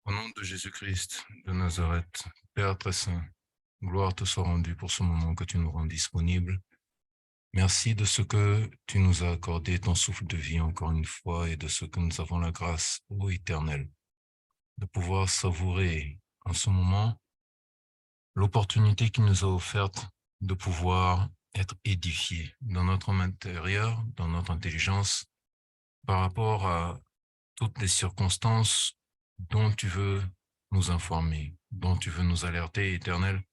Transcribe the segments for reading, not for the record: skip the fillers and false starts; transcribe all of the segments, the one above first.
Au nom de Jésus-Christ de Nazareth, Père très saint, gloire te soit rendue pour ce moment que tu nous rends disponible. Merci de ce que tu nous as accordé ton souffle de vie encore une fois et de ce que nous avons la grâce, ô Éternel, de pouvoir savourer en ce moment l'opportunité qui nous a offerte de pouvoir être édifiés dans notre homme intérieur, dans notre intelligence, par rapport à toutes les circonstances dont tu veux nous informer, dont tu veux nous alerter, Éternel,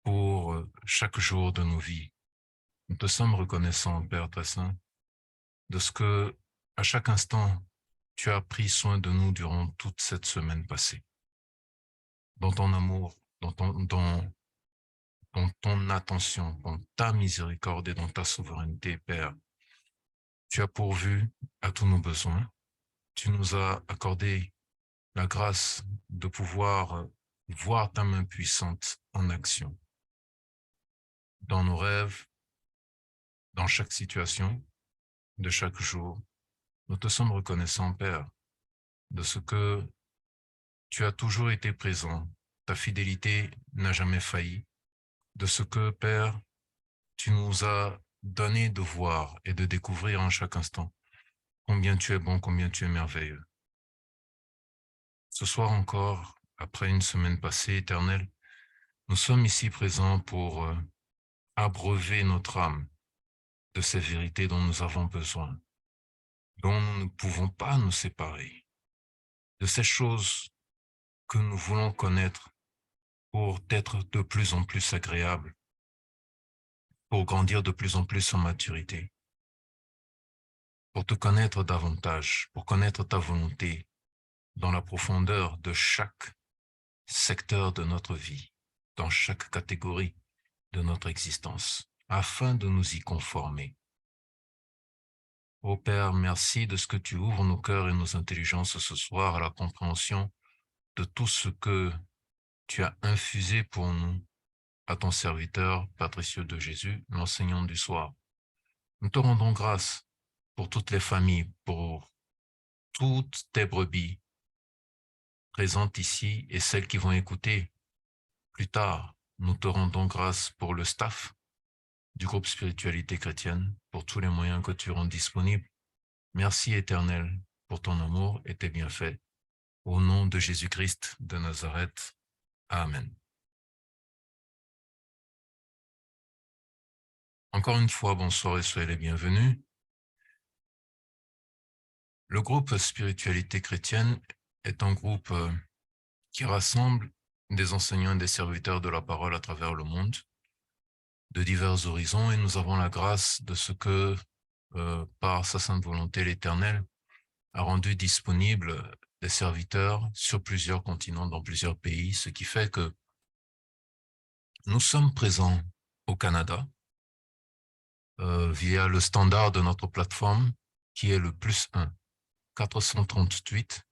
pour chaque jour de nos vies. Nous te sommes reconnaissants, Père très saint, de ce que, à chaque instant, tu as pris soin de nous durant toute cette semaine passée. Dans ton amour, dans ton attention, dans ta miséricorde et dans ta souveraineté, Père, tu as pourvu à tous nos besoins. Tu nous as accordé la grâce de pouvoir voir ta main puissante en action dans nos rêves, dans chaque situation de chaque jour. Nous te sommes reconnaissants, Père, de ce que tu as toujours été présent. Ta fidélité n'a jamais failli. De ce que, Père, tu nous as donné de voir et de découvrir en chaque instant combien tu es bon, combien tu es merveilleux. Ce soir encore, après une semaine passée, Éternel, nous sommes ici présents pour abreuver notre âme de ces vérités dont nous avons besoin, dont nous ne pouvons pas nous séparer, de ces choses que nous voulons connaître pour être de plus en plus agréables, pour grandir de plus en plus en maturité, pour te connaître davantage, pour connaître ta volonté dans la profondeur de chaque secteur de notre vie, dans chaque catégorie de notre existence, afin de nous y conformer. Ô Père, merci de ce que tu ouvres nos cœurs et nos intelligences ce soir à la compréhension de tout ce que tu as infusé pour nous à ton serviteur, Père précieux de Jésus, l'enseignant du soir. Nous te rendons grâce pour toutes les familles, pour toutes tes brebis présentes ici et celles qui vont écouter plus tard. Nous te rendons grâce pour le staff du groupe Spiritualité chrétienne, pour tous les moyens que tu rends disponibles. Merci Éternel pour ton amour et tes bienfaits. Au nom de Jésus-Christ de Nazareth. Amen. Encore une fois, bonsoir et soyez les bienvenus. Le groupe Spiritualité chrétienne est un groupe qui rassemble des enseignants et des serviteurs de la parole à travers le monde, de divers horizons, et nous avons la grâce de ce que, par sa sainte volonté, l'Éternel a rendu disponible des serviteurs sur plusieurs continents, dans plusieurs pays, ce qui fait que nous sommes présents au Canada via le standard de notre plateforme qui est le +1 438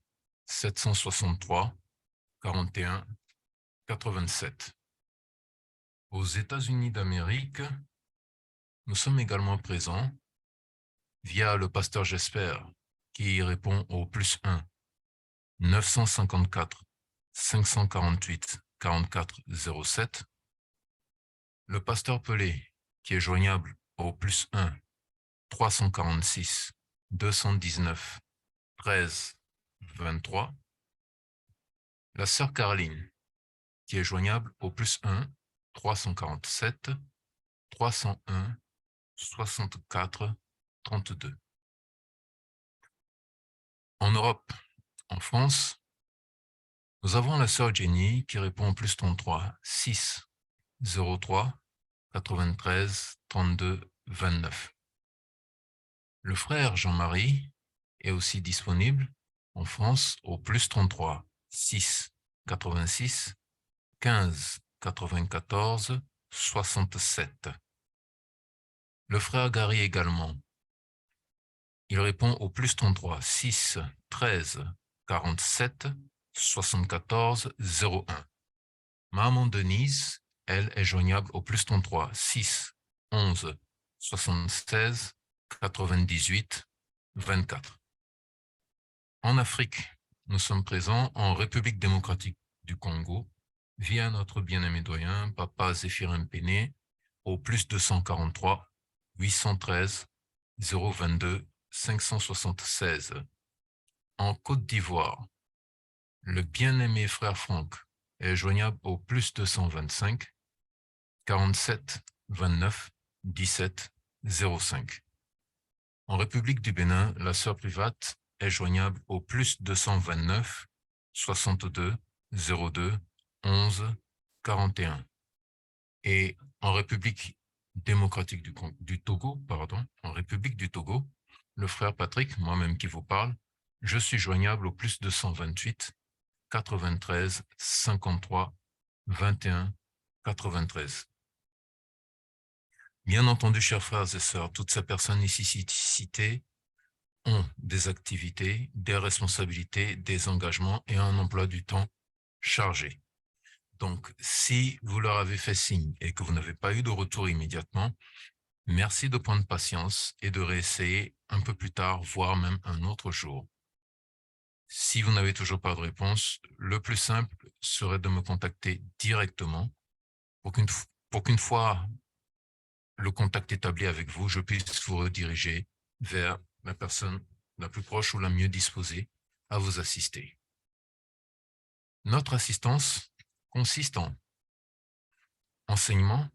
763 41 87. Aux États-Unis d'Amérique, nous sommes également présents via le pasteur Jesper qui répond au +1 954 548 44 07. Le pasteur Pelé qui est joignable au +1 346 219 13 23. La sœur Caroline qui est joignable au +1 347 301 64 32. En Europe, en France, nous avons la sœur Jenny qui répond au +33 6 03 93 32 29. Le frère Jean-Marie est aussi disponible en France au +33 6 86 15 94 67. Le frère Gary également. Il répond au +33 6 13 47 74 01. Maman Denise, elle, est joignable au +33 6 11 76 98 24. En Afrique, nous sommes présents en République démocratique du Congo via notre bien-aimé doyen, Papa Zéphirin Péné, au plus 243 813 022 576. En Côte d'Ivoire, le bien-aimé frère Franck est joignable au plus 225 47 29 17 05. En République du Bénin, la sœur private est joignable au plus 229 62 02 11 41. Et en République démocratique du Togo, en République du Togo, le frère Patrick, moi-même qui vous parle, je suis joignable au plus 228 93 53 21 93. Bien entendu, chers frères et sœurs, toutes ces personnes ici citées ont des activités, des responsabilités, des engagements et un emploi du temps chargé. Donc, si vous leur avez fait signe et que vous n'avez pas eu de retour immédiatement, merci de prendre patience et de réessayer un peu plus tard, voire même un autre jour. Si vous n'avez toujours pas de réponse, le plus simple serait de me contacter directement pour qu'une fois le contact établi avec vous, je puisse vous rediriger vers la personne la plus proche ou la mieux disposée à vous assister. Notre assistance consiste en enseignement,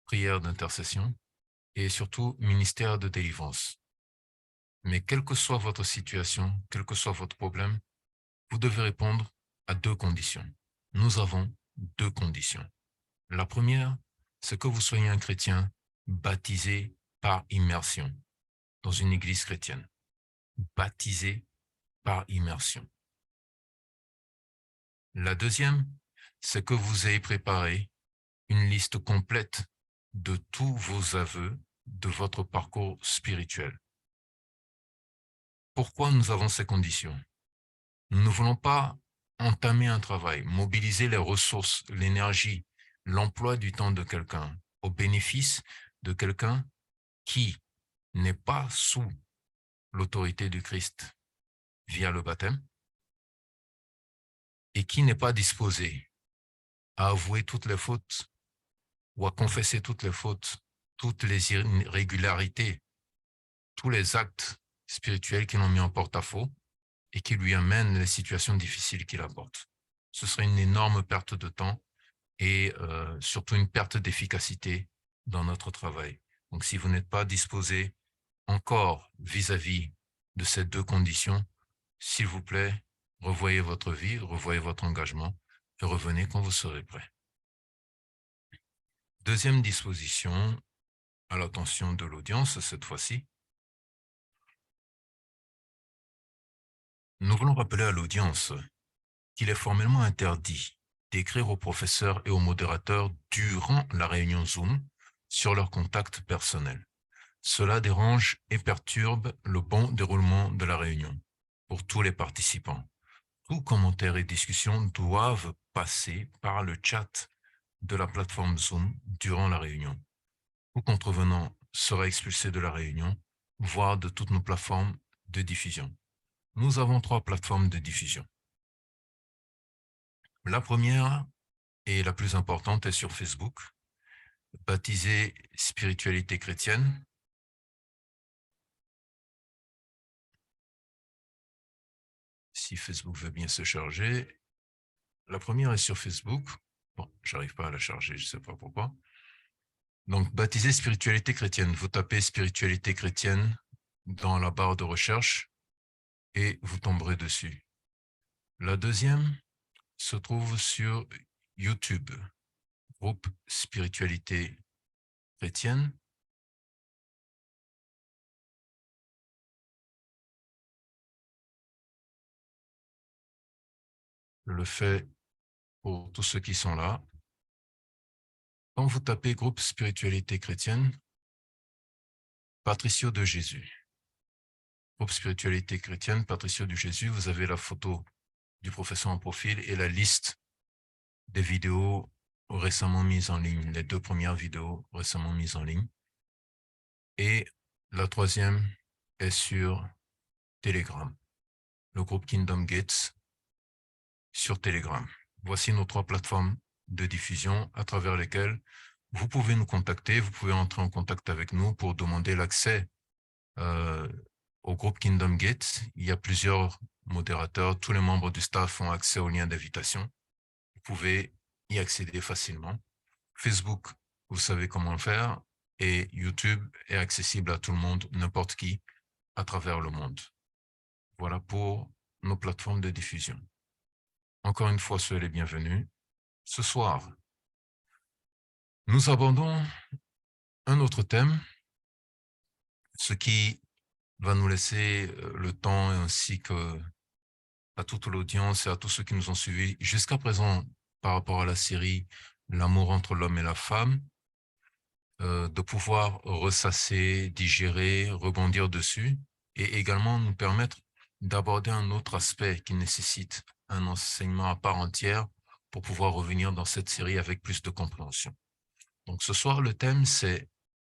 prière d'intercession et surtout ministère de délivrance. Mais quelle que soit votre situation, quel que soit votre problème, vous devez répondre à deux conditions. Nous avons deux conditions. La première, c'est que vous soyez un chrétien baptisé par immersion dans une église chrétienne. Baptisé par immersion. La deuxième, c'est que vous ayez préparé une liste complète de tous vos aveux de votre parcours spirituel. Pourquoi nous avons ces conditions? Nous ne voulons pas entamer un travail, mobiliser les ressources, l'énergie, l'emploi du temps de quelqu'un au bénéfice de quelqu'un qui n'est pas sous l'autorité du Christ via le baptême et qui n'est pas disposé à avouer toutes les fautes ou à confesser toutes les fautes, toutes les irrégularités, tous les actes spirituels qui l'ont mis en porte-à-faux et qui lui amènent les situations difficiles qu'il apporte. Ce serait une énorme perte de temps et surtout une perte d'efficacité dans notre travail. Donc, si vous n'êtes pas disposé encore vis-à-vis de ces deux conditions, s'il vous plaît, revoyez votre vie, revoyez votre engagement et revenez quand vous serez prêt. Deuxième disposition, à l'attention de l'audience cette fois-ci. Nous voulons rappeler à l'audience qu'il est formellement interdit d'écrire aux professeurs et aux modérateurs durant la réunion Zoom sur leurs contacts personnels. Cela dérange et perturbe le bon déroulement de la réunion pour tous les participants. Tous commentaires et discussions doivent passer par le chat de la plateforme Zoom durant la réunion. Tout contrevenant sera expulsé de la réunion, voire de toutes nos plateformes de diffusion. Nous avons trois plateformes de diffusion. La première et la plus importante est sur Facebook, baptisée Spiritualité chrétienne. Si Facebook veut bien se charger. La première est sur Facebook. Bon, j'arrive pas à la charger, je sais pas pourquoi. Donc, baptisée Spiritualité chrétienne. Vous tapez Spiritualité chrétienne dans la barre de recherche et vous tomberez dessus. La deuxième se trouve sur YouTube, groupe Spiritualité chrétienne. Je le fais pour tous ceux qui sont là. Quand vous tapez groupe Spiritualité chrétienne, Patricio de Jésus. Groupe Spiritualité chrétienne, Patricio de Jésus, vous avez la photo du professeur en profil et la liste des vidéos récemment mises en ligne, les deux premières vidéos récemment mises en ligne. Et la troisième est sur Telegram, le groupe Kingdom Gates sur Telegram. Voici nos 3 plateformes de diffusion à travers lesquelles vous pouvez nous contacter, vous pouvez entrer en contact avec nous pour demander l'accès au groupe Kingdom Gate. Il y a plusieurs modérateurs, tous les membres du staff ont accès au lien d'invitation. Vous pouvez y accéder facilement. Facebook, vous savez comment le faire, et YouTube est accessible à tout le monde, n'importe qui, à travers le monde. Voilà pour nos plateformes de diffusion. Encore une fois, soyez les bienvenus. Ce soir, nous abordons un autre thème, ce qui va nous laisser le temps ainsi que à toute l'audience et à tous ceux qui nous ont suivis jusqu'à présent par rapport à la série L'amour entre l'homme et la femme, de pouvoir ressasser, digérer, rebondir dessus et également nous permettre d'aborder un autre aspect qui nécessite un enseignement à part entière pour pouvoir revenir dans cette série avec plus de compréhension. Donc ce soir, le thème, c'est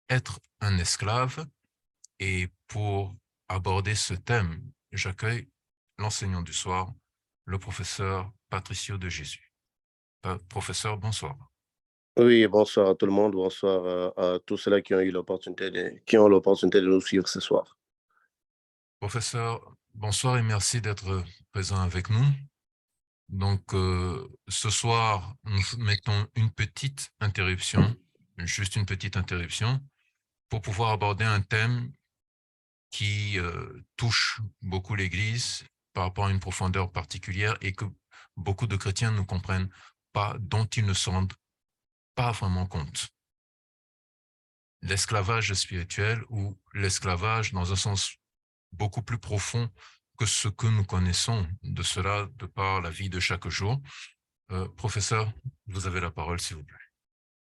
être un esclave. Et pour aborder ce thème, j'accueille l'enseignant du soir, le professeur Patricio de Jésus. Professeur, bonsoir. Oui, bonsoir à tout le monde, bonsoir à tous ceux-là qui ont eu qui ont l'opportunité de nous suivre ce soir. Professeur, bonsoir et merci d'être présent avec nous. Donc, ce soir, nous mettons une petite interruption, juste une petite interruption, pour pouvoir aborder un thème qui touche beaucoup l'Église par rapport à une profondeur particulière et que beaucoup de chrétiens ne comprennent pas, dont ils ne se rendent pas vraiment compte. L'esclavage spirituel ou l'esclavage dans un sens beaucoup plus profond que ce que nous connaissons de cela de par la vie de chaque jour. Professeur, vous avez la parole, s'il vous plaît.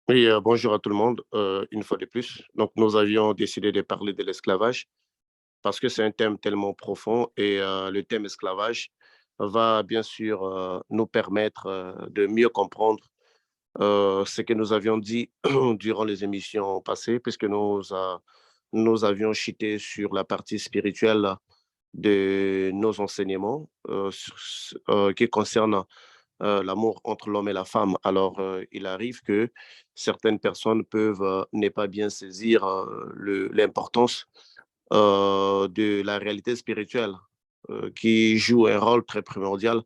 Oui, bonjour à tout le monde, une fois de plus. Donc, nous avions décidé de parler de l'esclavage parce que c'est un thème tellement profond et le thème esclavage va bien sûr nous permettre de mieux comprendre ce que nous avions dit durant les émissions passées, puisque nous avions chuté sur la partie spirituelle de nos enseignements qui concernent l'amour entre l'homme et la femme. Alors, il arrive que certaines personnes peuvent ne pas bien saisir l'importance de la réalité spirituelle qui joue un rôle très primordial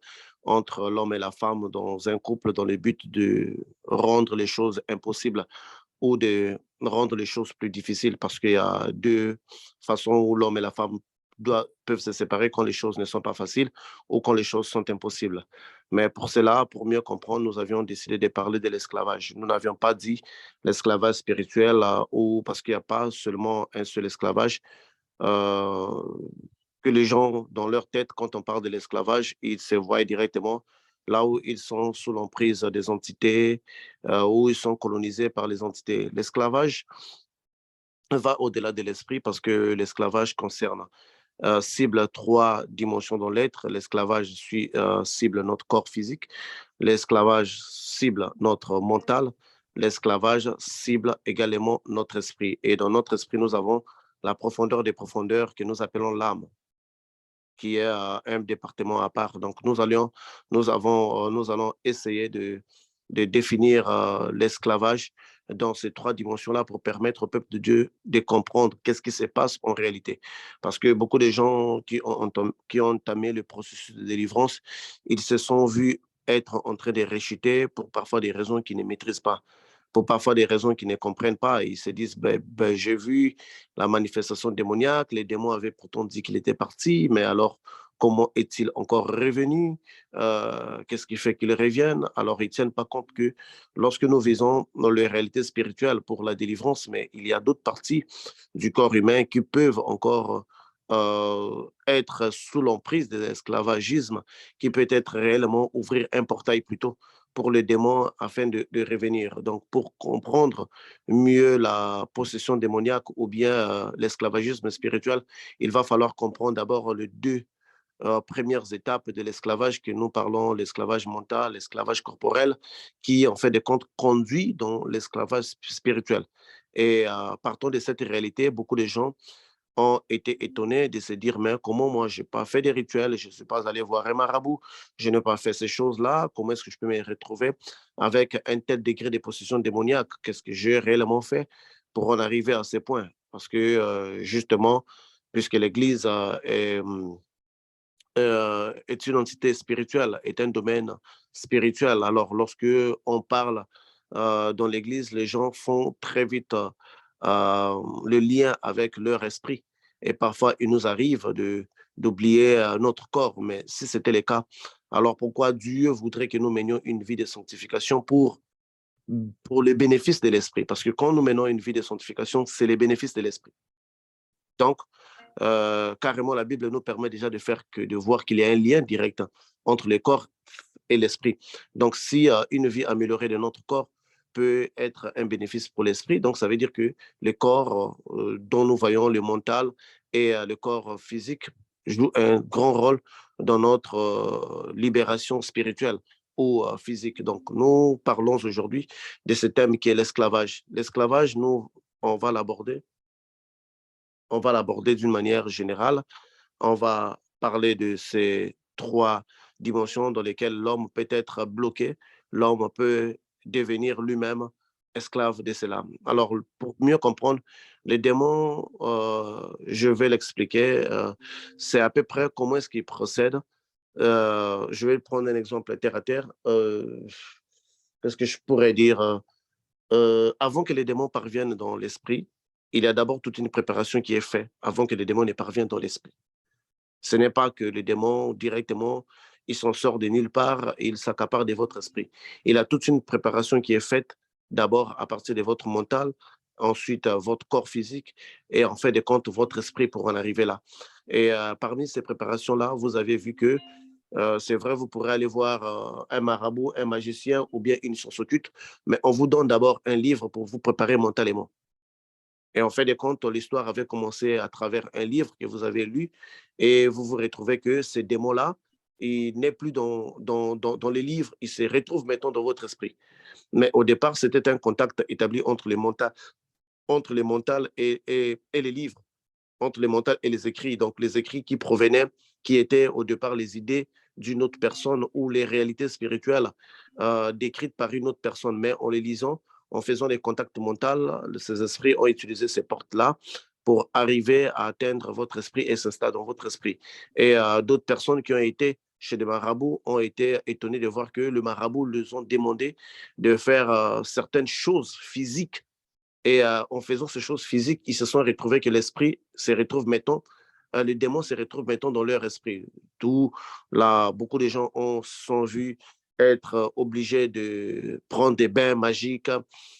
entre l'homme et la femme dans un couple dans le but de rendre les choses impossibles ou de rendre les choses plus difficiles parce qu'il y a deux façons où l'homme et la femme peuvent se séparer quand les choses ne sont pas faciles ou quand les choses sont impossibles. Mais pour cela, pour mieux comprendre, nous avions décidé de parler de l'esclavage. Nous n'avions pas dit l'esclavage spirituel ou parce qu'il n'y a pas seulement un seul esclavage. euh, que les gens, dans leur tête, quand on parle de l'esclavage, ils se voient directement là où ils sont sous l'emprise des entités, où ils sont colonisés par les entités. L'esclavage va au-delà de l'esprit parce que l'esclavage concerne, cible trois dimensions dans l'être. L'esclavage cible notre corps physique, l'esclavage cible notre mental, l'esclavage cible également notre esprit. Et dans notre esprit, nous avons la profondeur des profondeurs que nous appelons l'âme qui est un département à part. Donc, nous allons essayer de définir l'esclavage dans ces trois dimensions-là pour permettre au peuple de Dieu de comprendre qu'est-ce qui se passe en réalité. Parce que beaucoup de gens qui ont entamé le processus de délivrance, ils se sont vus être en train de réchuter pour parfois des raisons qu'ils ne maîtrisent pas, pour parfois des raisons qu'ils ne comprennent pas. Ils se disent, j'ai vu la manifestation démoniaque, les démons avaient pourtant dit qu'il était parti, mais alors comment est-il encore revenu? Qu'est-ce qui fait qu'il revienne? Alors ils ne tiennent pas compte que lorsque nous visons dans les réalités spirituelles pour la délivrance, mais il y a d'autres parties du corps humain qui peuvent encore être sous l'emprise de l'esclavagisme, qui peut être réellement ouvrir un portail plutôt pour le démon afin de revenir. Donc, pour comprendre mieux la possession démoniaque ou bien l'esclavagisme spirituel, il va falloir comprendre d'abord les deux premières étapes de l'esclavage que nous parlons, l'esclavage mental, l'esclavage corporel, qui en fait de compte conduit dans l'esclavage spirituel. Et partant de cette réalité, beaucoup de gens ont été étonnés de se dire, mais comment moi, je n'ai pas fait des rituels, je ne suis pas allé voir un marabout, je n'ai pas fait ces choses-là, comment est-ce que je peux me retrouver avec un tel degré de possession démoniaque? Qu'est-ce que j'ai réellement fait pour en arriver à ces points? Parce que justement, puisque l'Église est une entité spirituelle, est un domaine spirituel. Alors, lorsque on parle dans l'Église, les gens font très vite le lien avec leur esprit. Et parfois, il nous arrive d'oublier notre corps. Mais si c'était le cas, alors pourquoi Dieu voudrait que nous menions une vie de sanctification pour le bénéfice de l'esprit? Parce que quand nous menons une vie de sanctification, c'est les bénéfices de l'esprit. Donc, carrément, la Bible nous permet déjà de voir qu'il y a un lien direct entre le corps et l'esprit. Donc, si une vie améliorée de notre corps peut être un bénéfice pour l'esprit, donc ça veut dire que le corps dont nous voyons le mental et le corps physique jouent un grand rôle dans notre libération spirituelle ou physique. Donc, nous parlons aujourd'hui de ce thème qui est l'esclavage. L'esclavage, nous, on va l'aborder on va l'aborder d'une manière générale. On va parler de ces trois dimensions dans lesquelles l'homme peut être bloqué, l'homme peut devenir lui-même esclave de cela. Alors, pour mieux comprendre, les démons, je vais l'expliquer, c'est à peu près comment est-ce qu'ils procèdent. Je vais prendre un exemple terre à terre. Qu'est-ce que je pourrais dire? Avant que les démons parviennent dans l'esprit, il y a d'abord toute une préparation qui est faite avant que les démons ne parviennent dans l'esprit. Ce n'est pas que les démons, directement, ils s'en sortent de nulle part et ils s'accaparent de votre esprit. Il y a toute une préparation qui est faite d'abord à partir de votre mental, ensuite votre corps physique et en fin de compte, votre esprit pour en arriver là. Et parmi ces préparations-là, vous avez vu que c'est vrai, vous pourrez aller voir un marabout, un magicien ou bien une source occulte, mais on vous donne d'abord un livre pour vous préparer mentalement. Et en fin de compte, l'histoire avait commencé à travers un livre que vous avez lu et vous vous retrouvez que ces démons-là, il n'est plus dans les livres, ils se retrouvent maintenant dans votre esprit. Mais au départ, c'était un contact établi entre les mentales et les livres, entre les mentales et les écrits. Donc, les écrits qui provenaient, qui étaient au départ les idées d'une autre personne ou les réalités spirituelles décrites par une autre personne. Mais en les lisant, en faisant des contacts mentaux, ces esprits ont utilisé ces portes-là pour arriver à atteindre votre esprit et s'installer dans votre esprit. Et d'autres personnes qui ont été chez des marabouts ont été étonnés de voir que le marabout leur ont demandé de faire certaines choses physiques et en faisant ces choses physiques, ils se sont retrouvés que l'esprit se retrouve maintenant, les démons se retrouvent maintenant dans leur esprit. Tout là, beaucoup de gens sont vus être obligés de prendre des bains magiques,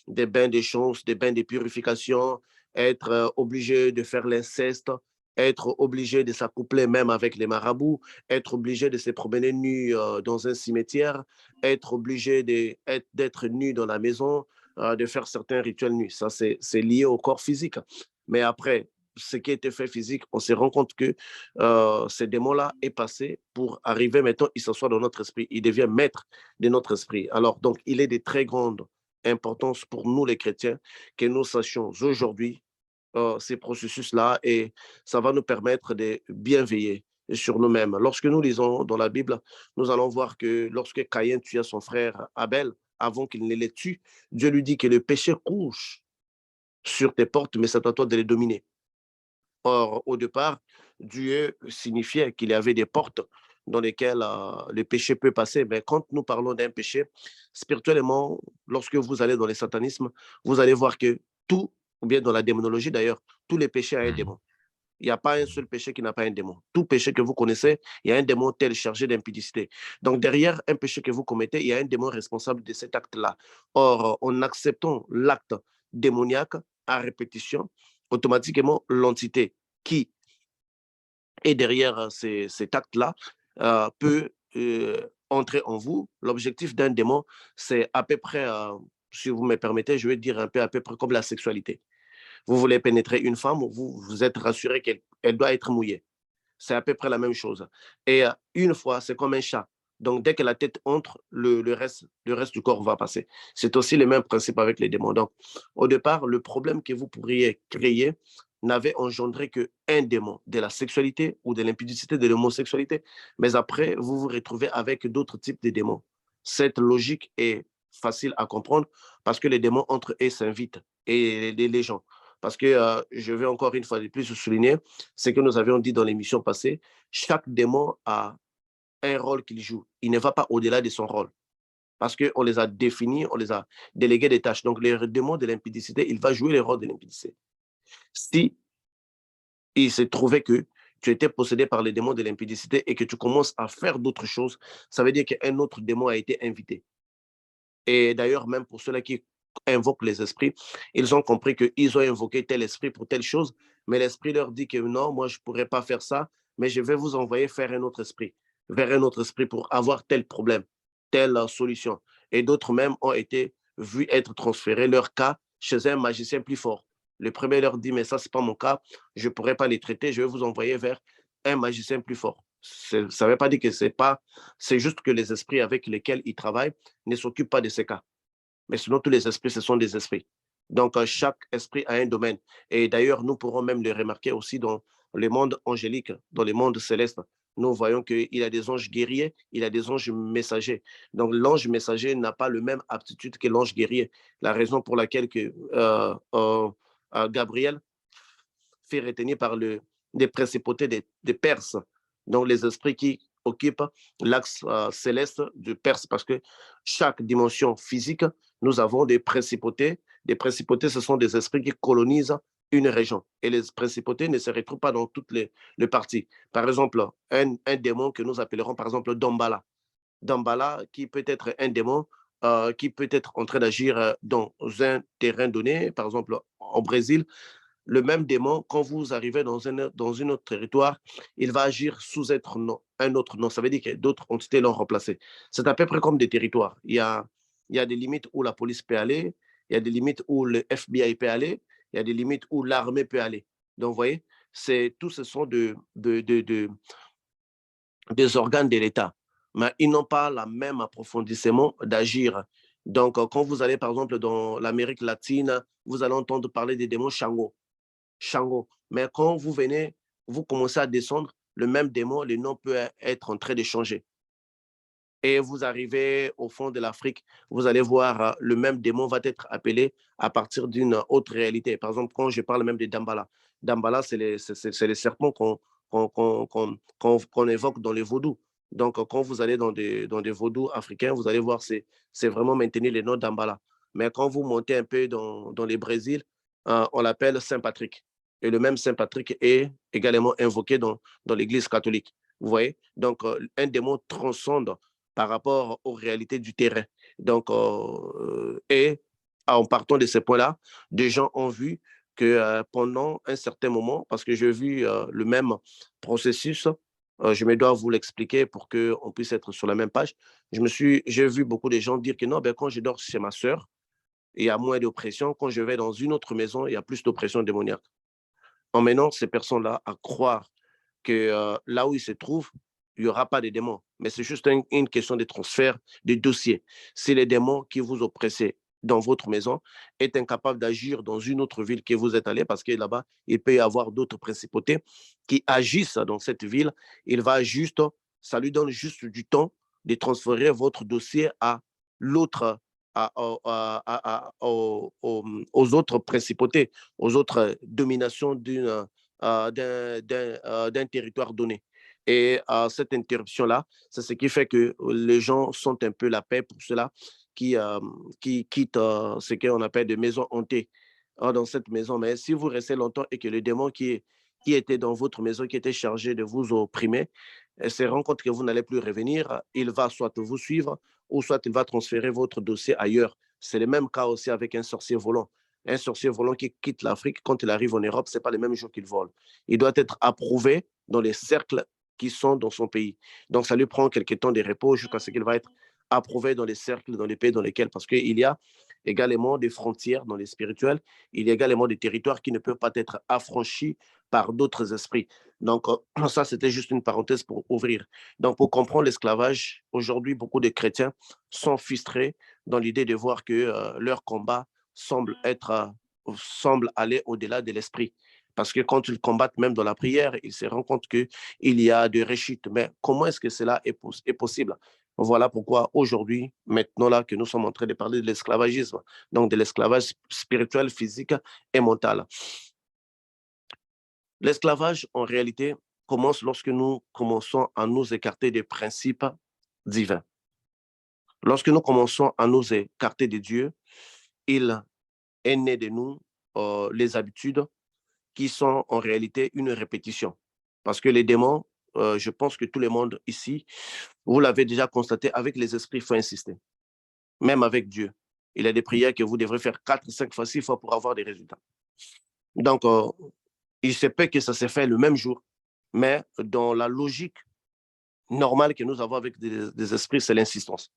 des bains de choses, des bains de purification, être obligés de faire l'inceste, être obligés de s'accoupler même avec les marabouts, être obligés de se promener nus dans un cimetière, être obligés d'être nus dans la maison, de faire certains rituels nus. Ça, c'est lié au corps physique. Mais après, ce qui a été fait physique, on se rend compte que ces démons-là est passé pour arriver maintenant, il s'assoit dans notre esprit, il devient maître de notre esprit. Alors, donc, il est de très grande importance pour nous les chrétiens que nous sachions aujourd'hui ces processus-là et ça va nous permettre de bien veiller sur nous-mêmes. Lorsque nous lisons dans la Bible, nous allons voir que lorsque Caïn tua son frère Abel, avant qu'il ne les tue, Dieu lui dit que le péché couche sur tes portes, mais c'est à toi de les dominer. Or, au départ, Dieu signifiait qu'il y avait des portes dans lesquelles le péché peut passer. Mais quand nous parlons d'un péché, spirituellement, lorsque vous allez dans le satanisme, vous allez voir que tout, ou bien dans la démonologie d'ailleurs, tous les péchés ont un Mhm. démon. Il n'y a pas un seul péché qui n'a pas un démon. Tout péché que vous connaissez, il y a un démon tel chargé d'impudicité. Donc, derrière un péché que vous commettez, il y a un démon responsable de cet acte-là. Or, en acceptant l'acte démoniaque à répétition, automatiquement, l'entité qui est derrière cet acte-là peut entrer en vous. L'objectif d'un démon, c'est à peu près, si vous me permettez, je vais dire un peu à peu près comme la sexualité. Vous voulez pénétrer une femme, vous êtes rassuré qu'elle doit être mouillée. C'est à peu près la même chose. Et une fois, c'est comme un chat. Donc, dès que la tête entre, le reste du corps va passer. C'est aussi le même principe avec les démons. Donc, au départ, le problème que vous pourriez créer n'avait engendré qu'un démon, de la sexualité ou de l'impudicité, de l'homosexualité. Mais après, vous vous retrouvez avec d'autres types de démons. Cette logique est facile à comprendre parce que les démons entre eux s'invitent et les gens. Parce que je vais encore une fois de plus souligner ce que nous avions dit dans l'émission passée. Chaque démon a un rôle qu'il joue. Il ne va pas au-delà de son rôle. Parce qu'on les a définis, on les a délégués des tâches. Donc, le démon de l'impudicité, il va jouer le rôle de l'impudicité. Si il s'est trouvé que tu étais possédé par les démons de l'impudicité et que tu commences à faire d'autres choses, ça veut dire qu'un autre démon a été invité. Et d'ailleurs, même pour ceux-là qui invoquent les esprits, ils ont compris qu'ils ont invoqué tel esprit pour telle chose, mais l'esprit leur dit que non, moi, je ne pourrais pas faire ça, mais je vais vous envoyer faire un autre esprit, vers un autre esprit pour avoir tel problème, telle solution. Et d'autres même ont été vus être transférés, leur cas, chez un magicien plus fort. Le premier leur dit, mais ça, ce n'est pas mon cas, je ne pourrais pas les traiter, je vais vous envoyer vers un magicien plus fort. Ça ne veut pas dire que c'est pas, c'est juste que les esprits avec lesquels ils travaillent ne s'occupent pas de ces cas. Mais sinon, tous les esprits, ce sont des esprits. Donc, chaque esprit a un domaine. Et d'ailleurs, nous pourrons même le remarquer aussi dans le monde angélique, dans le monde céleste. Nous voyons qu'il y a des anges guerriers, il y a des anges messagers. Donc, l'ange messager n'a pas la même aptitude que l'ange guerrier. La raison pour laquelle Gabriel fait retenir par des principautés des Perses, donc les esprits qui occupent l'axe céleste du Perse, parce que chaque dimension physique, nous avons des principautés. Des principautés, ce sont des esprits qui colonisent une région. Et les principautés ne se retrouvent pas dans toutes les parties. Par exemple, un démon que nous appellerons par exemple Dambala. Dambala, qui peut être un démon qui peut être en train d'agir dans un terrain donné, par exemple au Brésil, le même démon, quand vous arrivez dans un autre territoire, il va agir sous un autre nom. Ça veut dire que d'autres entités l'ont remplacé. C'est à peu près comme des territoires. Il y a des limites où la police peut aller, il y a des limites où le FBI peut aller, il y a des limites où l'armée peut aller. Donc, vous voyez, tout ce sont des organes de l'État, mais ils n'ont pas le même approfondissement d'agir. Donc, quand vous allez, par exemple, dans l'Amérique latine, vous allez entendre parler des démons Shango. Shango. Mais quand vous venez, vous commencez à descendre, le même démon, le nom peut être en train de changer. Et vous arrivez au fond de l'Afrique, vous allez voir le même démon va être appelé à partir d'une autre réalité. Par exemple, quand je parle même de Dambala, Dambala, c'est les serpents qu'on évoque dans les vaudous. Donc, quand vous allez dans des vaudous africains, vous allez voir, c'est vraiment maintenir le nom Dambala. Mais quand vous montez un peu dans les Brésil, on l'appelle Saint-Patrick. Et le même Saint-Patrick est également invoqué dans l'Église catholique. Vous voyez? Donc, un démon transcende par rapport aux réalités du terrain. Donc, et en partant de ces points-là, des gens ont vu que pendant un certain moment, parce que j'ai vu le même processus, je me dois vous l'expliquer pour qu'on puisse être sur la même page. J'ai vu beaucoup de gens dire que non, ben, quand je dors chez ma sœur, il y a moins d'oppression. Quand je vais dans une autre maison, il y a plus d'oppression démoniaque. En menant ces personnes-là à croire que là où ils se trouvent, il n'y aura pas de démons. Mais c'est juste une question de transfert de dossier. Si les démons qui vous oppressaient dans votre maison est incapable d'agir dans une autre ville que vous êtes allé, parce que là-bas, il peut y avoir d'autres principautés qui agissent dans cette ville, il va juste, ça lui donne juste du temps de transférer votre dossier à l'autre, aux autres principautés, aux autres dominations d'un territoire donné. Et cette interruption-là, c'est ce qui fait que les gens sont un peu la paix pour cela qui quittent ce qu'on appelle des maisons hantées dans cette maison. Mais si vous restez longtemps et que le démon qui était dans votre maison, qui était chargé de vous opprimer, se rend compte que vous n'allez plus revenir, il va soit vous suivre ou soit il va transférer votre dossier ailleurs. C'est le même cas aussi avec un sorcier volant. Un sorcier volant qui quitte l'Afrique, quand il arrive en Europe, ce n'est pas le même jour qu'il vole. Il doit être approuvé dans les cercles qui sont dans son pays. Donc, ça lui prend quelques temps de repos jusqu'à ce qu'il va être approuvé dans les cercles, dans les pays dans lesquels, parce qu'il y a également des frontières dans les spirituels, il y a également des territoires qui ne peuvent pas être affranchis par d'autres esprits. Donc, ça, c'était juste une parenthèse pour ouvrir. Donc, pour comprendre l'esclavage, aujourd'hui, beaucoup de chrétiens sont frustrés dans l'idée de voir que leur combat semble aller au-delà de l'esprit. Parce que quand ils combattent même dans la prière, ils se rendent compte qu'il y a des rechutes. Mais comment est-ce que cela est possible? Voilà pourquoi aujourd'hui, maintenant là, que nous sommes en train de parler de l'esclavagisme, donc de l'esclavage spirituel, physique et mental. L'esclavage, en réalité, commence lorsque nous commençons à nous écarter des principes divins. Lorsque nous commençons à nous écarter de Dieu, il est né de nous les habitudes qui sont en réalité une répétition. Parce que les démons, je pense que tout le monde ici, vous l'avez déjà constaté, avec les esprits, il faut insister. Même avec Dieu. Il y a des prières que vous devrez faire 4, 5 fois, 6 fois pour avoir des résultats. Donc, il se peut que ça se fait le même jour, mais dans la logique normale que nous avons avec des esprits, c'est l'insistance.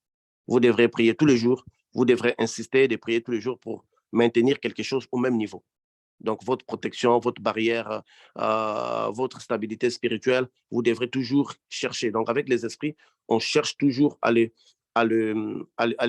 Vous devrez prier tous les jours, vous devrez insister de prier tous les jours pour maintenir quelque chose au même niveau. Donc, votre protection, votre barrière, votre stabilité spirituelle, vous devrez toujours chercher. Donc, avec les esprits, on cherche toujours à les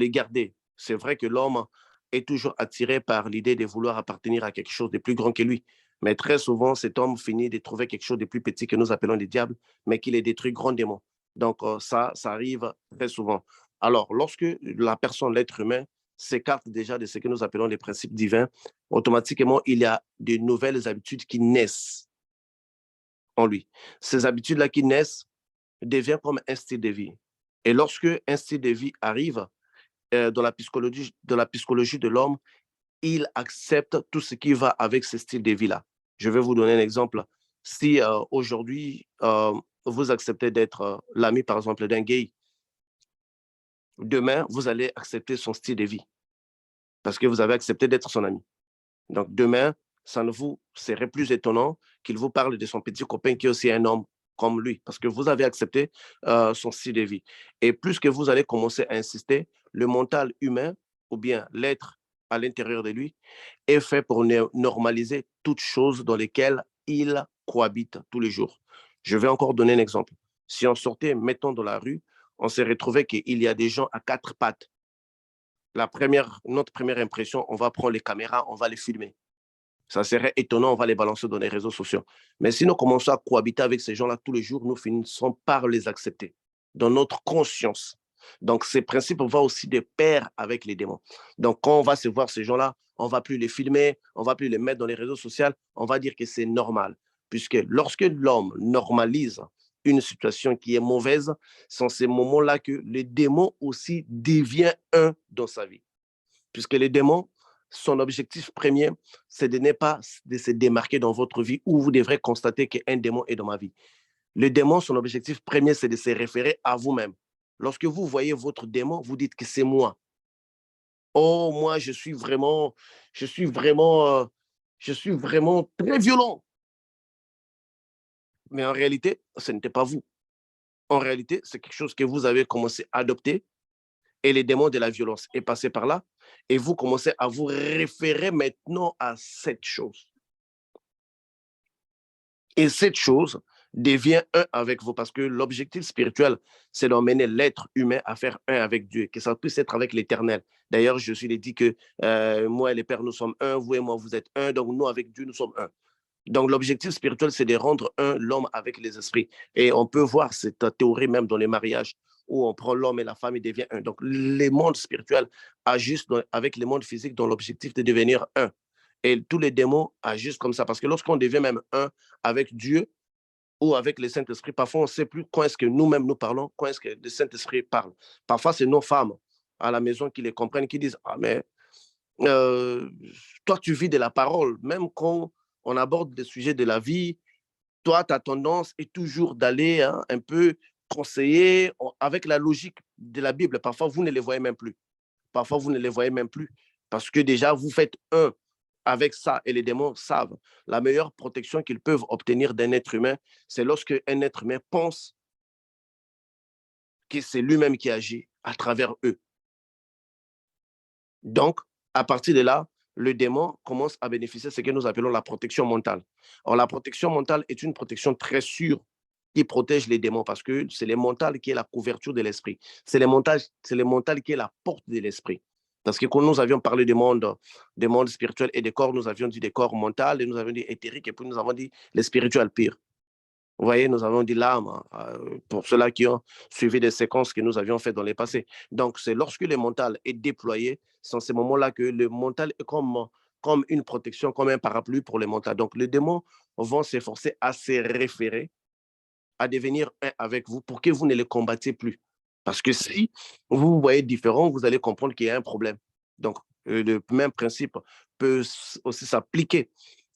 garder. C'est vrai que l'homme est toujours attiré par l'idée de vouloir appartenir à quelque chose de plus grand que lui. Mais très souvent, cet homme finit de trouver quelque chose de plus petit que nous appelons les diables, mais qui les détruit grandement. Donc, ça arrive très souvent. Alors, lorsque la personne, l'être humain, s'écarte déjà de ce que nous appelons les principes divins, automatiquement, il y a de nouvelles habitudes qui naissent en lui. Ces habitudes-là qui naissent deviennent comme un style de vie. Et lorsque un style de vie arrive dans la psychologie de l'homme, il accepte tout ce qui va avec ce style de vie-là. Je vais vous donner un exemple. Si aujourd'hui, vous acceptez d'être l'ami, par exemple, d'un gay, demain, vous allez accepter son style de vie parce que vous avez accepté d'être son ami. Donc, demain, ça ne vous serait plus étonnant qu'il vous parle de son petit copain qui est aussi un homme comme lui, parce que vous avez accepté son style de vie. Et plus que vous allez commencer à insister, le mental humain, ou bien l'être à l'intérieur de lui, est fait pour normaliser toutes choses dans lesquelles il cohabite tous les jours. Je vais encore donner un exemple. Si on sortait, mettons, dans la rue, on s'est retrouvé qu'il y a des gens à quatre pattes. Notre première impression, on va prendre les caméras, on va les filmer. Ça serait étonnant, on va les balancer dans les réseaux sociaux. Mais si nous commençons à cohabiter avec ces gens-là tous les jours, nous finissons par les accepter dans notre conscience. Donc, ces principes vont aussi de pair avec les démons. Donc, quand on va se voir ces gens-là, on ne va plus les filmer, on ne va plus les mettre dans les réseaux sociaux, on va dire que c'est normal. Puisque lorsque l'homme normalise une situation qui est mauvaise, c'est en ces moments-là que le démon aussi devient un dans sa vie. Puisque les démons, son objectif premier, c'est de ne pas de se démarquer dans votre vie où vous devrez constater qu'un démon est dans ma vie. Le démon, son objectif premier, c'est de se référer à vous-même. Lorsque vous voyez votre démon, vous dites que c'est moi. Oh, moi, je suis vraiment, je suis vraiment très violent. Mais en réalité, ce n'était pas vous. En réalité, c'est quelque chose que vous avez commencé à adopter et les démons de la violence est passé par là et vous commencez à vous référer maintenant à cette chose. Et cette chose devient un avec vous parce que l'objectif spirituel, c'est d'emmener l'être humain à faire un avec Dieu, que ça puisse être avec l'éternel. D'ailleurs, je suis dit que moi et les pères, nous sommes un, vous et moi, vous êtes un, donc nous avec Dieu, nous sommes un. Donc l'objectif spirituel, c'est de rendre un l'homme avec les esprits. Et on peut voir cette théorie même dans les mariages où on prend l'homme et la femme, ils deviennent un. Donc les mondes spirituels agissent avec les mondes physiques dans l'objectif de devenir un. Et tous les démons agissent comme ça. Parce que lorsqu'on devient même un avec Dieu ou avec le Saint-Esprit, parfois on ne sait plus quand est-ce que nous-mêmes nous parlons, quand est-ce que le Saint-Esprit parle. Parfois, c'est nos femmes à la maison qui les comprennent, qui disent, ah mais euh, toi, tu vis de la parole. Même quand on aborde des sujets de la vie, toi, ta tendance est toujours d'aller un peu conseiller avec la logique de la Bible. Parfois, vous ne les voyez même plus. Parfois, vous ne les voyez même plus. Parce que déjà, vous faites un avec ça et les démons savent. La meilleure protection qu'ils peuvent obtenir d'un être humain, c'est lorsque un être humain pense que c'est lui-même qui agit à travers eux. Donc, à partir de là, le démon commence à bénéficier de ce que nous appelons la protection mentale. Or, la protection mentale est une protection très sûre qui protège les démons parce que c'est le mental qui est la couverture de l'esprit. C'est le mental qui est la porte de l'esprit. Parce que quand nous avions parlé des mondes spirituels et des corps, nous avions dit des corps mentaux, et nous avions dit éthériques, et puis nous avons dit les spirituels pires. Vous voyez, nous avons dit l'âme, pour ceux-là qui ont suivi des séquences que nous avions faites dans le passé. Donc, c'est lorsque le mental est déployé, c'est en ces moments-là que le mental est comme une protection, comme un parapluie pour les mentales. Donc, les démons vont s'efforcer à se référer, à devenir un avec vous pour que vous ne les combattiez plus. Parce que si vous vous voyez différent, vous allez comprendre qu'il y a un problème. Donc, le même principe peut aussi s'appliquer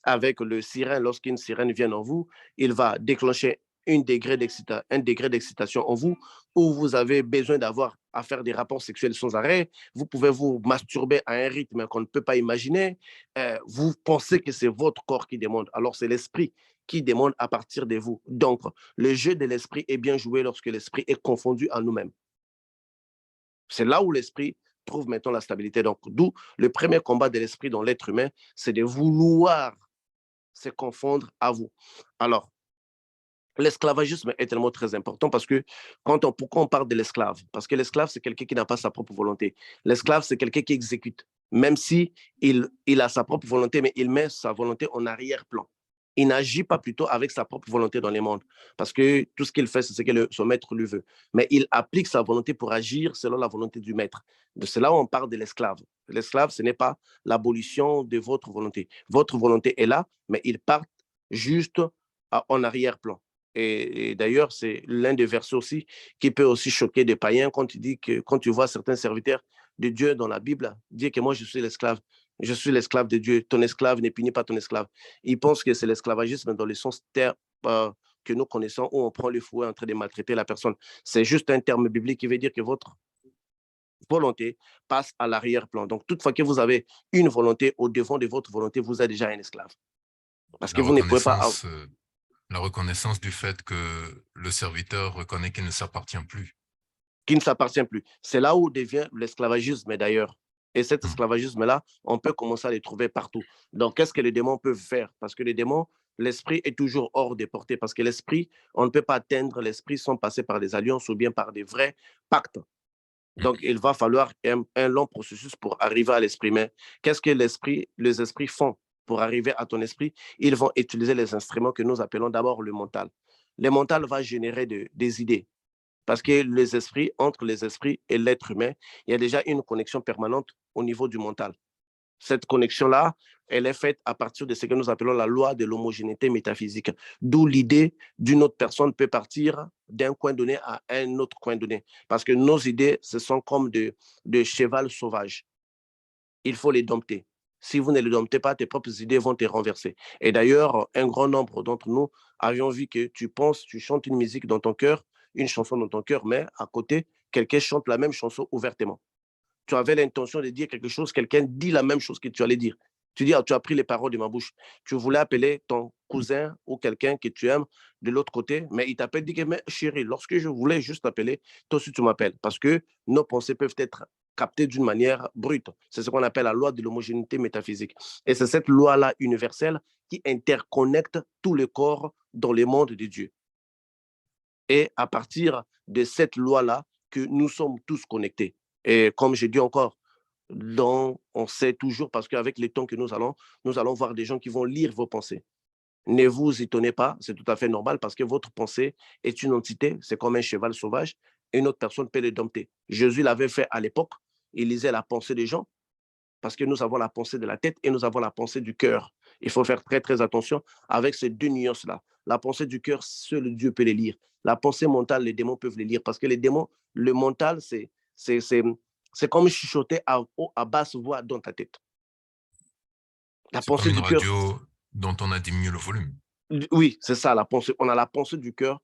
avec le sirène. Lorsqu'une sirène vient en vous, il va déclencher un degré d'excitation en vous où vous avez besoin d'avoir à faire des rapports sexuels sans arrêt. Vous pouvez vous masturber à un rythme qu'on ne peut pas imaginer. Vous pensez que c'est votre corps qui demande. Alors, c'est l'esprit qui demande à partir de vous. Donc, le jeu de l'esprit est bien joué lorsque l'esprit est confondu à nous-mêmes. C'est là où l'esprit trouve maintenant la stabilité. Donc, d'où le premier combat de l'esprit dans l'être humain, c'est de vouloir se confondre à vous. Alors, l'esclavagisme est tellement très important parce que pourquoi on parle de l'esclave? Parce que l'esclave, c'est quelqu'un qui n'a pas sa propre volonté. L'esclave, c'est quelqu'un qui exécute, même si il a sa propre volonté, mais il met sa volonté en arrière-plan. Il n'agit pas plutôt avec sa propre volonté dans les mondes, parce que tout ce qu'il fait, c'est ce que son maître lui veut. Mais il applique sa volonté pour agir selon la volonté du maître. De cela, on parle de l'esclave. L'esclave, ce n'est pas l'abolition de votre volonté. Votre volonté est là, mais il part juste en arrière-plan. Et d'ailleurs, c'est l'un des versets aussi qui peut aussi choquer des païens quand il dit que quand tu vois certains serviteurs de Dieu dans la Bible, dire que moi je suis l'esclave. Je suis l'esclave de Dieu. Ton esclave ne punit pas ton esclave. Ils pensent que c'est l'esclavagisme dans le sens terme que nous connaissons où on prend le fouet en train de maltraiter la personne. C'est juste un terme biblique qui veut dire que votre volonté passe à l'arrière-plan. Donc, toutefois que vous avez une volonté au devant de votre volonté, vous êtes déjà un esclave. Parce que vous ne pouvez pas la reconnaissance du fait que le serviteur reconnaît qu'il ne s'appartient plus. Qui ne s'appartient plus. C'est là où devient l'esclavagisme d'ailleurs. Et cet esclavagisme-là, on peut commencer à le trouver partout. Donc, qu'est-ce que les démons peuvent faire? Parce que les démons, l'esprit est toujours hors des portées. Parce que l'esprit, on ne peut pas atteindre l'esprit sans passer par des alliances ou bien par des vrais pactes. Donc, il va falloir un long processus pour arriver à l'esprit. Mais qu'est-ce que les esprits font pour arriver à ton esprit? Ils vont utiliser les instruments que nous appelons d'abord le mental. Le mental va générer des idées. Parce que les esprits, entre les esprits et l'être humain, il y a déjà une connexion permanente au niveau du mental. Cette connexion-là, elle est faite à partir de ce que nous appelons la loi de l'homogénéité métaphysique, d'où l'idée d'une autre personne peut partir d'un coin donné à un autre coin donné. Parce que nos idées, ce sont comme de cheval sauvage. Il faut les dompter. Si vous ne les domptez pas, tes propres idées vont te renverser. Et d'ailleurs, un grand nombre d'entre nous avions vu que tu penses, tu chantes une musique dans ton cœur, une chanson dans ton cœur, mais à côté, quelqu'un chante la même chanson ouvertement. Tu avais l'intention de dire quelque chose, quelqu'un dit la même chose que tu allais dire. Tu dis, ah, tu as pris les paroles de ma bouche. Tu voulais appeler ton cousin ou quelqu'un que tu aimes de l'autre côté, mais il t'appelle, dit que, mais chérie, lorsque je voulais juste t'appeler, toi aussi tu m'appelles. Parce que nos pensées peuvent être captées d'une manière brute. C'est ce qu'on appelle la loi de l'homogénéité métaphysique. Et c'est cette loi-là universelle qui interconnecte tous les corps dans le monde de Dieu. Et à partir de cette loi-là que nous sommes tous connectés. Et comme je dis encore, on sait toujours, parce qu'avec les temps que nous allons voir des gens qui vont lire vos pensées. Ne vous étonnez pas, c'est tout à fait normal parce que votre pensée est une entité, c'est comme un cheval sauvage, et une autre personne peut le dompter. Jésus l'avait fait à l'époque, il lisait la pensée des gens, parce que nous avons la pensée de la tête et nous avons la pensée du cœur. Il faut faire très, très attention avec ces deux nuances-là. La pensée du cœur, seul Dieu peut les lire. La pensée mentale, les démons peuvent les lire parce que les démons, le mental, c'est comme chuchoter à basse voix dans ta tête. La pensée du cœur. C'est comme une radio dont on a diminué le volume. Oui, c'est ça, la pensée. On a la pensée du cœur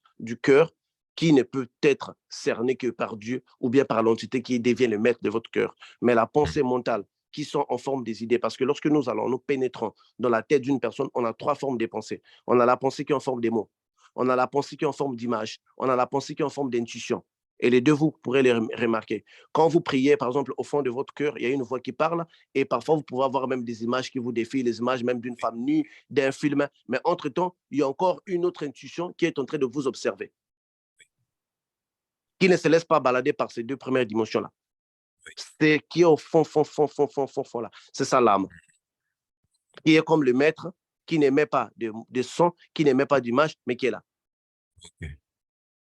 qui ne peut être cernée que par Dieu ou bien par l'entité qui devient le maître de votre cœur. Mais la pensée mentale, qui sont en forme des idées. Parce que lorsque nous pénétrons dans la tête d'une personne, on a trois formes de pensée. On a la pensée qui est en forme des mots. On a la pensée qui est en forme d'image. On a la pensée qui est en forme d'intuition. Et les deux, vous pourrez les remarquer. Quand vous priez, par exemple, au fond de votre cœur, il y a une voix qui parle et parfois, vous pouvez avoir même des images qui vous défient, les images même d'une femme nue, d'un film. Mais entre-temps, il y a encore une autre intuition qui est en train de vous observer, qui ne se laisse pas balader par ces deux premières dimensions-là. C'est qui est au fond là. C'est ça l'âme. Qui est comme le maître, qui n'émet pas de son, qui n'émet pas d'image, mais qui est là. Ok.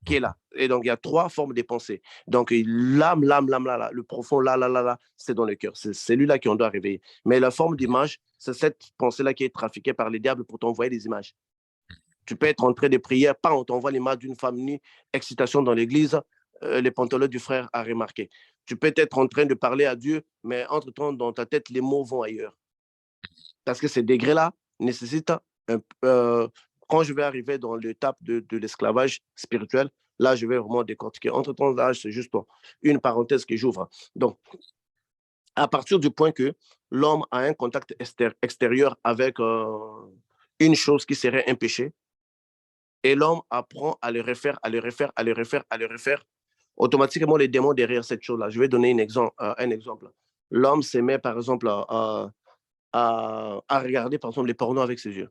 Qui est Ok. là. Et donc, il y a trois formes de pensée. Donc, l'âme, là, le profond, là, c'est dans le cœur. C'est celui-là qu'on doit réveiller. Mais la forme d'image, c'est cette pensée-là qui est trafiquée par les diables pour t'envoyer des images. Tu peux être en train de prier, pas on t'envoie l'image d'une femme nue, excitation dans l'église, les pantalons du frère a remarqué. Tu peux être en train de parler à Dieu, mais entre-temps, dans ta tête, les mots vont ailleurs. Parce que ces degrés-là nécessitent, quand je vais arriver dans l'étape de l'esclavage spirituel, là, je vais vraiment décortiquer. Entre-temps, là, c'est juste une parenthèse que j'ouvre. Donc, à partir du point que l'homme a un contact extérieur avec une chose qui serait un péché, et l'homme apprend à le refaire, à le refaire, à le refaire, à le refaire, automatiquement, les démons derrière cette chose-là. Je vais donner un exemple. L'homme se met, par exemple, à regarder, par exemple, les pornos avec ses yeux.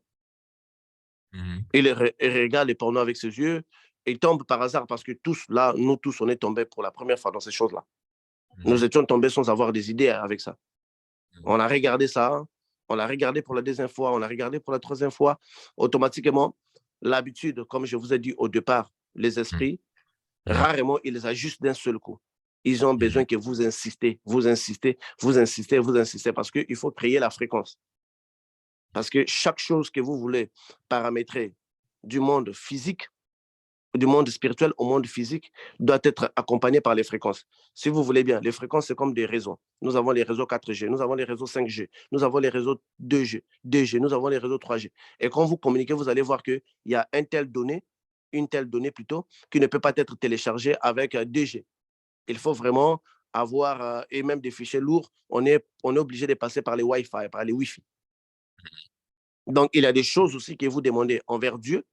Mhm. Il regarde les pornos avec ses yeux. Il tombe par hasard parce que tous, là, nous tous, on est tombés pour la première fois dans ces choses-là. Nous Mhm. étions tombés sans avoir des idées avec ça. On a regardé ça, on l'a regardé pour la deuxième fois, on l'a regardé pour la troisième fois. Automatiquement, l'habitude, comme je vous ai dit au départ, les Mhm. esprits, Mhm. rarement, ils les ajustent d'un seul coup. Ils ont besoin Mhm. que vous insistez, vous insistez, vous insistez, vous insistez, parce qu'il faut créer la fréquence. Parce que chaque chose que vous voulez paramétrer du monde physique, du monde spirituel au monde physique, doit être accompagné par les fréquences. Si vous voulez bien, les fréquences, c'est comme des réseaux. Nous avons les réseaux 4G, nous avons les réseaux 5G, nous avons les réseaux 2G, 2G, nous avons les réseaux 3G. Et quand vous communiquez, vous allez voir qu'il y a une telle donnée plutôt, qui ne peut pas être téléchargée avec 2G. Il faut vraiment avoir, et même des fichiers lourds, on est obligé de passer par les Wi-Fi, par les Wi-Fi. Donc, il y a des choses aussi que vous demandez envers Dieu.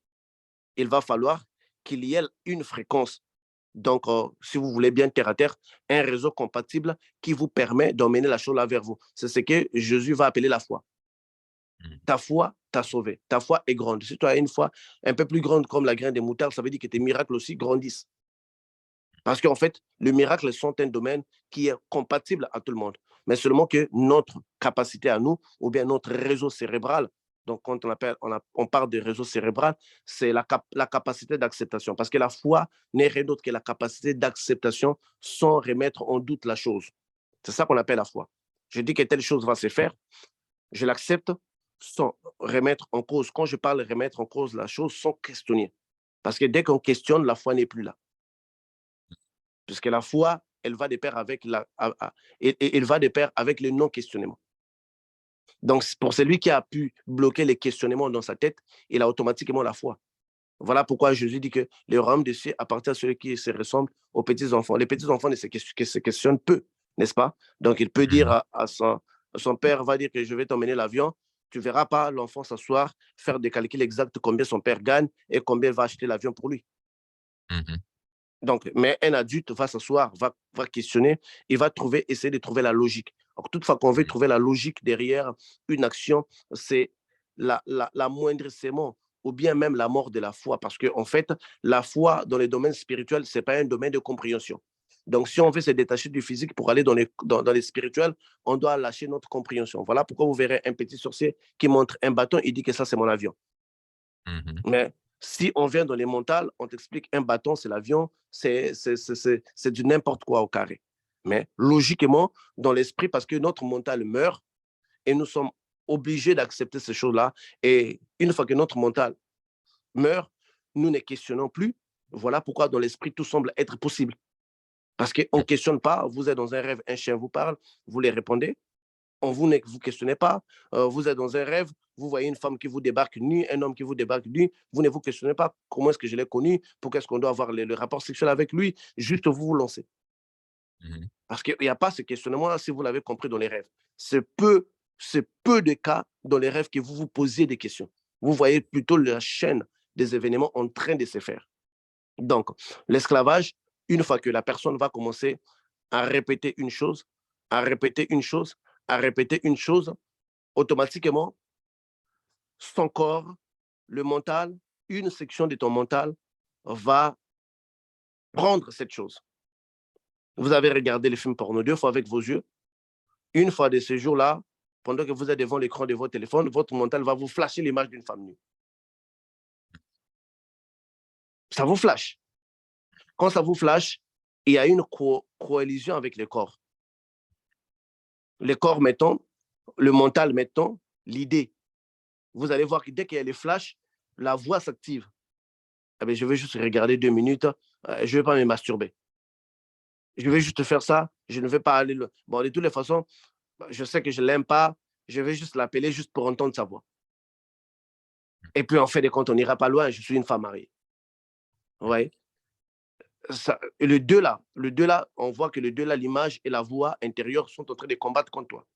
Il va falloir qu'il y ait une fréquence. Donc, si vous voulez bien terre à terre, un réseau compatible qui vous permet d'emmener la chose là vers vous. C'est ce que Jésus va appeler la foi. Mhm. Ta foi t'a sauvé. Ta foi est grande. Si tu as une foi un peu plus grande comme la graine de moutarde, ça veut dire que tes miracles aussi grandissent. Parce qu'en fait, le miracle sont un domaine qui est compatible à tout le monde. Mais seulement que notre capacité à nous, ou bien notre réseau cérébral, donc quand on parle de réseau cérébral, c'est la capacité d'acceptation. Parce que la foi n'est rien d'autre que la capacité d'acceptation sans remettre en doute la chose. C'est ça qu'on appelle la foi. Je dis que telle chose va se faire, je l'accepte sans remettre en cause. Quand je parle de remettre en cause la chose, sans questionner. Parce que dès qu'on questionne, la foi n'est plus là. Puisque la foi, elle va de pair avec elle va de pair avec le non-questionnement. Donc, pour celui qui a pu bloquer les questionnements dans sa tête, il a automatiquement la foi. Voilà pourquoi Jésus dit que le royaume des cieux appartient à ceux qui se ressemblent aux petits-enfants. Les petits-enfants ne se questionnent peu, n'est-ce pas? Donc, il peut dire Mhm. son père va dire que je vais t'emmener l'avion. Tu ne verras pas l'enfant s'asseoir, faire des calculs exacts combien son père gagne et combien il va acheter l'avion pour lui. Mhm. Donc, mais un adulte va s'asseoir, va questionner, il va essayer de trouver la logique. Donc, toutefois qu'on veut Mhm. trouver la logique derrière une action, c'est l'amoindrissement ou bien même la mort de la foi. Parce qu'en fait, la foi dans les domaines spirituels, ce n'est pas un domaine de compréhension. Donc, si on veut se détacher du physique pour aller dans les spirituels, on doit lâcher notre compréhension. Voilà pourquoi vous verrez un petit sorcier qui montre un bâton, il dit que ça, c'est mon avion. Mhm. Mais si on vient dans les mentales, on t'explique un bâton, c'est l'avion, c'est du n'importe quoi au carré. Mais logiquement, dans l'esprit, parce que notre mental meurt et nous sommes obligés d'accepter ces choses-là. Et une fois que notre mental meurt, nous ne questionnons plus. Voilà pourquoi dans l'esprit, tout semble être possible. Parce qu'on ne questionne pas, vous êtes dans un rêve, un chien vous parle, vous les répondez, vous ne vous questionnez pas. Vous êtes dans un rêve, vous voyez une femme qui vous débarque nue, un homme qui vous débarque nu, vous ne vous questionnez pas comment est-ce que je l'ai connu, pourquoi est-ce qu'on doit avoir le rapport sexuel avec lui, juste vous vous lancez. Mhm. Parce qu'il n'y a pas ce questionnement si vous l'avez compris dans les rêves. C'est peu de cas dans les rêves que vous vous posiez des questions. Vous voyez plutôt la chaîne des événements en train de se faire. Donc, l'esclavage, une fois que la personne va commencer à répéter une chose, à répéter une chose, à répéter une chose, automatiquement, son corps, le mental, une section de ton mental va prendre cette chose. Vous avez regardé le film porno 2 fois avec vos yeux. Une fois de ces jours-là, pendant que vous êtes devant l'écran de votre téléphone, votre mental va vous flasher l'image d'une femme nue. Ça vous flash. Quand ça vous flash, il y a une coalition avec le corps. Le corps, mettons, le mental, mettons, l'idée. Vous allez voir que dès qu'il y a les flashs, la voix s'active. Ah ben, je vais juste regarder 2 minutes, je ne vais pas me masturber. Je vais juste faire ça, je ne vais pas aller... Bon, de toutes les façons, je sais que je ne l'aime pas, je vais juste l'appeler juste pour entendre sa voix. Et puis, en fait des comptes, on n'ira pas loin, je suis une femme mariée. Ouais. Ça, et le 2 là, on voit que le 2 là, l'image et la voix intérieure sont en train de combattre contre toi.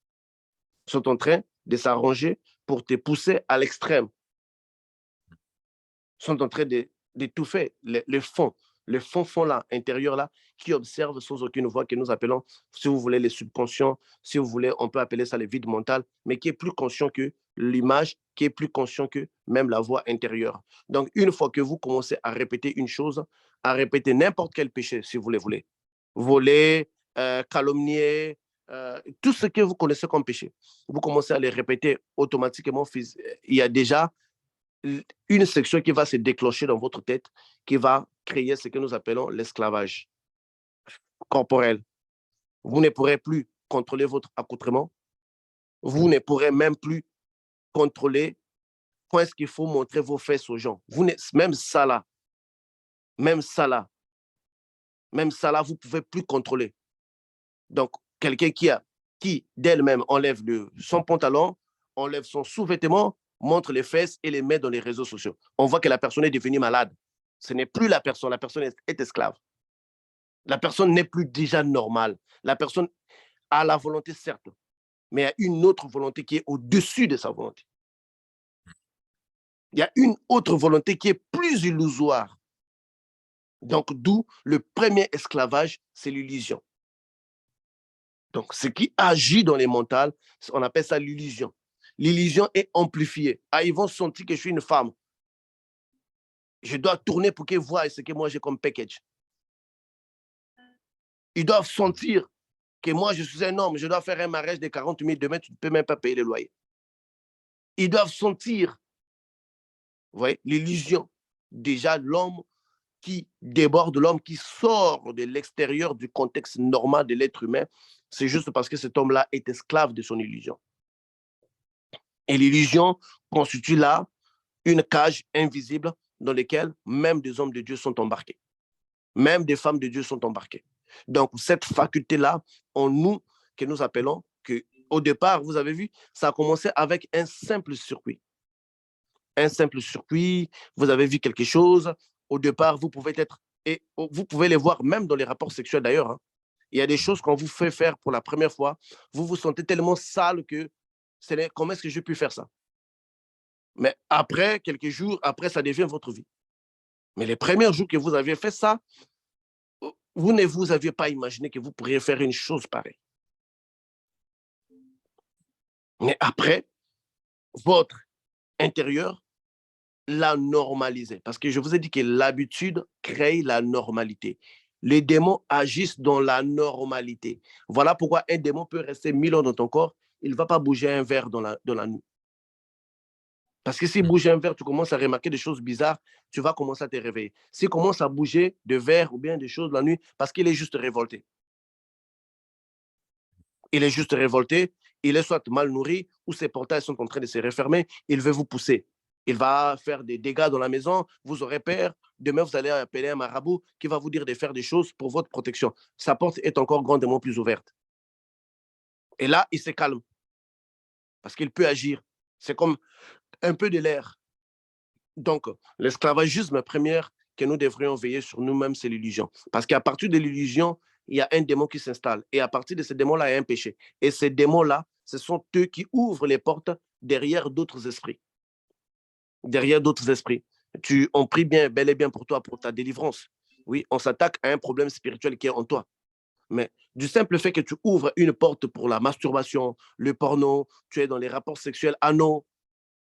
Sont en train de s'arranger pour te pousser à l'extrême. Sont en train de tout faire. Le fond là, intérieur là, qui observe sans aucune voix, que nous appelons, si vous voulez, les subconscients, si vous voulez, on peut appeler ça le vide mental, mais qui est plus conscient que l'image, qui est plus conscient que même la voix intérieure. Donc, une fois que vous commencez à répéter une chose, à répéter n'importe quel péché, si vous le voulez, voler, calomnier, tout ce que vous connaissez comme péché, vous commencez à les répéter automatiquement. Il y a déjà une section qui va se déclencher dans votre tête, qui va créer ce que nous appelons l'esclavage corporel. Vous ne pourrez plus contrôler votre accoutrement. Vous ne pourrez même plus contrôler quand est-ce qu'il faut montrer vos fesses aux gens. Même ça là, même ça là, même ça là, vous ne pouvez plus contrôler. Donc, quelqu'un qui d'elle-même enlève son pantalon, enlève son sous-vêtement, montre les fesses et les met dans les réseaux sociaux. On voit que la personne est devenue malade. Ce n'est plus la personne est esclave. La personne n'est plus déjà normale. La personne a la volonté, certes, mais il y a une autre volonté qui est au-dessus de sa volonté. Il y a une autre volonté qui est plus illusoire. Donc, d'où le premier esclavage, c'est l'illusion. Donc, ce qui agit dans les mentales, on appelle ça l'illusion. L'illusion est amplifiée. Ah, ils vont sentir que je suis une femme. Je dois tourner pour qu'ils voient ce que moi j'ai comme package. Ils doivent sentir que moi je suis un homme, je dois faire un mariage de 40 000, demain tu ne peux même pas payer le loyer. Ils doivent sentir, vous voyez, l'illusion. Déjà, l'homme qui déborde, l'homme qui sort de l'extérieur du contexte normal de l'être humain, c'est juste parce que cet homme-là est esclave de son illusion. Et l'illusion constitue là une cage invisible dans laquelle même des hommes de Dieu sont embarqués. Même des femmes de Dieu sont embarquées. Donc, cette faculté-là, en nous, que nous appelons, que au départ, vous avez vu, ça a commencé avec un simple circuit. Un simple circuit, vous avez vu quelque chose, au départ, vous pouvez être, et vous pouvez les voir même dans les rapports sexuels d'ailleurs. Hein. Il y a des choses qu'on vous fait faire pour la première fois, vous vous sentez tellement sale que, comment est-ce que j'ai pu faire ça? Mais après, quelques jours, après, ça devient votre vie. Mais les premiers jours que vous aviez fait ça, vous ne vous aviez pas imaginé que vous pourriez faire une chose pareille. Mais après, votre intérieur l'a normalisé. Parce que je vous ai dit que l'habitude crée la normalité. Les démons agissent dans la normalité. Voilà pourquoi un démon peut rester 1000 ans dans ton corps, il ne va pas bouger un verre dans la nuit. Parce que s'il bouge un verre, tu commences à remarquer des choses bizarres, tu vas commencer à te réveiller. S'il commence à bouger de verre ou bien des choses la nuit, parce qu'il est juste révolté. Il est juste révolté, il est soit mal nourri ou ses portails sont en train de se refermer, il veut vous pousser. Il va faire des dégâts dans la maison, vous aurez peur. Demain, vous allez appeler un marabout qui va vous dire de faire des choses pour votre protection. Sa porte est encore grandement plus ouverte. Et là, il se calme parce qu'il peut agir. C'est comme un peu de l'air. Donc, l'esclavagisme premier que nous devrions veiller sur nous-mêmes, c'est l'illusion. Parce qu'à partir de l'illusion, il y a un démon qui s'installe. Et à partir de ce démon-là, il y a un péché. Et ces démons-là, ce sont eux qui ouvrent les portes derrière d'autres esprits. Derrière d'autres esprits. On prie bien, bel et bien pour toi, pour ta délivrance. Oui, on s'attaque à un problème spirituel qui est en toi. Mais du simple fait que tu ouvres une porte pour la masturbation, le porno, tu es dans les rapports sexuels anaux,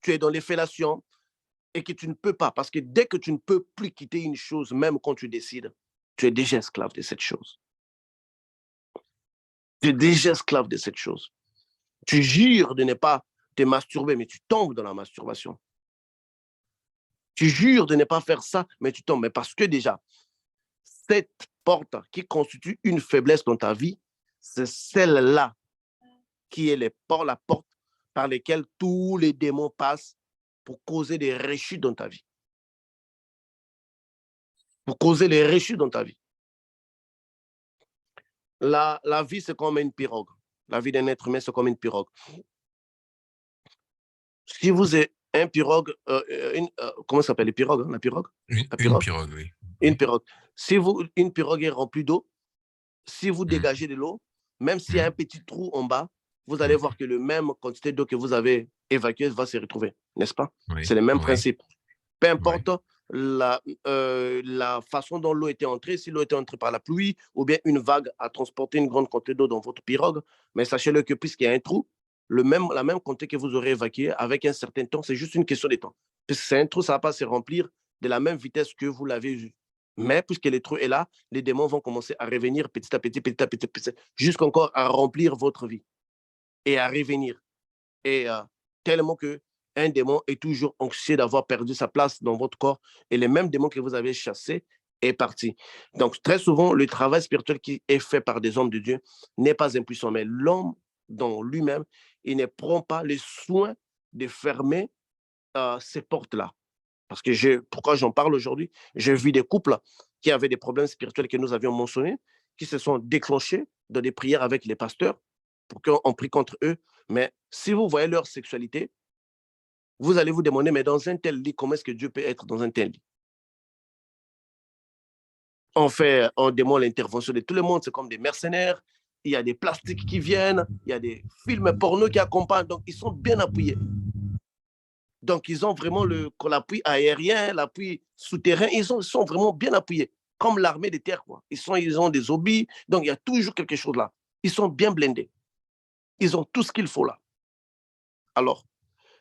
tu es dans les fellations, et que tu ne peux pas, parce que dès que tu ne peux plus quitter une chose, même quand tu décides, tu es déjà esclave de cette chose. Tu es déjà esclave de cette chose. Tu jures de ne pas te masturber, mais tu tombes dans la masturbation. Tu jures de ne pas faire ça, mais tu tombes. Mais parce que déjà, cette porte qui constitue une faiblesse dans ta vie, c'est celle-là qui est la porte par laquelle tous les démons passent pour causer des rechutes dans ta vie. Pour causer les rechutes dans ta vie. La vie, c'est comme une pirogue. La vie d'un être humain, c'est comme une pirogue. Si vous êtes un pirogue, comment ça s'appelle les pirogues, hein, la pirogue? Une pirogue, oui. Une pirogue. Si une pirogue est remplie d'eau, si vous dégagez de l'eau, même s'il y a un petit trou en bas, vous allez voir que le même quantité d'eau que vous avez évacuée va se retrouver, n'est-ce pas? C'est le même principe. Peu importe la façon dont l'eau était entrée, si l'eau était entrée par la pluie ou bien une vague a transporté une grande quantité d'eau dans votre pirogue, mais sachez-le que puisqu'il y a un trou, la même quantité que vous aurez évacuée avec un certain temps, c'est juste une question de temps. Puisque c'est un trou, ça ne va pas se remplir de la même vitesse que vous l'avez eu. Mais puisque le trou est là, les démons vont commencer à revenir petit à petit, jusqu'encore à remplir votre vie et à revenir. Et tellement qu'un démon est toujours anxieux d'avoir perdu sa place dans votre corps et le même démon que vous avez chassé est parti. Donc, très souvent, le travail spirituel qui est fait par des hommes de Dieu n'est pas impuissant, mais l'homme dans lui-même, il ne prend pas les soins de fermer ces portes-là. Parce que pourquoi j'en parle aujourd'hui? J'ai vu des couples qui avaient des problèmes spirituels que nous avions mentionnés, qui se sont déclenchés dans des prières avec les pasteurs pour qu'on prie contre eux. Mais si vous voyez leur sexualité, vous allez vous demander, mais dans un tel lit, comment est-ce que Dieu peut être dans un tel lit? On demande l'intervention de tout le monde, c'est comme des mercenaires, il y a des plastiques qui viennent, il y a des films porno qui accompagnent, donc ils sont bien appuyés. Donc, ils ont vraiment l'appui aérien, l'appui souterrain, ils sont vraiment bien appuyés, comme l'armée de terre, quoi. Ils ont des obus, donc il y a toujours quelque chose là. Ils sont bien blindés. Ils ont tout ce qu'il faut là. Alors,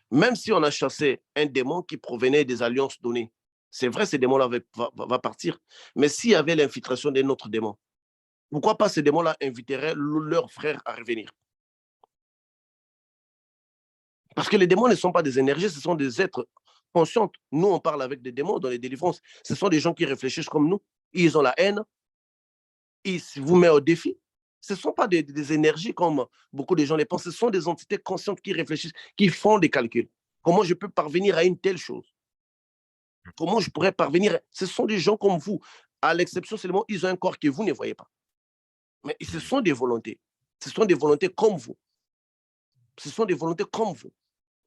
même si on a chassé un démon qui provenait des alliances données, c'est vrai, ce démon-là va partir. Mais s'il y avait l'infiltration d'un autre démon, pourquoi pas ces démons-là inviteraient leurs frères à revenir? Parce que les démons ne sont pas des énergies, ce sont des êtres conscients. Nous, on parle avec des démons dans les délivrances. Ce sont des gens qui réfléchissent comme nous. Ils ont la haine. Ils vous mettent au défi. Ce ne sont pas des énergies comme beaucoup de gens les pensent. Ce sont des entités conscientes qui réfléchissent, qui font des calculs. Comment je peux parvenir à une telle chose? Comment je pourrais parvenir? Ce sont des gens comme vous. À l'exception seulement, ils ont un corps que vous ne voyez pas. Mais ce sont des volontés. Ce sont des volontés comme vous. Ce sont des volontés comme vous.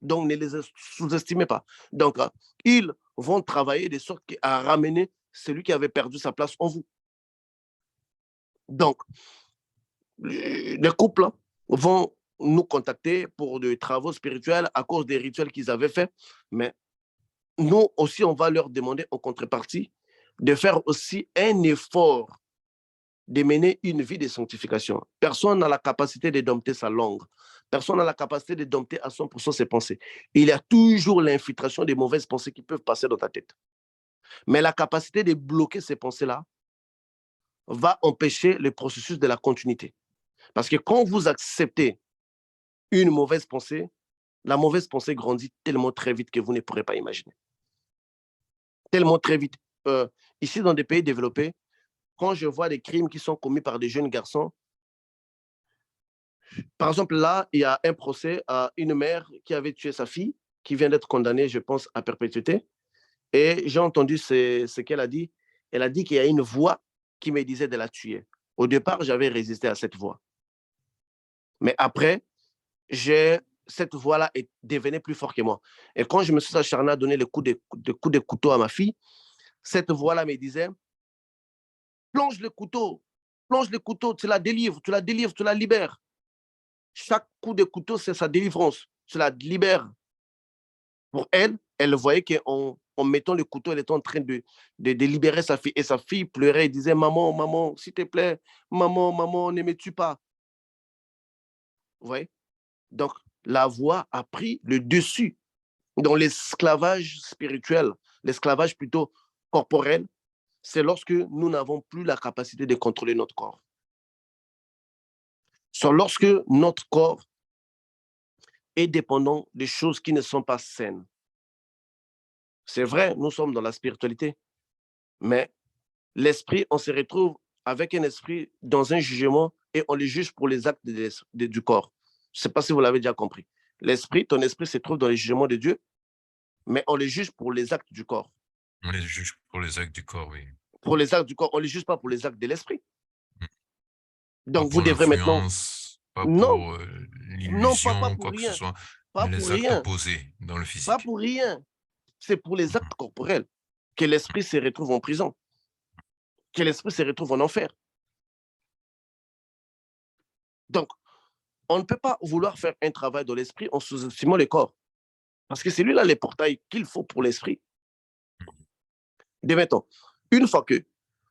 Donc, ne les sous-estimez pas. Donc, ils vont travailler de sorte à ramener celui qui avait perdu sa place en vous. Donc, les couples vont nous contacter pour des travaux spirituels à cause des rituels qu'ils avaient faits. Mais nous aussi, on va leur demander en contrepartie de faire aussi un effort de mener une vie de sanctification. Personne n'a la capacité de dompter sa langue. Personne n'a la capacité de dompter à 100% ses pensées. Il y a toujours l'infiltration des mauvaises pensées qui peuvent passer dans ta tête. Mais la capacité de bloquer ces pensées-là va empêcher le processus de la continuité. Parce que quand vous acceptez une mauvaise pensée, la mauvaise pensée grandit tellement très vite que vous ne pourrez pas imaginer. Tellement très vite. Ici, dans des pays développés, quand je vois des crimes qui sont commis par des jeunes garçons, par exemple, là, il y a un procès à une mère qui avait tué sa fille, qui vient d'être condamnée, je pense, à perpétuité. Et j'ai entendu ce qu'elle a dit. Elle a dit qu'il y a une voix qui me disait de la tuer. Au départ, j'avais résisté à cette voix. Mais après, cette voix-là devenait plus forte que moi. Et quand je me suis acharné à donner le coup de couteau à ma fille, cette voix-là me disait, plonge le couteau, tu la délivres, tu la délivres, tu la libères. Chaque coup de couteau, c'est sa délivrance. Tu la libères. Pour elle, elle voyait qu'en mettant le couteau, elle était en train de libérer sa fille. Et sa fille pleurait et disait, maman, maman, s'il te plaît, maman, maman, ne me tue pas. Vous voyez? Donc, la voix a pris le dessus dans l'esclavage spirituel, l'esclavage plutôt corporel. C'est lorsque nous n'avons plus la capacité de contrôler notre corps. C'est lorsque notre corps est dépendant des choses qui ne sont pas saines. C'est vrai, nous sommes dans la spiritualité, mais l'esprit, on se retrouve avec un esprit dans un jugement et on les juge pour les actes du corps. Je ne sais pas si vous l'avez déjà compris. L'esprit, ton esprit se trouve dans les jugements de Dieu, mais on les juge pour les actes du corps. On les juge pour les actes du corps, oui. Pour les actes du corps, on ne les juge pas pour les actes de l'esprit. Pas Donc, vous pour devrez maintenant... l'influence, pas Non, pour non, l'illusion, pour quoi que ce rien. soit, Pas mais pour les actes rien. posés dans le Pas physique. pour rien. C'est pour les actes corporels que l'esprit se retrouve en prison, que l'esprit se retrouve en enfer. Donc, on ne peut pas vouloir faire un travail dans l'esprit en sous-estimant le corps. Parce que c'est lui-là les portails qu'il faut pour l'esprit. Mettons, une fois que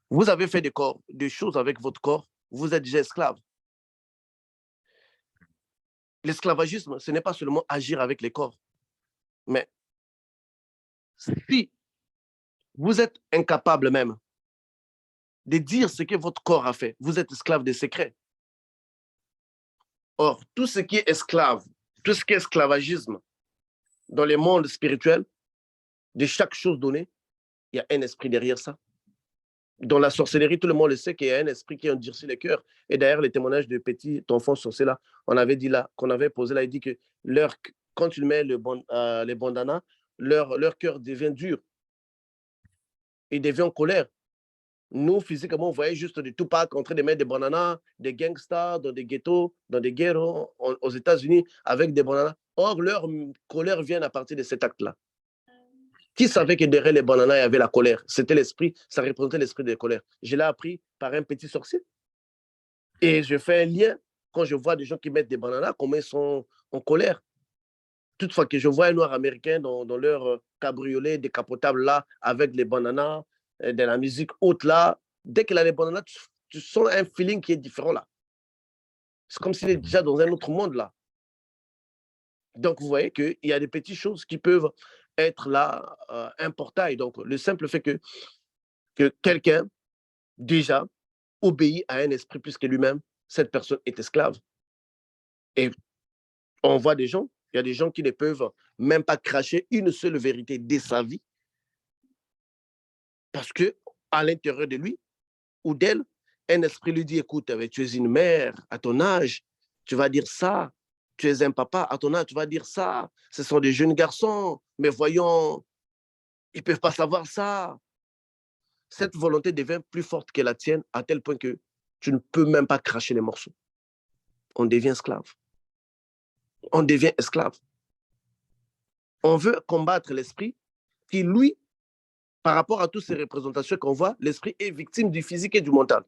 vous avez fait des choses avec votre corps, vous êtes déjà esclave. L'esclavagisme, ce n'est pas seulement agir avec les corps, mais si vous êtes incapable même de dire ce que votre corps a fait, vous êtes esclave des secrets. Or, tout ce qui est esclave, tout ce qui est esclavagisme dans les mondes spirituels, de chaque chose donnée, il y a un esprit derrière ça. Dans la sorcellerie, tout le monde le sait qu'il y a un esprit qui endurcit les cœurs. Et d'ailleurs, les témoignages de petits enfants sorciers là, on avait dit là, qu'on avait posé là, il dit que quand tu mets les bandanas, leur cœur devient dur. Il devient en colère. Nous, physiquement, on voyait juste des Tupac en train de mettre des bananas, des gangsters dans des ghettos, dans des guerres aux États-Unis avec des bananas. Or, leur colère vient à partir de cet acte-là. Qui savait que derrière les bananas, il y avait la colère? C'était l'esprit, ça représentait l'esprit de colère. Je l'ai appris par un petit sorcier. Et je fais un lien quand je vois des gens qui mettent des bananas, comment ils sont en colère. Toutefois que je vois un noir américain dans leur cabriolet décapotable là, avec les bananas, de la musique haute là, dès qu'il a les bananas, tu sens un feeling qui est différent là. C'est comme s'il est déjà dans un autre monde là. Donc, vous voyez qu'il y a des petites choses qui peuvent être là un portail. Donc, le simple fait que quelqu'un, déjà, obéit à un esprit plus que lui-même, cette personne est esclave. Et on voit des gens, il y a des gens qui ne peuvent même pas cracher une seule vérité de sa vie parce que à l'intérieur de lui ou d'elle, un esprit lui dit, écoute, tu es une mère à ton âge, tu vas dire ça. Tu es un papa à ton âge, tu vas dire ça. Ce sont des jeunes garçons, mais voyons, ils ne peuvent pas savoir ça. Cette volonté devient plus forte que la tienne à tel point que tu ne peux même pas cracher les morceaux. On devient esclave. On devient esclave. On veut combattre l'esprit qui, lui, par rapport à toutes ces représentations qu'on voit, l'esprit est victime du physique et du mental.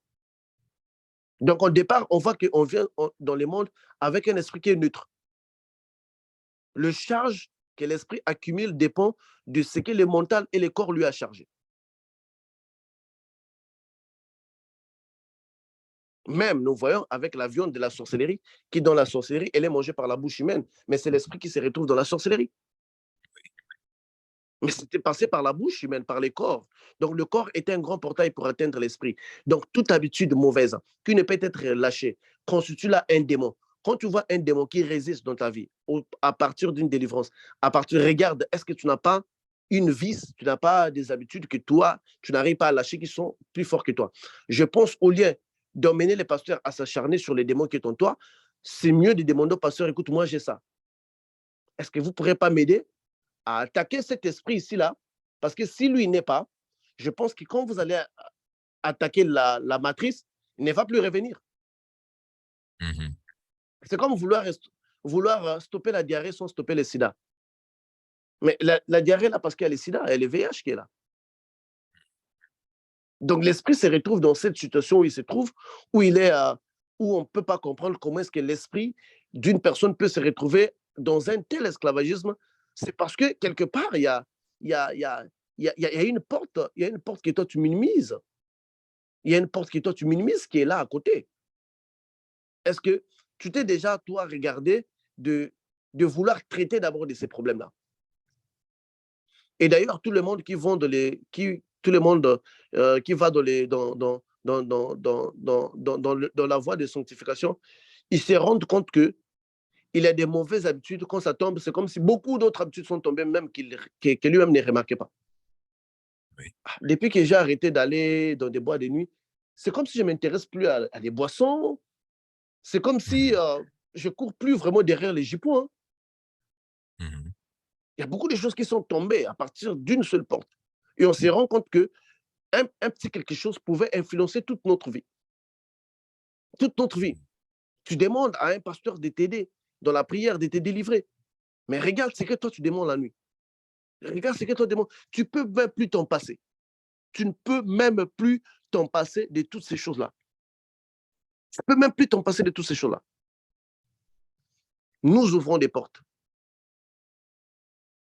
Donc, au départ, on voit qu'on vient dans les mondes avec un esprit qui est neutre. Le charge que l'esprit accumule dépend de ce que le mental et le corps lui a chargé. Même, nous voyons avec la viande de la sorcellerie, qui dans la sorcellerie, elle est mangée par la bouche humaine, mais c'est l'esprit qui se retrouve dans la sorcellerie. Mais c'était passé par la bouche humaine, par les corps. Donc, le corps est un grand portail pour atteindre l'esprit. Donc, toute habitude mauvaise qui ne peut être lâchée constitue là un démon. Quand tu vois un démon qui résiste dans ta vie, à partir d'une délivrance, regarde, est-ce que tu n'as pas une vice, tu n'as pas des habitudes que toi, tu n'arrives pas à lâcher qui sont plus forts que toi. Je pense au lieu d'emmener les pasteurs à s'acharner sur les démons qui sont en toi, c'est mieux de demander au pasteur, écoute, moi j'ai ça. Est-ce que vous ne pourrez pas m'aider à attaquer cet esprit ici-là? Parce que si lui n'est pas, je pense que quand vous allez attaquer la matrice, il ne va plus revenir. C'est comme vouloir stopper la diarrhée sans stopper le sida. Mais la diarrhée, là, parce qu'il y a le sida, il y a le VIH qui est là. Donc, l'esprit se retrouve dans cette situation où il se trouve, où il est, où on ne peut pas comprendre comment est-ce que l'esprit d'une personne peut se retrouver dans un tel esclavagisme. C'est parce que quelque part, il y a une porte, il y a une porte que toi tu minimises. Il y a une porte que toi tu minimises qui est là à côté. Est-ce que tu t'es déjà, toi, regardé de vouloir traiter d'abord de ces problèmes-là? Et d'ailleurs, tout le monde qui vont tout le monde qui va dans la voie de sanctification, il se rend compte qu'il a des mauvaises habitudes. Quand ça tombe, c'est comme si beaucoup d'autres habitudes sont tombées, même que lui-même ne remarquait pas. Oui. Depuis que j'ai arrêté d'aller dans des boîtes de nuit, c'est comme si je ne m'intéresse plus à des boissons. C'est comme si je ne cours plus vraiment derrière les jupons. Hein. Mhm. Il y a beaucoup de choses qui sont tombées à partir d'une seule porte. Et on se rend compte qu'un petit quelque chose pouvait influencer toute notre vie. Toute notre vie. Tu demandes à un pasteur de t'aider dans la prière, de te délivrer. Mais regarde ce que toi, tu demandes la nuit. Regarde ce que toi, tu demandes. Tu ne peux même plus t'en passer. Tu ne peux même plus t'en passer de toutes ces choses-là. Tu ne peux même plus t'en passer de toutes ces choses-là. Nous ouvrons des portes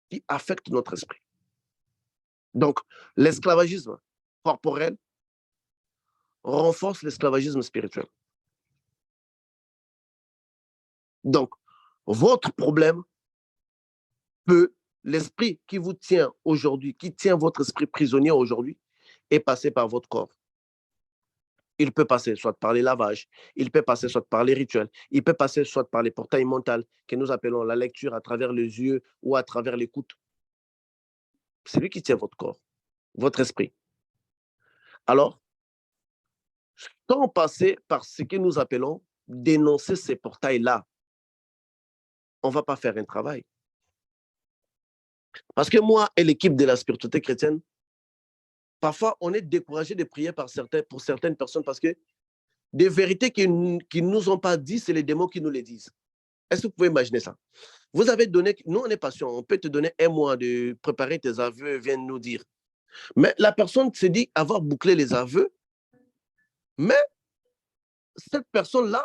qui affectent notre esprit. Donc, l'esclavagisme corporel renforce l'esclavagisme spirituel. Donc, votre problème peut, l'esprit qui vous tient aujourd'hui, qui tient votre esprit prisonnier aujourd'hui, est passé par votre corps. Il peut passer soit par les lavages, il peut passer soit par les rituels, il peut passer soit par les portails mentaux que nous appelons la lecture à travers les yeux ou à travers l'écoute. C'est lui qui tient votre corps, votre esprit. Alors, sans passer par ce que nous appelons dénoncer ces portails-là, on ne va pas faire un travail. Parce que moi et l'équipe de la spiritualité chrétienne, parfois, on est découragé de prier pour certaines personnes parce que des vérités qu'ils ne nous ont pas dit, c'est les démons qui nous les disent. Est-ce que vous pouvez imaginer ça? Vous avez donné, nous on est patient, on peut te donner un mois de préparer tes aveux, viens nous dire. Mais la personne se dit avoir bouclé les aveux, mais cette personne-là,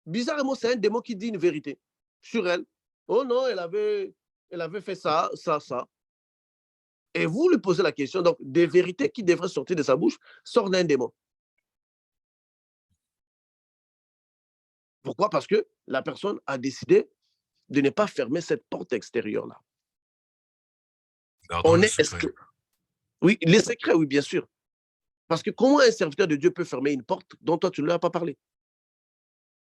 bizarrement, c'est un démon qui dit une vérité sur elle. Oh non, elle avait fait ça, ça, ça. Et vous lui posez la question, donc des vérités qui devraient sortir de sa bouche sortent d'un démon. Pourquoi? Parce que la personne a décidé de ne pas fermer cette porte extérieure-là. Gardons On le est secret. Oui, les secrets, oui, bien sûr. Parce que comment un serviteur de Dieu peut fermer une porte dont toi, tu ne lui as pas parlé?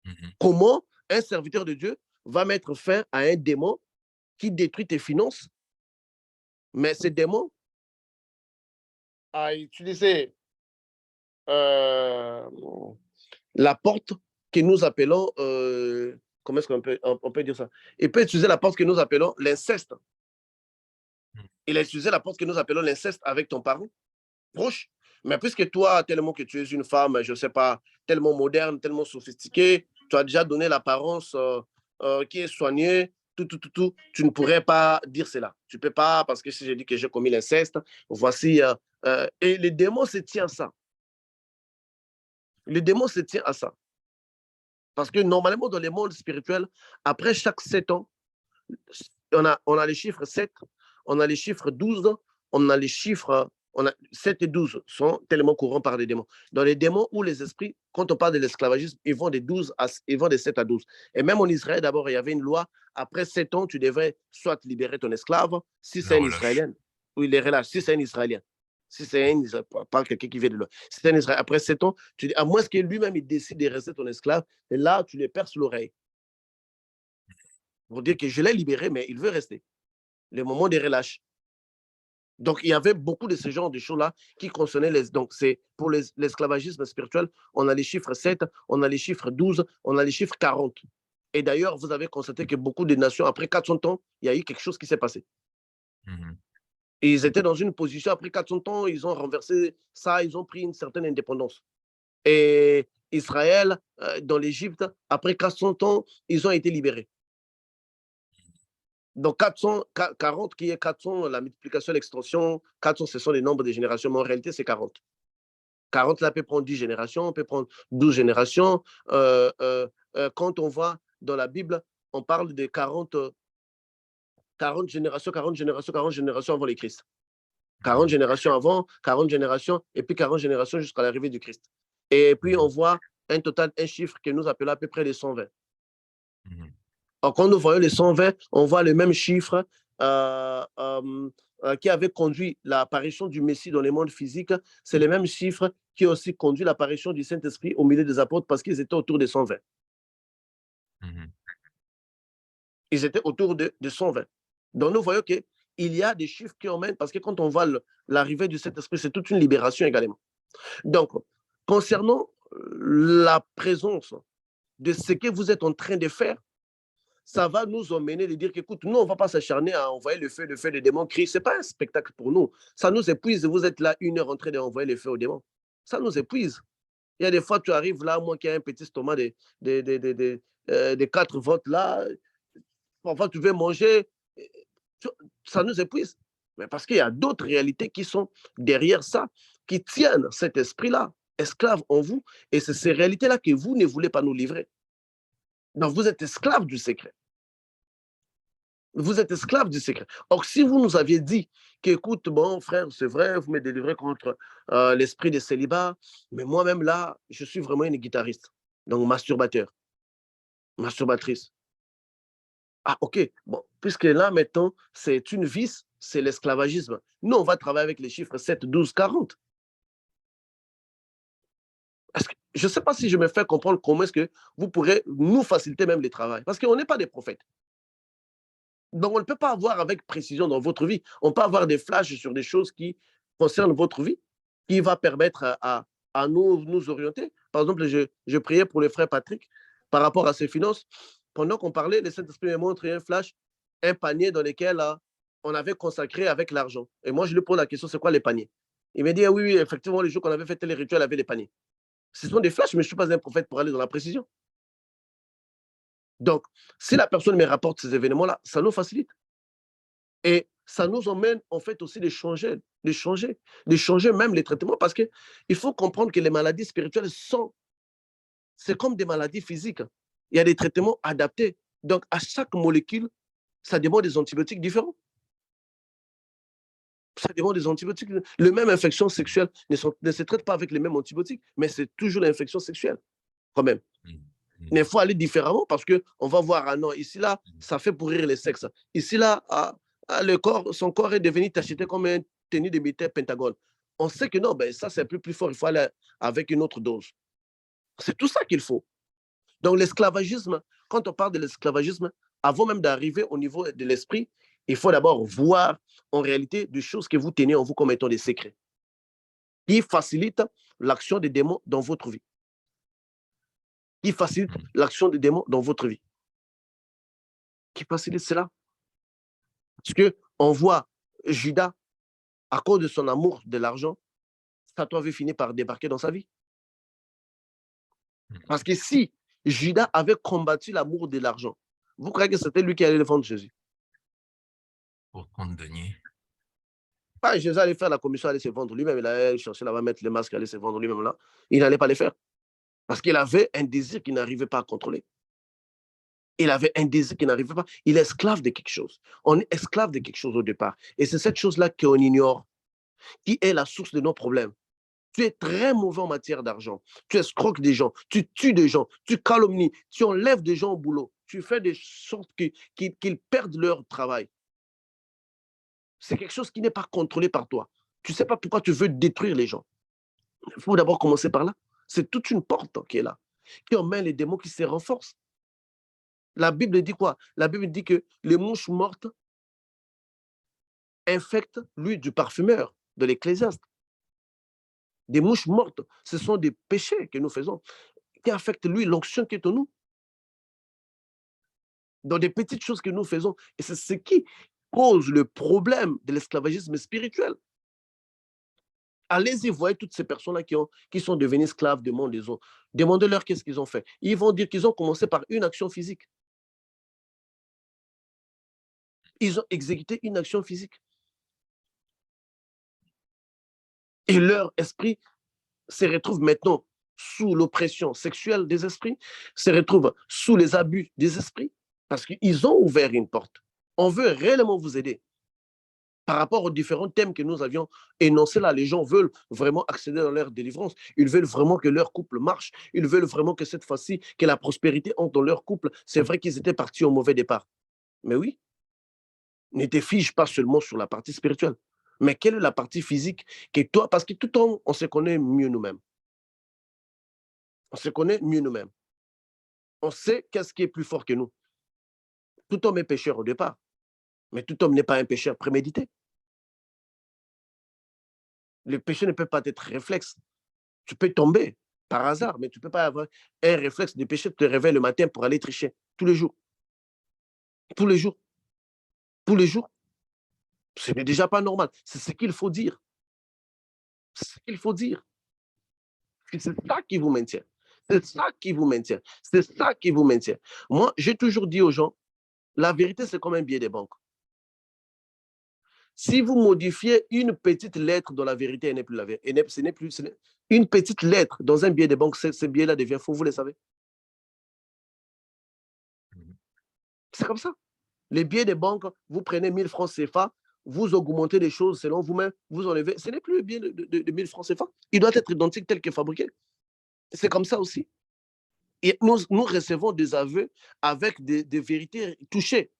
Mhm. Comment un serviteur de Dieu va mettre fin à un démon qui détruit tes finances? Mais ce démon a utilisé la porte que nous appelons, comment est-ce on peut dire ça? Il peut utiliser la porte que nous appelons l'inceste. Il a utilisé la porte que nous appelons l'inceste avec ton parent proche. Mais puisque toi, tellement que tu es une femme, je ne sais pas, tellement moderne, tellement sophistiquée, tu as déjà donné l'apparence qui est soignée, tout, tu ne pourrais pas dire cela. Tu ne peux pas, parce que si je dis que j'ai commis l'inceste, voici. Et le démon se tient à ça. Le démon se tient à ça. Parce que normalement, dans les mondes spirituels, après chaque 7 ans, on a les chiffres 7, on a les chiffres 12, on a les chiffres 7 et 12 sont tellement courants par les démons. Dans les démons ou les esprits, quand on parle de l'esclavagisme, ils vont de 7 à 12. Et même en Israël, d'abord, il y avait une loi, après 7 ans, tu devrais soit libérer ton esclave, si La c'est un relâche. Israélien, ou il les relâche, si c'est un Israélien. Si c'est un Israélien, pas quelqu'un qui vient de là. Si c'est un Israélien, après 7 ans, tu dis, à moins que lui-même il décide de rester ton esclave, et là, tu lui perces l'oreille. Pour dire que je l'ai libéré, mais il veut rester. Le moment des relâches. Donc, il y avait beaucoup de ce genre de choses-là qui concernaient les. Donc, c'est pour l'esclavagisme spirituel, on a les chiffres 7, on a les chiffres 12, on a les chiffres 40. Et d'ailleurs, vous avez constaté que beaucoup de nations, après 400 ans, il y a eu quelque chose qui s'est passé. Mhm. Et ils étaient dans une position, après 400 ans, ils ont renversé ça, ils ont pris une certaine indépendance. Et Israël, dans l'Égypte, après 400 ans, ils ont été libérés. Donc 440 qui est 400, la multiplication, l'extension, 400 ce sont les nombres de générations, mais en réalité c'est 40. 40 là peut prendre 10 générations, on peut prendre 12 générations. Quand on voit dans la Bible, on parle de 40 générations, 40 générations, 40 générations avant les Christ. 40 générations avant, 40 générations, et puis 40 générations jusqu'à l'arrivée du Christ. Et puis on voit un total, un chiffre que nous appelons à peu près les 120. Mhm. Alors, quand nous voyons les 120, on voit le même chiffre qui avait conduit l'apparition du Messie dans le monde physique. C'est le même chiffre qui a aussi conduit l'apparition du Saint-Esprit au milieu des apôtres parce qu'ils étaient autour de 120. Ils étaient autour de 120. Donc, nous voyons qu'il y a des chiffres qui emmènent, parce que quand on voit l'arrivée du Saint-Esprit, c'est toute une libération également. Donc, concernant la présence de ce que vous êtes en train de faire, ça va nous emmener de dire qu'écoute, nous, on ne va pas s'acharner à envoyer le feu des démons crient. Ce n'est pas un spectacle pour nous. Ça nous épuise. Vous êtes là 1 heure en train d'envoyer le feu aux démons. Ça nous épuise. Il y a des fois, tu arrives là, moi qui ai un petit estomac de 4 votes là, parfois tu veux manger, ça nous épuise. Mais parce qu'il y a d'autres réalités qui sont derrière ça, qui tiennent cet esprit-là, esclave en vous, et c'est ces réalités-là que vous ne voulez pas nous livrer. Donc, vous êtes esclave du secret. Vous êtes esclave du secret. Or, si vous nous aviez dit qu'écoute, bon, frère, c'est vrai, vous me délivrez contre l'esprit de célibat, mais moi-même, là, je suis vraiment une guitariste, donc masturbateur, masturbatrice. Ah, ok, bon, puisque là, maintenant, c'est une vice, c'est l'esclavagisme. Nous, on va travailler avec les chiffres 7, 12, 40. Je ne sais pas si je me fais comprendre comment est-ce que vous pourrez nous faciliter même le travail, parce qu'on n'est pas des prophètes. Donc, on ne peut pas avoir avec précision dans votre vie. On peut avoir des flashs sur des choses qui concernent votre vie, qui va permettre à nous orienter. Par exemple, je priais pour le frère Patrick par rapport à ses finances. Pendant qu'on parlait, le Saint-Esprit me montre un flash, un panier dans lequel on avait consacré avec l'argent. Et moi, je lui pose la question, c'est quoi les paniers? Il me dit, ah, oui, oui, effectivement, les jours qu'on avait fait les rituels avaient des paniers. Ce sont des flashs, mais je ne suis pas un prophète pour aller dans la précision. Donc, si la personne me rapporte ces événements-là, ça nous facilite. Et ça nous emmène en fait aussi de changer même les traitements, parce qu'il faut comprendre que les maladies spirituelles c'est comme des maladies physiques. Il y a des traitements adaptés. Donc, à chaque molécule, ça demande des antibiotiques différents. Ça demande des antibiotiques. Les mêmes infections sexuelles ne se traitent pas avec les mêmes antibiotiques, mais c'est toujours l'infection sexuelle, quand même. Mais il faut aller différemment parce qu'on va voir, ah non, ici, là, ça fait pourrir les sexes. Ici, là, son corps est devenu tacheté comme un tenue de militaire Pentagone. On sait que non, ben, ça, c'est un peu plus fort. Il faut aller avec une autre dose. C'est tout ça qu'il faut. Donc, l'esclavagisme, quand on parle de l'esclavagisme, avant même d'arriver au niveau de l'esprit, il faut d'abord voir en réalité des choses que vous tenez en vous comme étant des secrets qui facilitent l'action des démons dans votre vie. Qui facilite l'action des démons dans votre vie. Qui facilite cela. Parce qu'on voit Judas, à cause de son amour de l'argent, Satan avait fini par débarquer dans sa vie. Parce que si Judas avait combattu l'amour de l'argent, vous croyez que c'était lui qui allait vendre Jésus? Pour condamner. Pas Jésus allait faire la commission, allait se vendre lui-même. Il allait chercher là-bas, mettre le masque, allait se vendre lui-même là. Il n'allait pas le faire. Parce qu'il avait un désir qu'il n'arrivait pas à contrôler. Il avait un désir qu'il n'arrivait pas. Il est esclave de quelque chose. On est esclave de quelque chose au départ. Et c'est cette chose-là qu'on ignore, qui est la source de nos problèmes. Tu es très mauvais en matière d'argent. Tu escroques des gens, tu tues des gens, tu calomnies, tu enlèves des gens au boulot. Tu fais de sorte qu'ils perdent leur travail. C'est quelque chose qui n'est pas contrôlé par toi. Tu ne sais pas pourquoi tu veux détruire les gens. Il faut d'abord commencer par là. C'est toute une porte qui est là, qui emmène les démons qui se renforcent. La Bible dit quoi? La Bible dit que les mouches mortes infectent l'huile du parfumeur de l'Ecclésiaste. Des mouches mortes, ce sont des péchés que nous faisons qui affectent l'huile, l'onction qui est en nous. Dans des petites choses que nous faisons. Et c'est ce qui cause le problème de l'esclavagisme spirituel. Allez-y, voyez toutes ces personnes-là qui sont devenues esclaves du monde des autres. Demandez-leur qu'est-ce qu'ils ont fait. Ils vont dire qu'ils ont commencé par une action physique. Ils ont exécuté une action physique. Et leur esprit se retrouve maintenant sous l'oppression sexuelle des esprits, se retrouve sous les abus des esprits, parce qu'ils ont ouvert une porte. On veut réellement vous aider. Par rapport aux différents thèmes que nous avions énoncés là, les gens veulent vraiment accéder à leur délivrance. Ils veulent vraiment que leur couple marche. Ils veulent vraiment que cette fois-ci, que la prospérité entre dans leur couple. C'est vrai qu'ils étaient partis au mauvais départ. Mais oui, ne te fige pas seulement sur la partie spirituelle. Mais quelle est la partie physique que toi, parce que tout le temps, on se connaît mieux nous-mêmes. On se connaît mieux nous-mêmes. On sait qu'est-ce qui est plus fort que nous. Tout homme est pécheur au départ, mais tout homme n'est pas un pécheur prémédité. Le péché ne peut pas être réflexe. Tu peux tomber par hasard, mais tu ne peux pas avoir un réflexe de péché, tu te réveilles le matin pour aller tricher tous les jours. Tous les jours. Tous les jours. Ce n'est déjà pas normal. C'est ce qu'il faut dire. C'est ce qu'il faut dire. C'est ça qui vous maintient. C'est ça qui vous maintient. C'est ça qui vous maintient. Moi, j'ai toujours dit aux gens, la vérité, c'est comme un billet de banque. Si vous modifiez une petite lettre dans la vérité, elle n'est plus la vérité. Ce n'est plus une petite lettre dans un billet de banque, ce billet-là devient faux, vous le savez. C'est comme ça. Les billets de banque, vous prenez 1000 francs CFA, vous augmentez les choses selon vous-même, vous enlevez. Ce n'est plus le billet de 1000 francs CFA. Il doit être identique tel que fabriqué. C'est comme ça aussi. Et nous recevons des aveux avec des vérités touchées,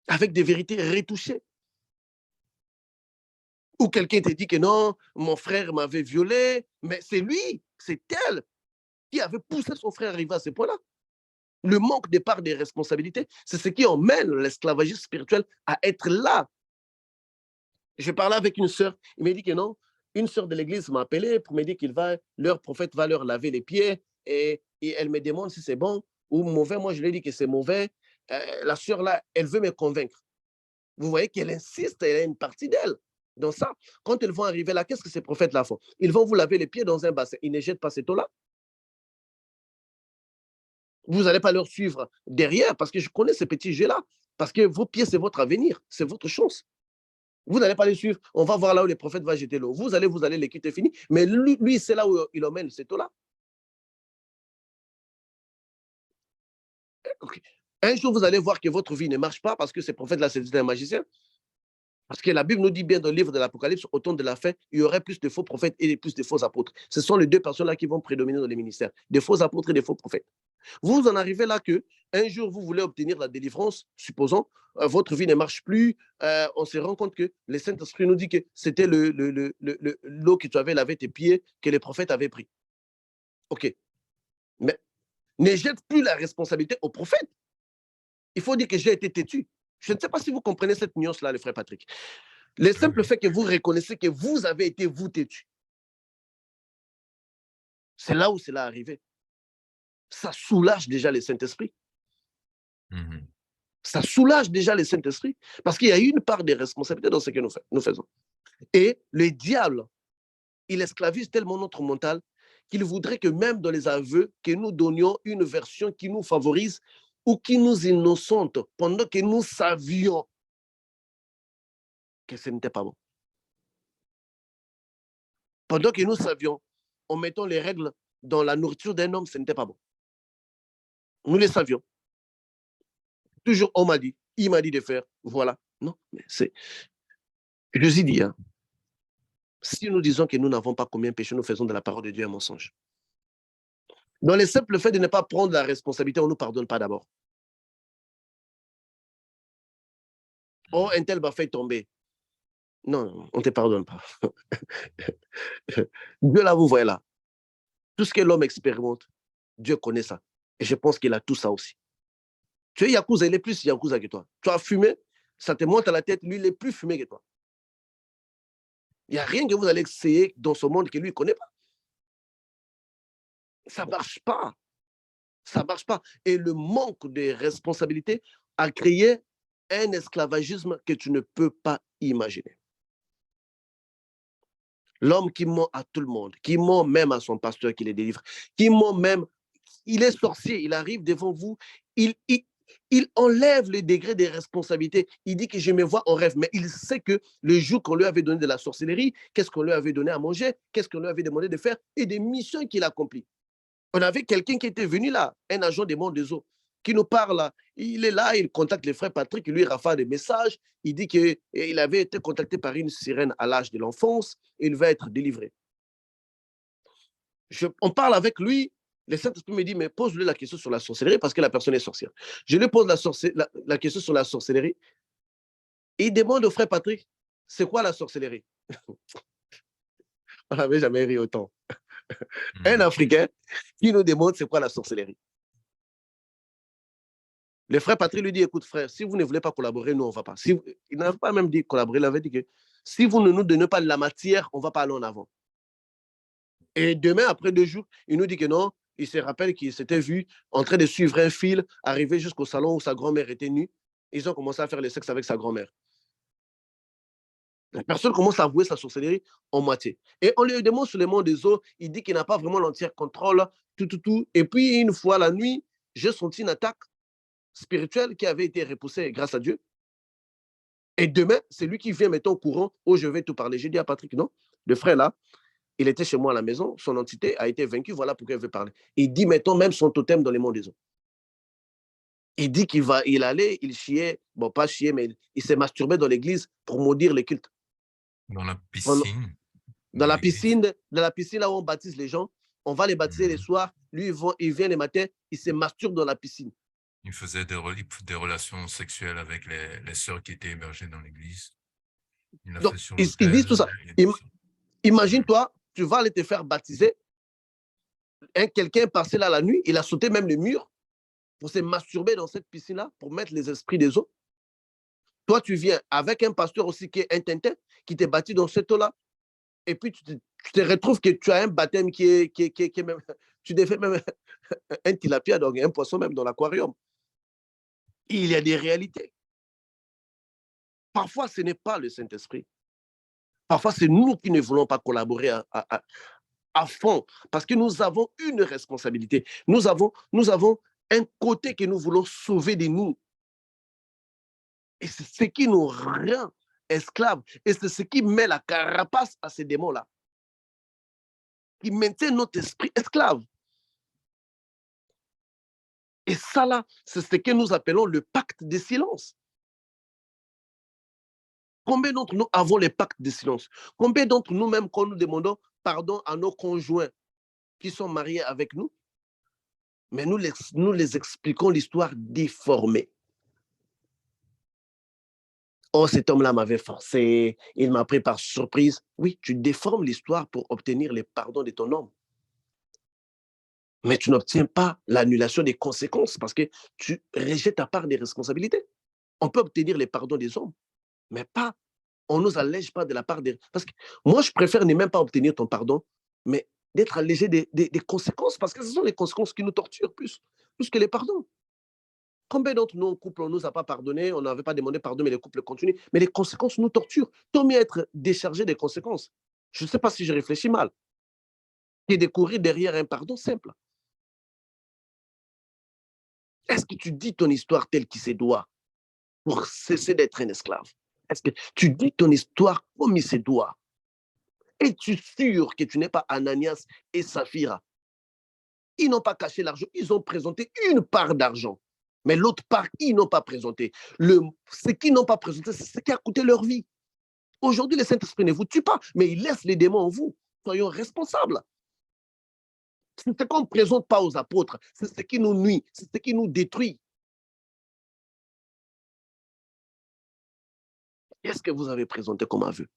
avec des vérités retouchées. Ou quelqu'un te dit que non, mon frère m'avait violé, mais c'est lui, c'est elle qui avait poussé son frère à arriver à ce point-là. Le manque de part des responsabilités, c'est ce qui emmène l'esclavagisme spirituel à être là. Je parlais avec une sœur, il m'a dit que non, une sœur de l'église m'a appelé pour me dire qu'il va, leur prophète va leur laver les pieds et elle me demande si c'est bon ou mauvais. Moi, je lui ai dit que c'est mauvais. La sœur là, elle veut me convaincre. Vous voyez qu'elle insiste, elle a une partie d'elle. Dans ça, quand ils vont arriver là, qu'est-ce que ces prophètes-là font? Ils vont vous laver les pieds dans un bassin. Ils ne jettent pas cette eau-là. Vous n'allez pas leur suivre derrière parce que je connais ces petits jeux-là. Parce que vos pieds, c'est votre avenir, c'est votre chance. Vous n'allez pas les suivre. On va voir là où les prophètes vont jeter l'eau. Vous allez les quitter, fini. Mais lui c'est là où il emmène cette eau-là. Okay. Un jour, vous allez voir que votre vie ne marche pas parce que ces prophètes-là, c'est un magicien. Parce que la Bible nous dit bien dans le livre de l'Apocalypse, au temps de la fin, il y aurait plus de faux prophètes et plus de faux apôtres. Ce sont les deux personnes-là qui vont prédominer dans les ministères, des faux apôtres et des faux prophètes. Vous en arrivez là que un jour, vous voulez obtenir la délivrance, supposons, votre vie ne marche plus, on se rend compte que le Saint-Esprit nous dit que c'était l'eau que tu avais lavé tes pieds, que les prophètes avaient pris. OK. Mais ne jette plus la responsabilité aux prophètes. Il faut dire que j'ai été têtu. Je ne sais pas si vous comprenez cette nuance-là, le frère Patrick. Le simple fait que vous reconnaissez que vous avez été vous têtu. C'est là où cela est arrivé. Ça soulage déjà le Saint-Esprit. Ça soulage déjà le Saint-Esprit parce qu'il y a une part de responsabilité dans ce que nous faisons. Et le diable, il esclavise tellement notre mental qu'il voudrait que même dans les aveux, que nous donnions une version qui nous favorise ou qui nous innocente pendant que nous savions que ce n'était pas bon. Pendant que nous savions, en mettant les règles dans la nourriture d'un homme, ce n'était pas bon. Nous le savions. Toujours, on m'a dit, il m'a dit de faire, voilà. Non, mais c'est... Je vous ai dit, hein, si nous disons que nous n'avons pas commis un péché, nous faisons de la parole de Dieu un mensonge. Dans le simple fait de ne pas prendre la responsabilité, on ne nous pardonne pas d'abord. Oh, un tel m'a fait tomber. Non, on ne te pardonne pas. Dieu là, vous voyez là. Tout ce que l'homme expérimente, Dieu connaît ça. Et je pense qu'il a tout ça aussi. Tu es Yakuza, il est plus Yakuza que toi. Tu as fumé, ça te monte à la tête, lui, il est plus fumé que toi. Il n'y a rien que vous allez essayer dans ce monde que lui ne connaît pas. Ça ne marche pas. Ça ne marche pas. Et le manque de responsabilité a créé un esclavagisme que tu ne peux pas imaginer. L'homme qui ment à tout le monde, qui ment même à son pasteur qui les délivre, qui ment même, il est sorcier, il arrive devant vous, il enlève le degré de responsabilité. Il dit que je me vois en rêve, mais il sait que le jour qu'on lui avait donné de la sorcellerie, qu'est-ce qu'on lui avait donné à manger, qu'est-ce qu'on lui avait demandé de faire, et des missions qu'il accomplit. On avait quelqu'un qui était venu là, un agent des mondes des eaux, qui nous parle. Il est là, il contacte le frère Patrick, il lui rafale des messages. Il dit qu'il avait été contacté par une sirène à l'âge de l'enfance et il va être délivré. On parle avec lui. Le Saint-Esprit me dit, mais pose-lui la question sur la sorcellerie parce que la personne est sorcière. Je lui pose la question sur la sorcellerie. Et il demande au frère Patrick, c'est quoi la sorcellerie? On n'avait jamais ri autant. Un Africain qui nous démontre c'est quoi la sorcellerie. Le frère Patrick lui dit, écoute frère, si vous ne voulez pas collaborer, nous on ne va pas. Il n'a pas même dit collaborer, il avait dit que si vous ne nous donnez pas de la matière, on ne va pas aller en avant. Et demain, après 2 jours, il nous dit que non, il se rappelle qu'il s'était vu en train de suivre un fil, arriver jusqu'au salon où sa grand-mère était nue. Ils ont commencé à faire le sexe avec sa grand-mère. La personne commence à avouer sa sorcellerie en moitié. Et on lui demande sur le monde des eaux, il dit qu'il n'a pas vraiment l'entier contrôle, tout. Et puis, une fois la nuit, j'ai senti une attaque spirituelle qui avait été repoussée grâce à Dieu. Et demain, c'est lui qui vient mettre au courant, oh, je vais tout parler. J'ai dit à Patrick, non, le frère là, il était chez moi à la maison, son entité a été vaincue, voilà pourquoi il veut parler. Il dit, mettons même son totem dans les mondes des eaux. Il dit il allait, il chiait, bon, pas chier, mais il s'est masturbé dans l'église pour maudire les cultes. Dans la piscine. Dans la piscine là où on baptise les gens, on va les baptiser les soirs. Lui, il vient les matins, il se masturbe dans la piscine. Il faisait des relations sexuelles avec les sœurs qui étaient hébergées dans l'église. Donc, ils disent tout ça. Imagine-toi, tu vas aller te faire baptiser. Quelqu'un passé là la nuit, il a sauté même le mur pour se masturber dans cette piscine-là, pour mettre les esprits des eaux. Toi, tu viens avec un pasteur aussi qui est un tintin, qui t'est bâti dans cette eau-là. Et puis, tu te retrouves que tu as un baptême qui est même... Tu défais même un tilapia, donc un poisson même dans l'aquarium. Il y a des réalités. Parfois, ce n'est pas le Saint-Esprit. Parfois, c'est nous qui ne voulons pas collaborer à fond, parce que nous avons une responsabilité. Nous avons un côté que nous voulons sauver de nous. Et c'est ce qui nous rend esclaves. Et c'est ce qui met la carapace à ces démons-là. Qui maintient notre esprit esclave. Et ça, là, c'est ce que nous appelons le pacte de silence. Combien d'entre nous avons les pactes de silence? Combien d'entre nous, même quand nous demandons pardon à nos conjoints qui sont mariés avec nous, mais nous les expliquons l'histoire déformée. Oh, cet homme-là m'avait forcé, il m'a pris par surprise. Oui, tu déformes l'histoire pour obtenir le pardon de ton homme. Mais tu n'obtiens pas l'annulation des conséquences parce que tu rejettes ta part des responsabilités. On peut obtenir les pardons des hommes, mais pas, on ne nous allège pas de la part des... Parce que moi, je préfère ne même pas obtenir ton pardon, mais d'être allégé des conséquences, parce que ce sont les conséquences qui nous torturent plus que les pardons. Combien d'entre nous, en couple, on ne nous a pas pardonné, on n'avait pas demandé pardon, mais les couples continuent. Mais les conséquences nous torturent. Tant mieux être déchargé des conséquences. Je ne sais pas si je réfléchis mal. Et de courir derrière un pardon simple. Est-ce que tu dis ton histoire telle qu'il se doit pour cesser d'être un esclave? Est-ce que tu dis ton histoire comme il se doit? Es-tu sûr que tu n'es pas Ananias et Saphira? Ils n'ont pas caché l'argent, ils ont présenté une part d'argent. Mais l'autre part, ils n'ont pas présenté. Ce qu'ils n'ont pas présenté, c'est ce qui a coûté leur vie. Aujourd'hui, le Saint-Esprit ne vous tue pas, mais il laisse les démons en vous. Soyons responsables. C'est ce qu'on ne présente pas aux apôtres. C'est ce qui nous nuit, c'est ce qui nous détruit. Qu'est-ce que vous avez présenté comme aveu?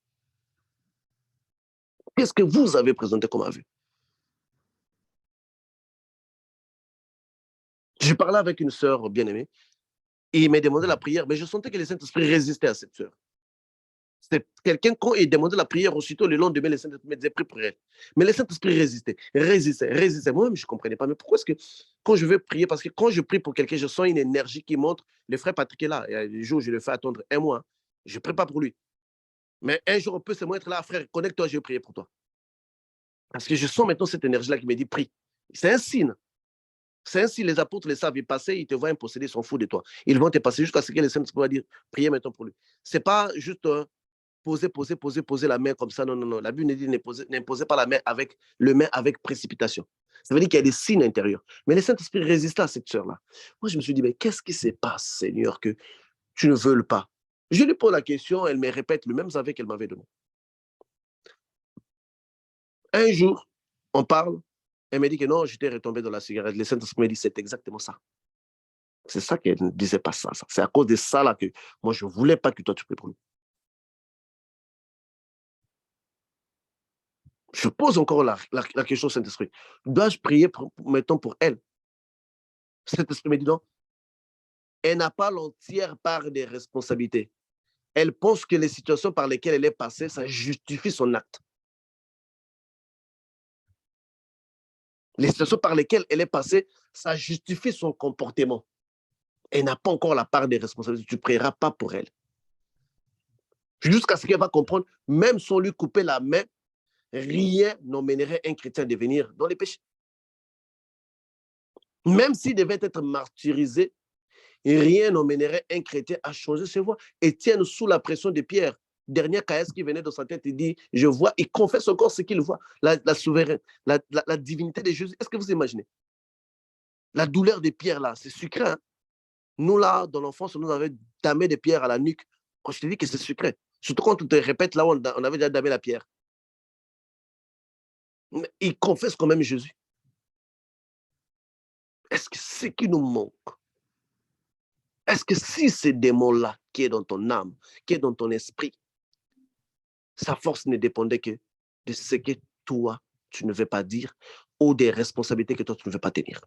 Qu'est-ce que vous avez présenté comme aveu? Je parlais avec une sœur bien-aimée et il m'a demandé la prière, mais je sentais que le Saint-Esprit résistait à cette sœur. C'est quelqu'un, quand il demandait la prière, aussitôt le lendemain, le Saint-Esprit me disait prie pour elle. Mais le Saint-Esprit résistait. Moi-même, je ne comprenais pas. Mais pourquoi est-ce que quand je veux prier, parce que quand je prie pour quelqu'un, je sens une énergie qui monte. Le frère Patrick est là. Il y a des jours, je le fais attendre un mois. Je ne prie pas pour lui. Mais un jour, on peut seulement être là, frère, connecte-toi, je vais prier pour toi. Parce que je sens maintenant cette énergie-là qui me dit prie. C'est un signe. C'est ainsi, les apôtres le savent, ils passaient, ils te voient imposséder, ils s'en foutent de toi. Ils vont te passer jusqu'à ce que le Saint-Esprit va dire, priez maintenant pour lui. Ce n'est pas juste poser la main comme ça. Non, non, non. La Bible dit n'imposez pas la main avec précipitation. Ça veut dire qu'il y a des signes intérieurs. Mais le Saint-Esprit résistait à cette sœur-là. Moi, je me suis dit, mais qu'est-ce qui se passe, Seigneur, que tu ne veux pas? Je lui pose la question, elle me répète le même avis qu'elle m'avait donné. Un jour, on parle, elle me dit que non, j'étais retombé dans la cigarette. Le Saint-Esprit me dit, c'est exactement ça. C'est ça qu'elle ne disait pas ça. C'est à cause de ça là que moi, je ne voulais pas que toi, tu pries pour lui. Je pose encore la question au Saint-Esprit. Dois-je prier, mettons, pour elle? Saint-Esprit me dit non. Elle n'a pas l'entière part des responsabilités. Elle pense que les situations par lesquelles elle est passée, ça justifie son acte. Les situations par lesquelles elle est passée, ça justifie son comportement. Elle n'a pas encore la part des responsabilités. Tu ne prieras pas pour elle. Jusqu'à ce qu'elle va comprendre, même si on lui coupait la main, rien n'emmènerait un chrétien à devenir dans les péchés. Même s'il devait être martyrisé, rien n'emmènerait un chrétien à changer ses voies. Étienne, sous la pression de Pierre, dernière caisse qui venait dans sa tête, il dit, je vois, il confesse encore ce qu'il voit, la souveraine, la divinité de Jésus. Est-ce que vous imaginez? La douleur de Pierre, là, c'est sucré. Hein? Nous, là, dans l'enfance, on nous avait damé des pierres à la nuque. Quand je te dis que c'est sucré, surtout quand on te répète, là, on avait déjà damé la pierre. Mais il confesse quand même Jésus. Est-ce que ce qui nous manque, est-ce que si ce démon-là qui est dans ton âme, qui est dans ton esprit, sa force ne dépendait que de ce que toi, tu ne veux pas dire ou des responsabilités que toi, tu ne veux pas tenir?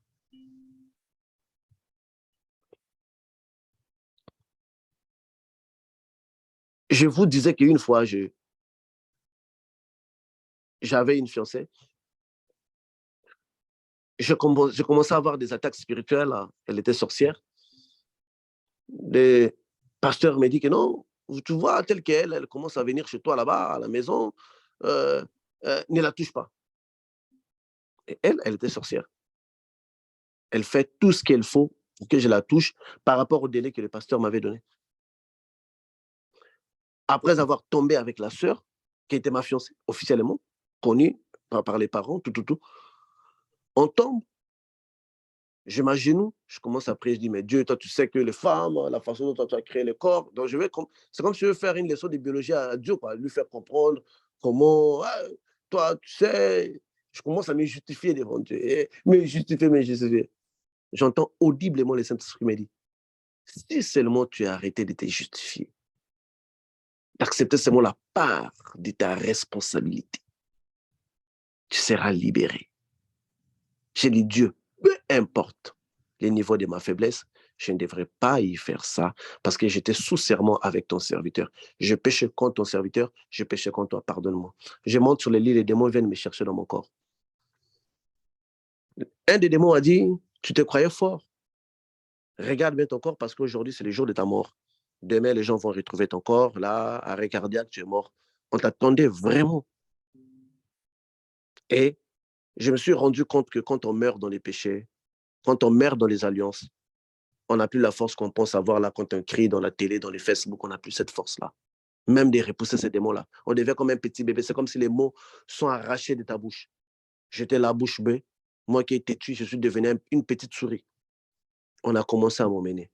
Je vous disais qu'une fois, j'avais une fiancée. Je commençais à avoir des attaques spirituelles. Elle était sorcière. Le pasteur me dit que non, tu vois, telle qu'elle, elle commence à venir chez toi là-bas, à la maison, euh, ne la touche pas. Et elle était sorcière. Elle fait tout ce qu'il faut pour que je la touche par rapport au délai que le pasteur m'avait donné. Après avoir tombé avec la sœur, qui était ma fiancée, officiellement, connue par les parents, tout, on tombe, je m'agenouille, je commence à prier, je dis, mais Dieu, toi, tu sais que les femmes, la façon dont toi, tu as créé le corps, donc c'est comme si je veux faire une leçon de biologie à Dieu, quoi, lui faire comprendre comment, ah, toi, tu sais, je commence à me justifier devant Dieu, me justifier. J'entends audiblement le Saint-Esprit me dit, si seulement tu as arrêté de te justifier, d'accepter seulement la part de ta responsabilité, tu seras libéré. J'ai dit, Dieu, peu importe le niveau de ma faiblesse, je ne devrais pas y faire ça parce que j'étais sous serment avec ton serviteur. Je péchais contre ton serviteur, je péchais contre toi, pardonne-moi. Je monte sur les lits, les démons viennent me chercher dans mon corps. Un des démons a dit, tu te croyais fort. Regarde bien ton corps parce qu'aujourd'hui, c'est le jour de ta mort. Demain, les gens vont retrouver ton corps. Là, arrêt cardiaque, tu es mort. On t'attendait vraiment. Et je me suis rendu compte que quand on meurt dans les péchés, quand on meurt dans les alliances, on n'a plus la force qu'on pense avoir là quand on crie dans la télé, dans les Facebook, on n'a plus cette force-là. Même de repousser ces démons-là. On devient comme un petit bébé. C'est comme si les mots sont arrachés de ta bouche. J'étais la bouche bée. Moi qui étais tué, je suis devenu une petite souris. On a commencé à m'emmener.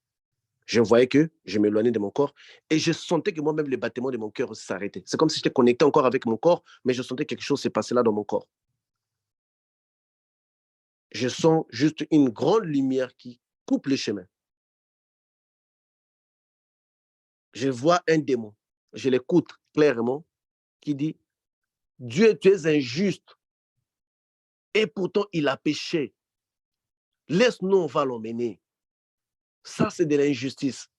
Je voyais que je m'éloignais de mon corps et je sentais que moi-même, les battements de mon cœur s'arrêtaient. C'est comme si j'étais connecté encore avec mon corps, mais je sentais que quelque chose s'est passé là dans mon corps. Je sens juste une grande lumière qui coupe le chemin. Je vois un démon. Je l'écoute clairement qui dit, Dieu, tu es injuste et pourtant il a péché. Laisse-nous, on va l'emmener. Ça, c'est de l'injustice.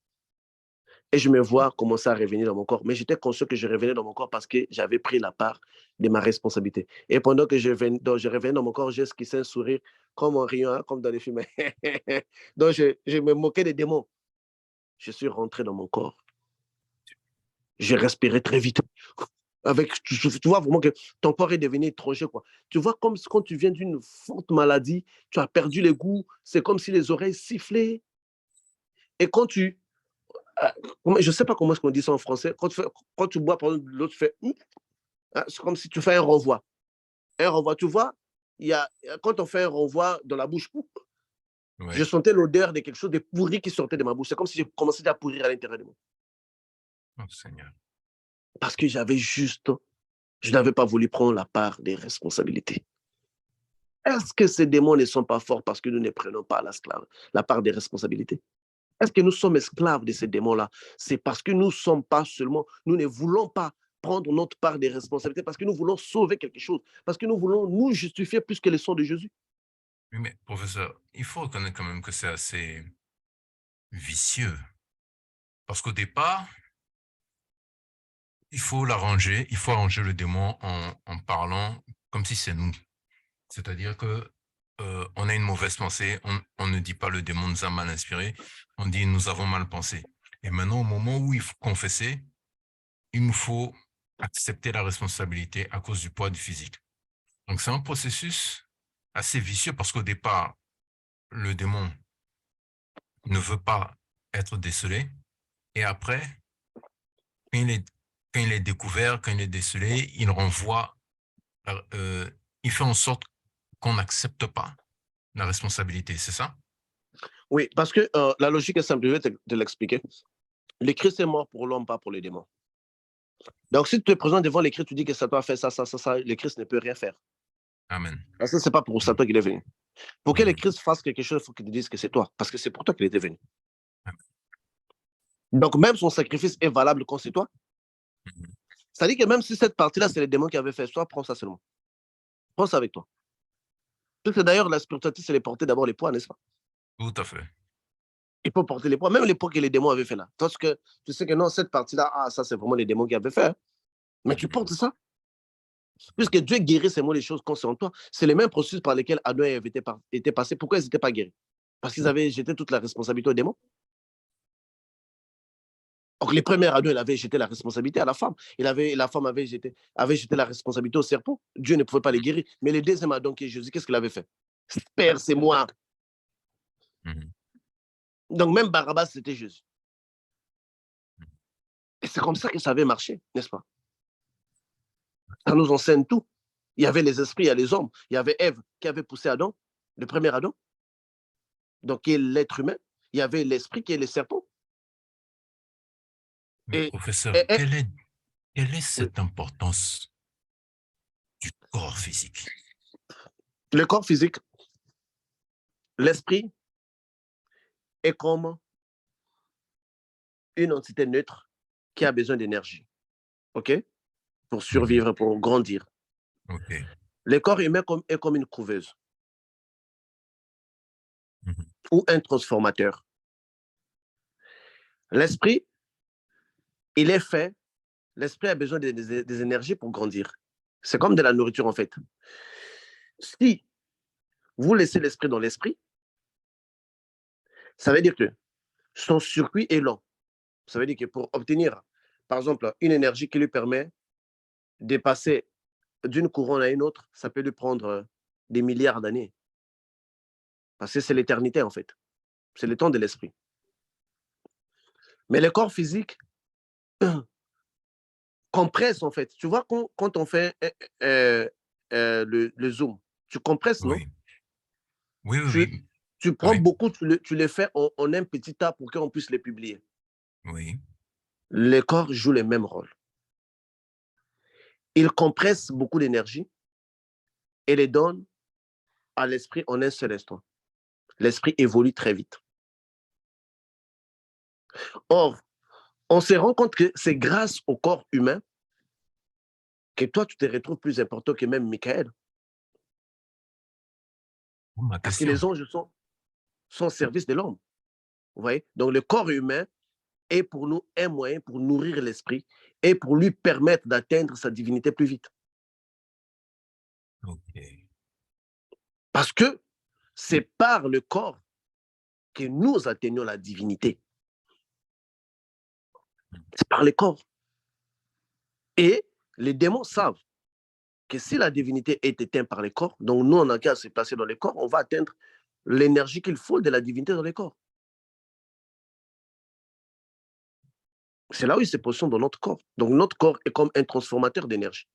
Et je me vois commencer à revenir dans mon corps. Mais j'étais conscient que je revenais dans mon corps parce que j'avais pris la part de ma responsabilité. Et pendant que je revenais dans mon corps, j'ai esquissé un sourire comme en riant, hein, comme dans les films. Donc, je me moquais des démons. Je suis rentré dans mon corps. J'ai respiré très vite. Tu vois vraiment que ton corps est devenu étranger, quoi. Tu vois comme quand tu viens d'une forte maladie, tu as perdu les goûts, c'est comme si les oreilles sifflaient. Et quand je ne sais pas comment est-ce qu'on dit ça en français, quand tu bois, par exemple, l'autre fait, hein, c'est comme si tu fais un renvoi. Un renvoi, tu vois, quand on fait un renvoi dans la bouche, je Oui. sentais l'odeur de quelque chose de pourri qui sortait de ma bouche. C'est comme si je commençais à pourrir à l'intérieur de moi. Oh, Seigneur. Parce que je n'avais pas voulu prendre la part des responsabilités. Est-ce que ces démons ne sont pas forts parce que nous ne prenons pas la part des responsabilités? Est-ce que nous sommes esclaves de ces démons-là? C'est parce que nous ne sommes pas seulement, nous ne voulons pas prendre notre part des responsabilités parce que nous voulons sauver quelque chose, parce que nous voulons nous justifier plus que le sang de Jésus. Oui, mais professeur, il faut reconnaître quand même que c'est assez vicieux. Parce qu'au départ, il faut l'arranger, il faut arranger le démon en parlant comme si c'est nous. C'est-à-dire que on a une mauvaise pensée, on ne dit pas le démon nous a mal inspiré, on dit nous avons mal pensé. Et maintenant, au moment où il faut confesser, il nous faut accepter la responsabilité à cause du poids du physique. Donc c'est un processus assez vicieux parce qu'au départ, le démon ne veut pas être décelé. Et après, quand il est découvert, quand il est décelé, il renvoie, euh, il fait en sorte qu'on n'accepte pas la responsabilité, c'est ça? Oui, parce que la logique est simple, je vais te l'expliquer. Le Christ est mort pour l'homme, pas pour les démons. Donc, si tu te présentes devant les Christ, tu dis que ça doit faire ça, ça, ça, ça, le Christ ne peut rien faire. Amen. Parce que ce n'est pas pour ça Mhm. toi qu'il est venu. Pour que le Mhm. Christ fasse quelque chose, il faut qu'il te dise que c'est toi, parce que c'est pour toi qu'il était venu. Amen. Donc, même son sacrifice est valable quand c'est toi. Mhm. C'est-à-dire que même si cette partie-là, c'est les démons qui avaient fait, toi, prends ça seulement. Prends ça avec toi. Parce que d'ailleurs, la spiritualité, c'est les porter d'abord les poids, n'est-ce pas? Tout à fait. Il faut porter les poids, même les poids que les démons avaient fait là. Parce que tu sais que non, cette partie-là, ah, ça, c'est vraiment les démons qui avaient fait. Hein. Mais tu Mhm. portes ça. Puisque Dieu guérit seulement les choses quand c'est en toi. C'est les mêmes processus par lesquels Adam et Ève étaient passés. Pourquoi ils n'étaient pas guéris? Parce qu'ils avaient jeté toute la responsabilité aux démons. Donc, les premiers Adam, il avait jeté la responsabilité à la femme. La femme avait jeté la responsabilité au serpent. Dieu ne pouvait pas les guérir. Mais le deuxième Adam, qui est Jésus, qu'est-ce qu'il avait fait? Père, c'est moi. Mhm. Donc, même Barabbas, c'était Jésus. Et c'est comme ça que ça avait marché, n'est-ce pas? Ça nous enseigne tout. Il y avait les esprits, il y a les hommes. Il y avait Ève qui avait poussé Adam, le premier Adam, donc qui est l'être humain. Il y avait l'esprit qui est le serpent. Mais Et, professeur, et, et quelle est oui, cette importance du corps physique? le corps physique, l'esprit est comme une entité neutre qui a besoin d'énergie, OK? Pour Mhm. survivre, pour grandir. OK. Le corps humain est comme une couveuse Mhm. ou un transformateur. L'esprit, il est fait, l'esprit a besoin des énergies pour grandir. C'est comme de la nourriture en fait. Si vous laissez l'esprit dans l'esprit, ça veut dire que son circuit est lent. Ça veut dire que pour obtenir, par exemple, une énergie qui lui permet de passer d'une couronne à une autre, ça peut lui prendre des milliards d'années. Parce que c'est l'éternité, en fait. C'est le temps de l'esprit. Mais le corps physique compresse, en fait. Tu vois, quand on fait le zoom, tu compresses, non? Oui. Oui, oui, tu, oui. tu prends Oui. beaucoup, tu les fais en un petit tas pour qu'on puisse les publier. Oui. Le corps joue le même rôle. Il compresse beaucoup d'énergie et les donne à l'esprit en un seul instant. L'esprit évolue très vite. Or, on se rend compte que c'est grâce au corps humain que toi, tu te retrouves plus important que même Michael. Ma Parce que question. les anges sont au service de l'homme. Vous voyez? Donc, le corps humain est pour nous un moyen pour nourrir l'esprit et pour lui permettre d'atteindre sa divinité plus vite. OK. Parce que c'est par le corps que nous atteignons la divinité. C'est par le corps. Et les démons savent que si la divinité est éteinte par les corps, donc nous, on n'a qu'à se placer dans les corps, on va atteindre l'énergie qu'il faut de la divinité dans les corps. C'est là où il se positionne dans notre corps. Donc notre corps est comme un transformateur d'énergie.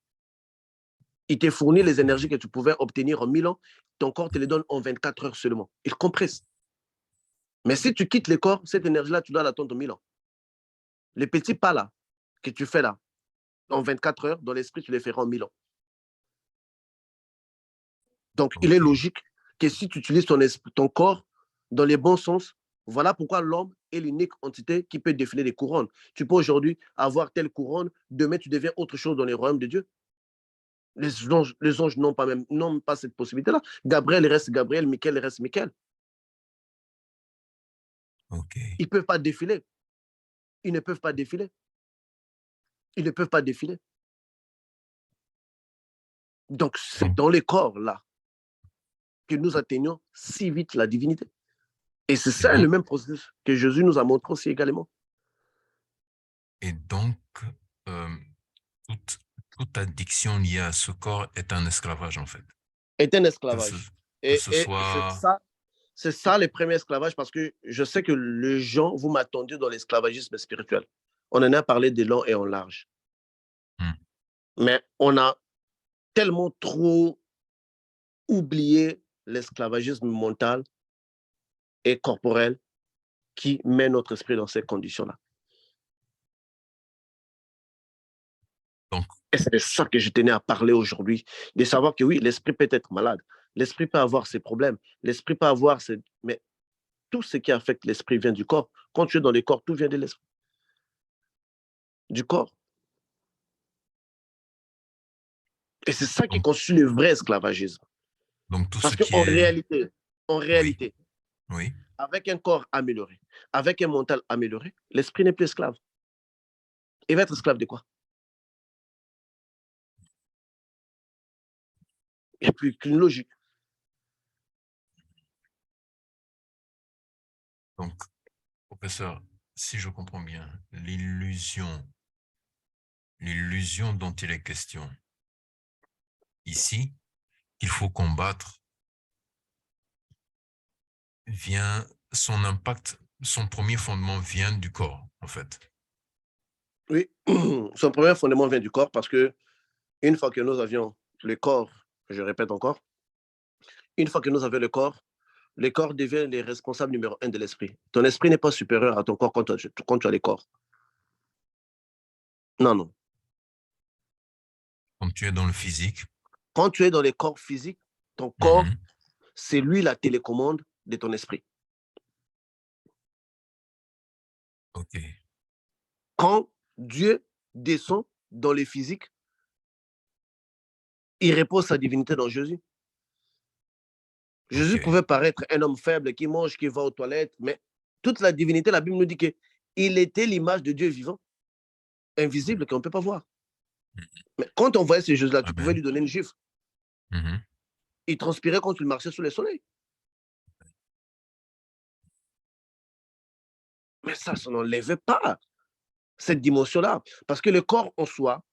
Il te fournit les énergies OK. que tu pouvais obtenir en 1000 ans, ton corps te les donne en 24 heures seulement. Il compresse. Mais si tu quittes le corps, cette énergie-là, tu dois l'attendre en 1000 ans. Les petits pas là, que tu fais là, en 24 heures, dans l'esprit, tu les feras en 1000 ans. Donc, il est OK. logique que si tu utilises ton corps dans les bons sens, Voilà pourquoi l'homme est l'unique entité qui peut défiler des couronnes. Tu peux aujourd'hui avoir telle couronne, demain tu deviens autre chose dans les royaumes de Dieu. Les anges n'ont pas cette possibilité-là. Gabriel reste Gabriel, Michael reste Michael. Ok. Ils ne peuvent pas défiler. Ils ne peuvent pas défiler. Ils ne peuvent pas défiler. Donc, c'est Donc, dans les corps, là, que nous atteignons si vite la divinité. Et c'est et ça le donc, même processus que Jésus nous a montré aussi également. et donc euh, toute, toute addiction liée à ce corps est un esclavage, en fait. Est un Que ce, esclavage. que ce Et soit... c'est ça le premier esclavage, parce que je sais que les gens, vous m'attendiez dans l'esclavagisme spirituel. On en a parlé de long et en large. Hmm. Mais on a tellement trop oublié l'esclavagisme mental et corporel qui met notre esprit dans ces conditions-là. Donc, Et c'est de ça que je tenais à parler aujourd'hui, de savoir que oui, l'esprit peut être malade, l'esprit peut avoir ses problèmes, l'esprit peut avoir ses... Mais tout ce qui affecte l'esprit vient du corps. Quand tu es dans le corps, tout vient de l'esprit, du corps. Et c'est ça qui donc, constitue le vrai esclavagisme. donc tout ce Parce qui qu'en est... réalité, en Oui, réalité, oui. avec un corps amélioré, avec un mental amélioré, l'esprit n'est plus esclave. Il va être esclave de quoi? Il n'y a plus qu'une logique. Donc, professeur, si je comprends bien, l'illusion dont il est question ici, qu'il faut combattre, vient, son impact, son premier fondement vient du corps, en fait. Oui, son premier fondement vient du corps parce que une fois que nous avions le corps, je répète encore, une fois que nous avions le corps devient le responsable numéro un de l'esprit. Ton esprit n'est pas supérieur à ton corps quand tu as le corps. Non, non. Quand tu es dans le physique, Quand tu es dans les corps physiques, ton corps, mhm, c'est lui la télécommande de ton esprit. ok, Quand Dieu descend dans les physiques, il repose sa divinité dans Jésus. ok. Jésus pouvait paraître un homme faible qui mange, qui va aux toilettes, mais toute la divinité, la Bible nous dit qu'il était l'image de Dieu vivant, invisible, qu'on ne peut pas voir. Mais quand on voyait ces Jésus-là, tu pouvais Amen. lui donner une gifle. Mhm. Il transpirait quand il marchait sous le soleil. Mais ça n'enlèvait pas cette dimension-là. Parce que le corps en soi,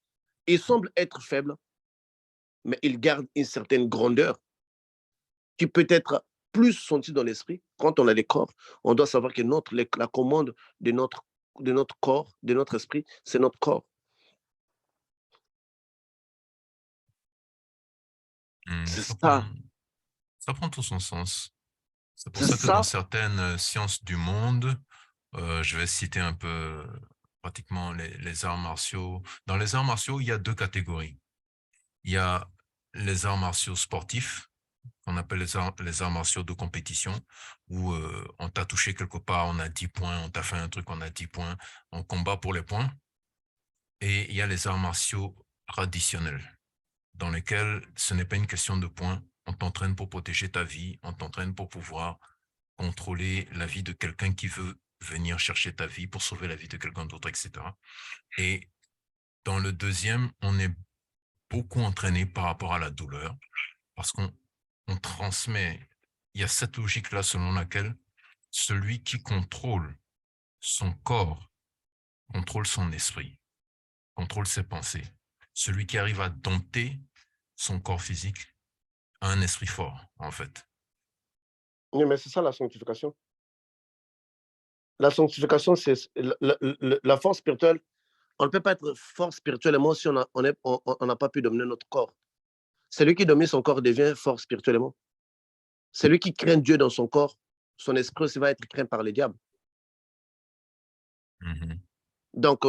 il semble être faible, mais il garde une certaine grandeur qui peut être plus sentie dans l'esprit. Quand on a des corps, on doit savoir que la commande de notre corps, de notre esprit, c'est notre corps. Hmm, C'est ça. ça prend tout son sens. C'est pour C'est ça que dans ça. certaines sciences du monde, je vais citer un peu pratiquement les arts martiaux. Dans les arts martiaux, il y a deux catégories. Il y a les arts martiaux sportifs, qu'on appelle les arts martiaux de compétition, où on t'a touché quelque part, on a 10 points, on t'a fait un truc, on a 10 points, on combat pour les points. Et il y a les arts martiaux traditionnels, dans lesquels ce n'est pas une question de points, on t'entraîne pour protéger ta vie, on t'entraîne pour pouvoir contrôler la vie de quelqu'un qui veut venir chercher ta vie pour sauver la vie de quelqu'un d'autre, etc. Et dans le deuxième, on est beaucoup entraîné par rapport à la douleur parce qu'on transmet, il y a cette logique-là selon laquelle celui qui contrôle son corps contrôle son esprit, contrôle ses pensées. Celui qui arrive à dompter son corps physique a un esprit fort, en fait. Oui, mais c'est ça la sanctification. La sanctification, c'est la force spirituelle. On ne peut pas être fort spirituellement si on n'a pas pu dominer notre corps. Celui qui domine son corps devient fort spirituellement. Celui qui craint Dieu dans son corps, son esprit aussi va être craint par les diables. Mhm. Donc,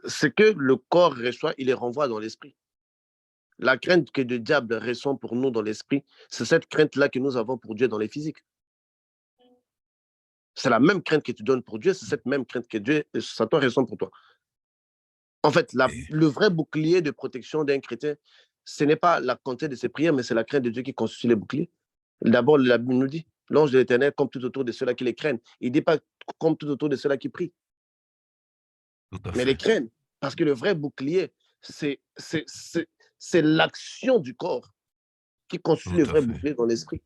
ce que le corps reçoit, il les renvoie dans l'esprit. La crainte que le diable ressent pour nous dans l'esprit, c'est cette crainte-là que nous avons pour Dieu dans les physiques. C'est la même crainte que tu donnes pour Dieu, c'est cette même crainte que Dieu, Satan ressent pour toi. En fait, Et le vrai bouclier de protection d'un chrétien, ce n'est pas la quantité de ses prières, mais c'est la crainte de Dieu qui constitue les boucliers. D'abord, la Bible nous dit, l'ange de l'Éternel comme tout autour de ceux-là qui les craignent. Il ne dit pas comme tout autour de ceux-là qui prient, tout à mais les fait, craignent. Parce que le vrai bouclier, c'est l'action du corps qui constitue tout le à vrai fait, bouclier dans l'esprit.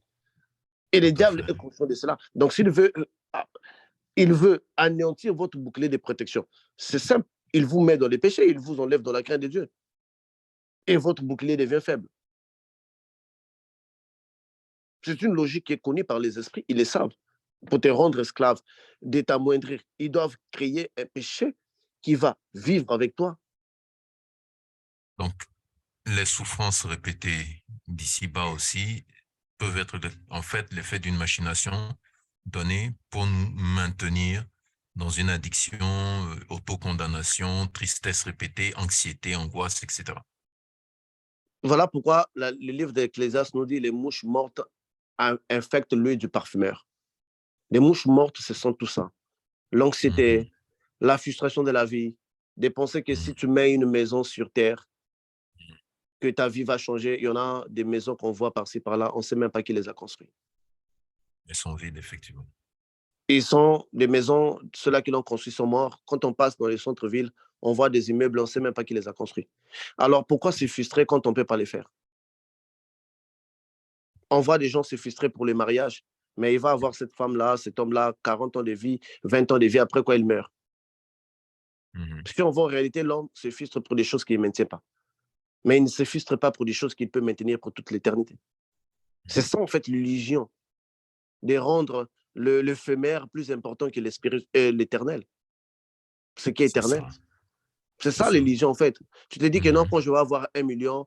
Et le tout à diable fait. est conscient de cela. Donc, s'il veut, il veut anéantir votre bouclier de protection, c'est simple. Il vous met dans les péchés, il vous enlève dans la crainte de Dieu. Et votre bouclier devient faible. C'est une logique qui est connue par les esprits, ils le savent. Pour te rendre esclave, de t'amoindrir, ils doivent créer un péché qui va vivre avec toi. Donc, les souffrances répétées d'ici-bas aussi peuvent être en fait l'effet d'une machination donnée pour nous maintenir dans une addiction, autocondamnation, tristesse répétée, anxiété, angoisse, etc. Voilà pourquoi le livre d'Ecclésiaste nous dit les mouches mortes infectent l'œil du parfumeur. Les mouches mortes, ce sont tout ça. L'anxiété, Mhm, la frustration de la vie, de penser que si mhm. tu mets une maison sur terre, que ta vie va changer. Il y en a des maisons qu'on voit par-ci, par-là, on ne sait même pas qui les a construites. Elles sont vides, effectivement. Ils sont des maisons, ceux-là qui l'ont construit sont morts. Quand on passe dans les centres-villes, on voit des immeubles, on ne sait même pas qui les a construits. Alors pourquoi se frustrer quand on ne peut pas les faire? On voit des gens se frustrer pour les mariages, mais il va avoir cette femme-là, cet homme-là, 40 ans de vie, 20 ans de vie, après quoi il meurt. Mhm. Si on voit en réalité, l'homme se frustre pour des choses qu'il ne maintient pas. Mais il ne se frustre pas pour des choses qu'il peut maintenir pour toute l'éternité. C'est ça, en fait, l'illusion, de rendre l'éphémère plus important que l'éternel, ce qui est C'est éternel. ça, C'est c'est ça ça. l'illusion, en fait. Tu te dis que non, Mhm. quand je vais avoir 1 million,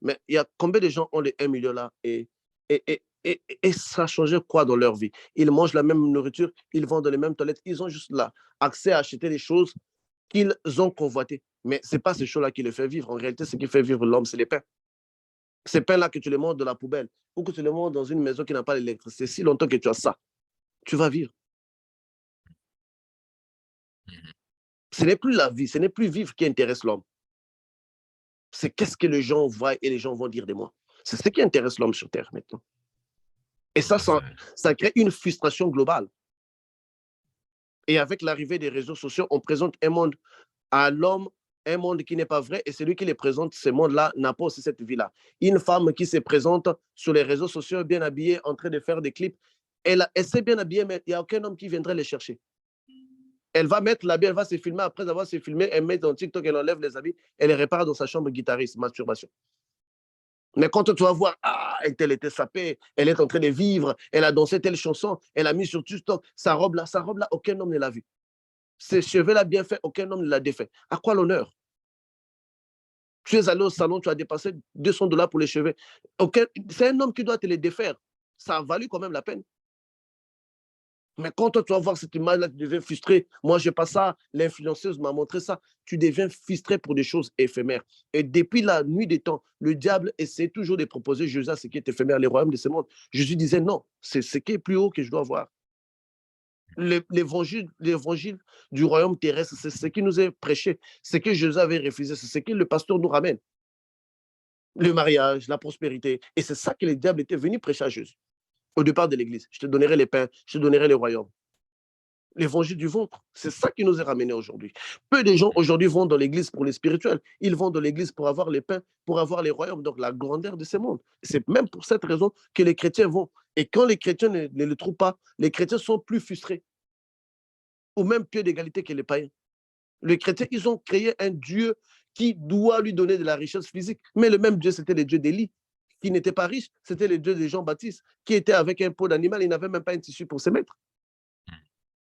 mais il y a combien de gens ont les 1 million là et ça a changé quoi dans leur vie? Ils mangent la même nourriture, ils vont dans les mêmes toilettes, ils ont juste là accès à acheter des choses qu'ils ont convoitées. Mais ce n'est pas ces choses-là qui les fait vivre. En réalité, ce qui fait vivre l'homme, c'est les pains. Ces pains-là que tu les montes dans la poubelle ou que tu les montes dans une maison qui n'a pas d'électricité, si longtemps que tu as ça, tu vas vivre. Mhm. Ce n'est plus la vie, ce n'est plus vivre qui intéresse l'homme. C'est qu'est-ce que les gens voient et les gens vont dire de moi. C'est ce qui intéresse l'homme sur Terre maintenant. Et Tout ça, à fait. ça crée une frustration globale. Et avec l'arrivée des réseaux sociaux, on présente un monde à l'homme, un monde qui n'est pas vrai, et celui qui les présente, ce monde-là, n'a pas aussi cette vie-là. Une femme qui se présente sur les réseaux sociaux, bien habillée, en train de faire des clips, elle s'est bien habillée, mais il n'y a aucun homme qui viendrait les chercher. Elle va mettre l'habit, elle va se filmer, après avoir se filmé, elle met dans TikTok, elle enlève les habits, elle les répare dans sa chambre guitariste, masturbation. Mais quand tu vas voir, ah, elle était sapée, elle est en train de vivre, elle a dansé telle chanson, elle a mis sur TikTok, sa robe là, aucun homme ne l'a vue. Ses cheveux là bien faits, aucun homme ne l'a défait. À quoi l'honneur? Tu es allé au salon, tu as dépassé 200 $ pour les cheveux. C'est un homme qui doit te les défaire. Ça a valu quand même la peine. Mais quand toi, tu vas voir cette image-là, tu deviens frustré. Moi, je n'ai pas ça. L'influenceuse m'a montré ça. Tu deviens frustré pour des choses éphémères. Et depuis la nuit des temps, le diable essaie toujours de proposer Jésus à ce qui est éphémère, les royaumes de ce monde. Jésus disait non, c'est ce qui est plus haut que je dois voir. L'évangile du royaume terrestre, c'est ce qui nous est prêché. Ce que Jésus avait refusé, c'est ce que le pasteur nous ramène. Le mariage, la prospérité. Et c'est ça que le diable était venu prêcher à Jésus. Au départ de l'église, je te donnerai les pains, je te donnerai les royaumes. L'évangile du ventre, c'est ça qui nous est ramené aujourd'hui. Peu de gens aujourd'hui vont dans l'église pour les spirituels. Ils vont dans l'église pour avoir les pains, pour avoir les royaumes, donc la grandeur de ce monde. C'est même pour cette raison que les chrétiens vont. Et quand les chrétiens ne le trouvent pas, les chrétiens sont plus frustrés, au même pied d'égalité que les païens. Les chrétiens, ils ont créé un Dieu qui doit lui donner de la richesse physique. Mais le même Dieu, c'était le Dieu d'Élie, qui n'était pas riche. C'était le Dieu de Jean-Baptiste, qui était avec un pot d'animal. Il n'avait même pas un tissu pour se mettre.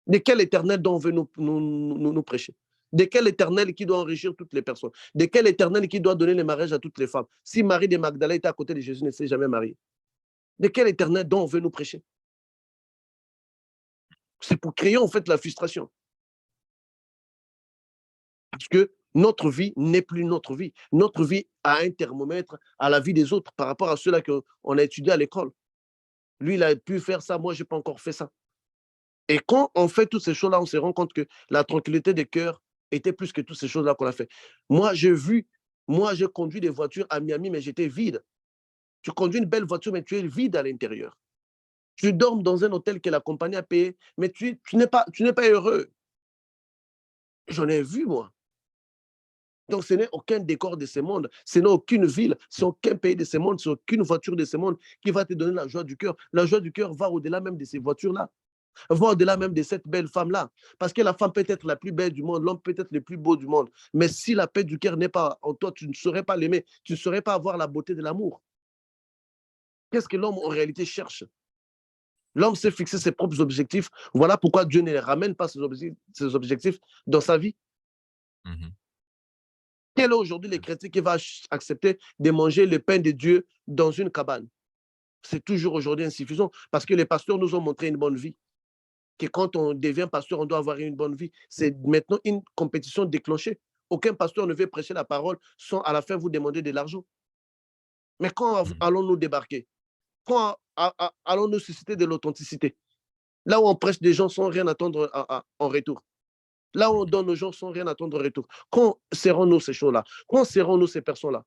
De quel éternel dont on veut nous prêcher? De quel éternel qui doit enrichir toutes les personnes? De quel éternel qui doit donner le mariage à toutes les femmes? Si Marie de Magdala était à côté de Jésus, ne s'est jamais mariée. De quel éternel dont on veut nous prêcher? C'est pour créer en fait la frustration. Parce que notre vie n'est plus notre vie. Notre vie a un thermomètre à la vie des autres par rapport à ceux-là qu'on a étudiés à l'école. Lui, il a pu faire ça, moi, je n'ai pas encore fait ça. Et quand on fait toutes ces choses-là, on se rend compte que la tranquillité des cœurs était plus que toutes ces choses-là qu'on a fait. Moi, j'ai conduit des voitures à Miami, mais j'étais vide. Tu conduis une belle voiture, mais tu es vide à l'intérieur. Tu dors dans un hôtel que la compagnie a payé, mais tu n'es pas heureux. J'en ai vu, moi. Donc, ce n'est aucun décor de ce monde, ce n'est aucune ville, ce n'est aucun pays de ce monde, ce n'est aucune voiture de ce monde qui va te donner la joie du cœur. La joie du cœur va au-delà même de ces voitures-là, va au-delà même de cette belle femme-là. Parce que la femme peut être la plus belle du monde, l'homme peut être le plus beau du monde. Mais si la paix du cœur n'est pas en toi, tu ne saurais pas l'aimer, tu ne saurais pas avoir la beauté de l'amour. Qu'est-ce que l'homme en réalité cherche? L'homme s'est fixé ses propres objectifs. Voilà pourquoi Dieu ne les ramène pas ses objectifs dans sa vie. Quel est aujourd'hui le chrétien qui va accepter de manger le pain de Dieu dans une cabane? C'est toujours aujourd'hui insuffisant parce que les pasteurs nous ont montré une bonne vie. Que quand on devient pasteur, on doit avoir une bonne vie. C'est maintenant une compétition déclenchée. Aucun pasteur ne veut prêcher la parole sans à la fin vous demander de l'argent. Mais quand allons-nous débarquer? Quand allons-nous susciter de l'authenticité? Là où on prêche des gens sans rien attendre en retour. Là où on donne aux gens sans rien attendre en retour. Quand serons-nous ces choses-là? Quand serons-nous ces personnes-là?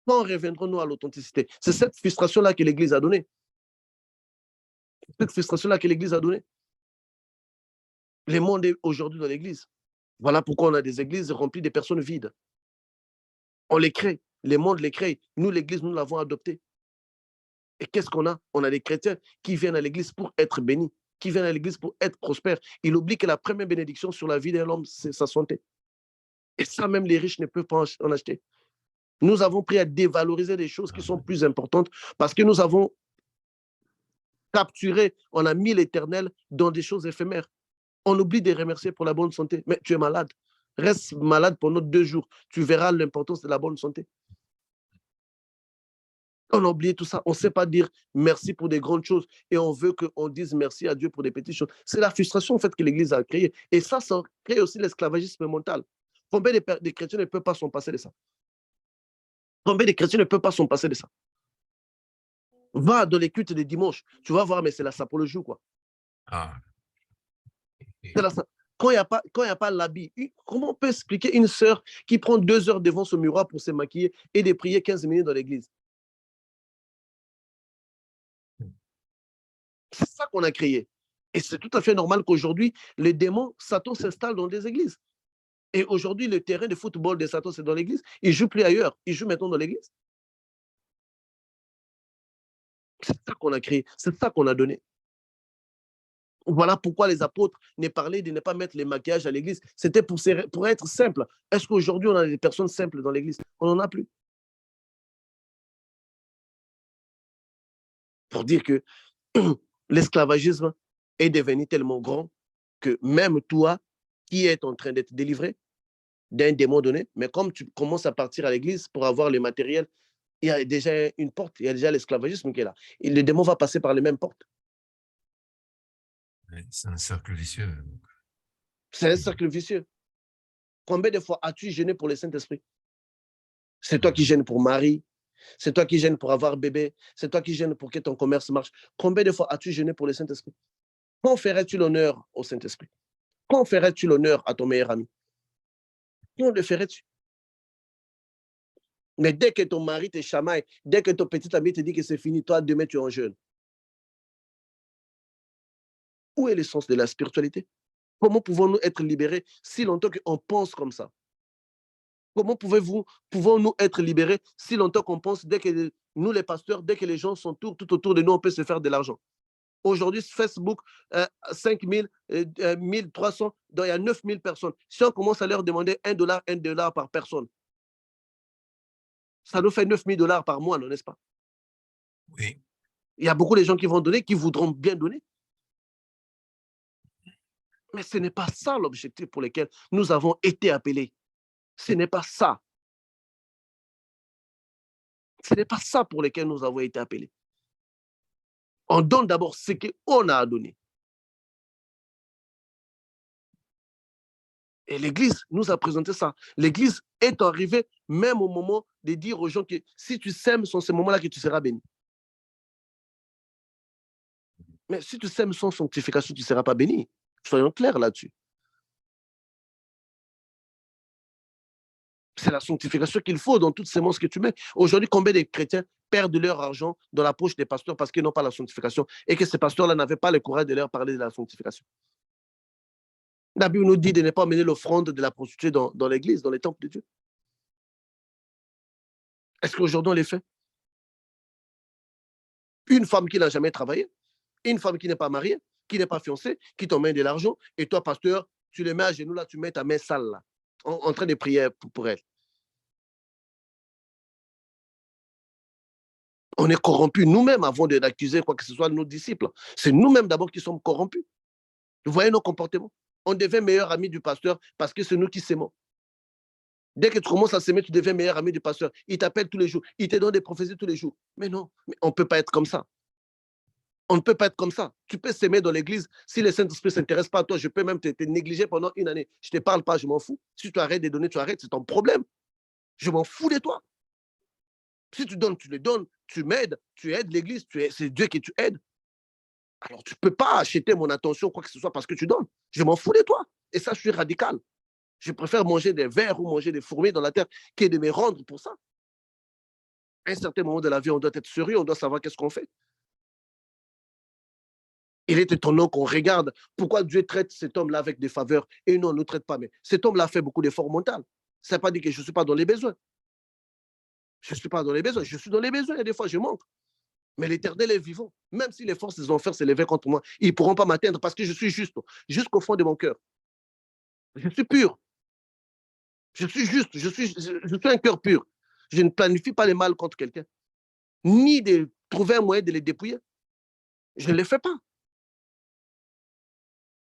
Quand reviendrons-nous à l'authenticité? C'est cette frustration-là que l'Église a donnée. Cette frustration-là que l'Église a donnée. Le monde est aujourd'hui dans l'Église. Voilà pourquoi on a des églises remplies de personnes vides. On les crée. Le monde les crée. Nous, l'Église, nous l'avons adopté. Et qu'est-ce qu'on a? On a des chrétiens qui viennent à l'Église pour être bénis, qui viennent à l'Église pour être prospères. Il oublie que la première bénédiction sur la vie d'un homme, c'est sa santé. Et ça, même les riches ne peuvent pas en acheter. Nous avons pris à dévaloriser des choses qui sont plus importantes parce que nous avons capturé, on a mis l'éternel dans des choses éphémères. On oublie de remercier pour la bonne santé. Mais tu es malade. Reste malade pendant 2 jours. Tu verras l'importance de la bonne santé. On a oublié tout ça. On ne sait pas dire merci pour des grandes choses et on veut qu'on dise merci à Dieu pour des petites choses. C'est la frustration en fait que l'Église a créée. Et ça crée aussi l'esclavagisme mental. Combien de chrétiens ne peuvent pas s'en passer de ça? Combien de chrétiens ne peuvent pas s'en passer de ça? Va dans les cultes de dimanche. Tu vas voir, mais c'est la sapologie ou quoi? C'est la Quand il n'y a pas l'habit, comment on peut expliquer une sœur qui prend 2 heures devant son miroir pour se maquiller et de prier 15 minutes dans l'église? C'est ça qu'on a créé. Et c'est tout à fait normal qu'aujourd'hui, les démons, Satan s'installe dans des églises. Et aujourd'hui, le terrain de football de Satan, c'est dans l'église. Il ne joue plus ailleurs. Il joue maintenant dans l'église. C'est ça qu'on a créé. C'est ça qu'on a donné. Voilà pourquoi les apôtres ne parlaient de ne pas mettre les maquillages à l'église. C'était pour être simple. Est-ce qu'aujourd'hui, on a des personnes simples dans l'église? On n'en a plus. Pour dire que l'esclavagisme est devenu tellement grand que même toi, qui est en train d'être délivré d'un démon donné, mais comme tu commences à partir à l'église pour avoir le matériel, il y a déjà une porte, il y a déjà l'esclavagisme qui est là. Et le démon va passer par les mêmes portes. C'est un cercle vicieux. C'est un cercle vicieux. Combien de fois as-tu gêné pour le Saint-Esprit? C'est toi qui gênes pour Marie, c'est toi qui gênes pour avoir bébé, c'est toi qui gênes pour que ton commerce marche. Combien de fois as-tu gêné pour le Saint-Esprit? Quand ferais-tu l'honneur au Saint-Esprit? Quand ferais-tu l'honneur à ton meilleur ami? Quand le ferais-tu? Mais dès que ton mari te chamaille, dès que ton petit ami te dit que c'est fini, toi, demain, tu es en jeûne. Où est l'essence de la spiritualité? Comment pouvons-nous être libérés si longtemps qu'on pense comme ça? Comment pouvons-nous être libérés si longtemps qu'on pense, dès que nous, les pasteurs, dès que les gens sont tout autour de nous, on peut se faire de l'argent? Aujourd'hui, Facebook, 5 000, 1 300, donc il y a 9 000 personnes. Si on commence à leur demander $1 par personne, ça nous fait 9 000 $ par mois, n'est-ce pas? Oui. Il y a beaucoup de gens qui vont donner, qui voudront bien donner. Mais ce n'est pas ça l'objectif pour lequel nous avons été appelés. Ce n'est pas ça. Ce n'est pas ça pour lequel nous avons été appelés. On donne d'abord ce qu'on a à donner. Et l'Église nous a présenté ça. L'Église est arrivée même au moment de dire aux gens que si tu sèmes, c'est ce moment-là que tu seras béni. Mais si tu sèmes sans sanctification, tu ne seras pas béni. Soyons clairs là-dessus. C'est la sanctification qu'il faut dans toutes ces semences que tu mets. Aujourd'hui, combien de chrétiens perdent leur argent dans la poche des pasteurs parce qu'ils n'ont pas la sanctification et que ces pasteurs-là n'avaient pas le courage de leur parler de la sanctification. La Bible nous dit de ne pas mener l'offrande de la prostituée dans l'église, dans les temples de Dieu. Est-ce qu'aujourd'hui on les fait? Une femme qui n'a jamais travaillé, une femme qui n'est pas mariée, qui n'est pas fiancée, qui t'emmène de l'argent, et toi, pasteur, tu les mets à genoux là, tu mets ta main sale là, en train de prier pour elle. On est corrompus nous-mêmes avant d'accuser quoi que ce soit de nos disciples. C'est nous-mêmes d'abord qui sommes corrompus. Vous voyez nos comportements. On devient meilleur ami du pasteur parce que c'est nous qui s'aimons. Dès que tu commences à s'aimer, tu deviens meilleur ami du pasteur. Il t'appelle tous les jours. Il te donne des prophéties tous les jours. Mais non, mais on ne peut pas être comme ça. On ne peut pas être comme ça. Tu peux s'aimer dans l'église. Si le Saint-Esprit ne s'intéresse pas à toi, je peux même te négliger pendant une année. Je ne te parle pas, je m'en fous. Si tu arrêtes de donner, tu arrêtes, c'est ton problème. Je m'en fous de toi. Si tu donnes, tu le donnes, tu m'aides, tu aides l'église, c'est Dieu qui tu aides. Alors tu ne peux pas acheter mon attention, quoi que ce soit, parce que tu donnes. Je m'en fous de toi. Et ça, je suis radical. Je préfère manger des vers ou manger des fourmis dans la terre que de me rendre pour ça. À un certain moment de la vie, on doit être sérieux, on doit savoir qu'est-ce qu'on fait. Il est étonnant qu'on regarde pourquoi Dieu traite cet homme-là avec des faveurs et nous, on ne nous traite pas. Mais cet homme-là fait beaucoup d'efforts mentaux. Ça ne veut pas dire que je ne suis pas dans les besoins. Je ne suis pas dans les besoins. Je suis dans les besoins et des fois, je manque. Mais l'Éternel est vivant. Même si les forces des enfers s'élevaient contre moi, ils ne pourront pas m'atteindre parce que je suis juste, jusqu'au fond de mon cœur. Je suis pur. Je suis juste. Je suis un cœur pur. Je ne planifie pas le mal contre quelqu'un, ni de trouver un moyen de les dépouiller. Je ne le fais pas.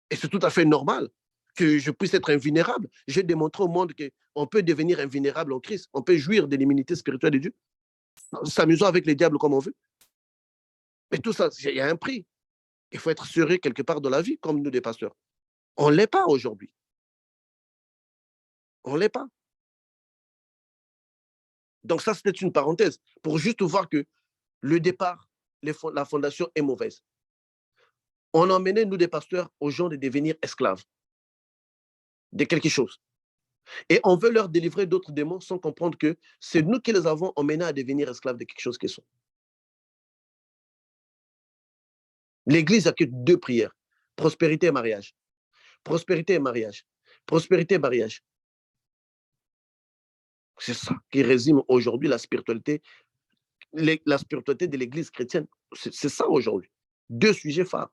Et c'est tout à fait normal que je puisse être invulnérable. J'ai démontré au monde qu'on peut devenir invulnérable en Christ. On peut jouir de l'immunité spirituelle de Dieu, s'amusant avec les diables comme on veut. Mais tout ça, il y a un prix. Il faut être sérieux quelque part dans la vie, comme nous, des pasteurs. On ne l'est pas aujourd'hui. On ne l'est pas. Donc ça, c'était une parenthèse pour juste voir que le départ, la fondation est mauvaise. On emmenait, nous, des pasteurs, aux gens de devenir esclaves de quelque chose. Et on veut leur délivrer d'autres démons sans comprendre que c'est nous qui les avons emmenés à devenir esclaves de quelque chose qu'ils sont. L'Église a que deux prières, prospérité et mariage. Prospérité et mariage. Prospérité et mariage. C'est ça qui résume aujourd'hui la spiritualité de l'Église chrétienne. C'est ça aujourd'hui. Deux sujets phares.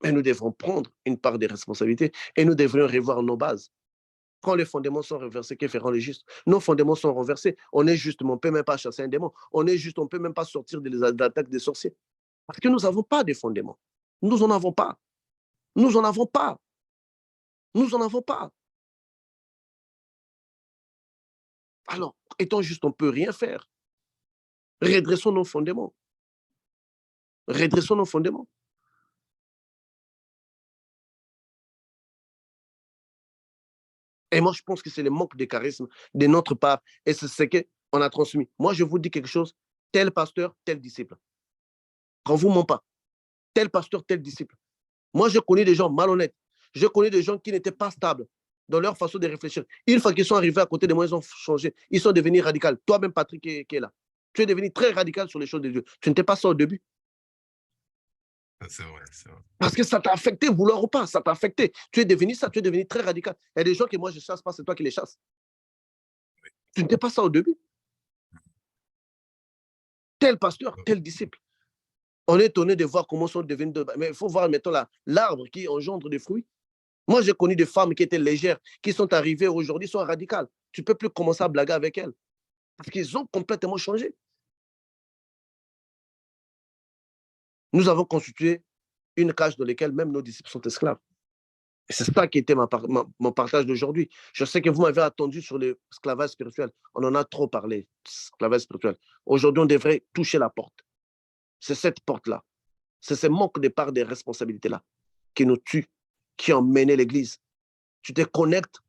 Mais nous devons prendre une part des responsabilités et nous devrions revoir nos bases. Quand les fondements sont renversés, que feront les justes? Nos fondements sont renversés. On est juste, mais on ne peut même pas chasser un démon. On est juste, on ne peut même pas sortir de l'attaque des sorciers. Parce que nous n'avons pas de fondements. Nous n'en avons pas. Nous n'en avons pas. Nous n'en avons pas. Alors, étant juste, on ne peut rien faire. Redressons nos fondements. Redressons nos fondements. Et moi, je pense que c'est le manque de charisme de notre part. Et c'est ce qu'on a transmis. Moi, je vous dis quelque chose. Tel pasteur, tel disciple. Quand vous ment pas. Tel pasteur, tel disciple. Moi, je connais des gens malhonnêtes. Je connais des gens qui n'étaient pas stables dans leur façon de réfléchir. Une fois qu'ils sont arrivés à côté de moi, ils ont changé. Ils sont devenus radicaux. Toi-même, Patrick, qui est là, tu es devenu très radical sur les choses de Dieu. Tu n'étais pas ça au début. C'est vrai, c'est vrai. Parce que ça t'a affecté, vouloir ou pas, ça t'a affecté. Tu es devenu ça, tu es devenu très radical. Il y a des gens que moi, je ne chasse pas, c'est toi qui les chasses. Tu n'étais pas ça au début. Tel pasteur, tel disciple. On est étonné de voir comment sont devenus. Mais il faut voir, mettons là, l'arbre qui engendre des fruits. Moi, j'ai connu des femmes qui étaient légères, qui sont arrivées aujourd'hui, sont radicales. Tu ne peux plus commencer à blaguer avec elles. Parce qu'ils ont complètement changé. Nous avons constitué une cage dans laquelle même nos disciples sont esclaves. Et c'est ça qui était mon partage d'aujourd'hui. Je sais que vous m'avez attendu sur l'esclavage spirituel. On en a trop parlé, esclavage spirituel. Aujourd'hui, on devrait toucher la porte. C'est cette porte-là. C'est ce manque de part des responsabilités-là qui nous tue, qui ont mené l'Église. Tu te connectes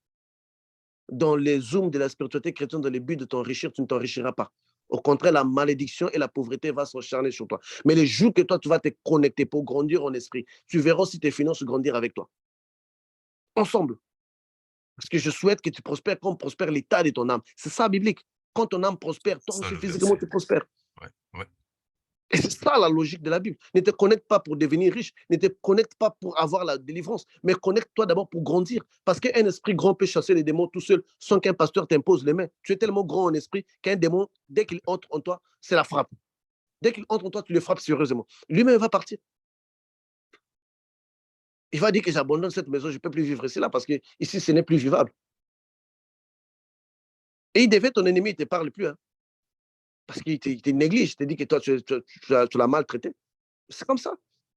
dans les zooms de la spiritualité chrétienne dans le but de t'enrichir, tu ne t'enrichiras pas. Au contraire, la malédiction et la pauvreté vont s'acharner sur toi. Mais les jours que toi, tu vas te connecter pour grandir en esprit, tu verras aussi tes finances grandir avec toi. Ensemble. Parce que je souhaite que tu prospères comme prospère l'état de ton âme. C'est ça, biblique. Quand ton âme prospère, toi Ça, aussi le physiquement, verset. tu prospères. Ouais. Et c'est ça la logique de la Bible. Ne te connecte pas pour devenir riche, ne te connecte pas pour avoir la délivrance, mais connecte-toi d'abord pour grandir. Parce qu'un esprit grand peut chasser les démons tout seul sans qu'un pasteur t'impose les mains. Tu es tellement grand en esprit qu'un démon, dès qu'il entre en toi, c'est la frappe. Dès qu'il entre en toi, tu le frappes sérieusement. Lui-même va partir. Il va dire que j'abandonne cette maison, je ne peux plus vivre ici là parce que ici, ce n'est plus vivable. Et il devait ton ennemi, il ne te parle plus. Hein, parce qu'il te néglige, il te dit que toi, tu l'as maltraité. C'est comme ça.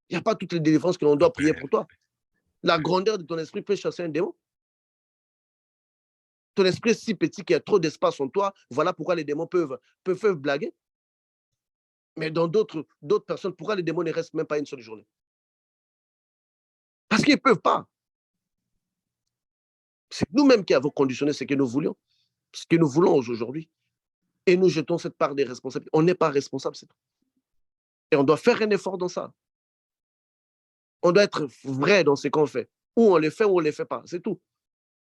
Il n'y a pas toutes les délivrances que l'on doit prier pour toi. La grandeur de ton esprit peut chasser un démon. Ton esprit est si petit qu'il y a trop d'espace en toi. Voilà pourquoi les démons peuvent blaguer. Mais dans d'autres personnes, pourquoi les démons ne restent même pas une seule journée? Parce qu'ils ne peuvent pas. C'est nous-mêmes qui avons conditionné ce que nous voulions, ce que nous voulons aujourd'hui. Et nous jetons cette part des responsabilités. On n'est pas responsable, c'est tout. Et on doit faire un effort dans ça. On doit être vrai dans ce qu'on fait. Ou on le fait ou on ne le fait pas, c'est tout.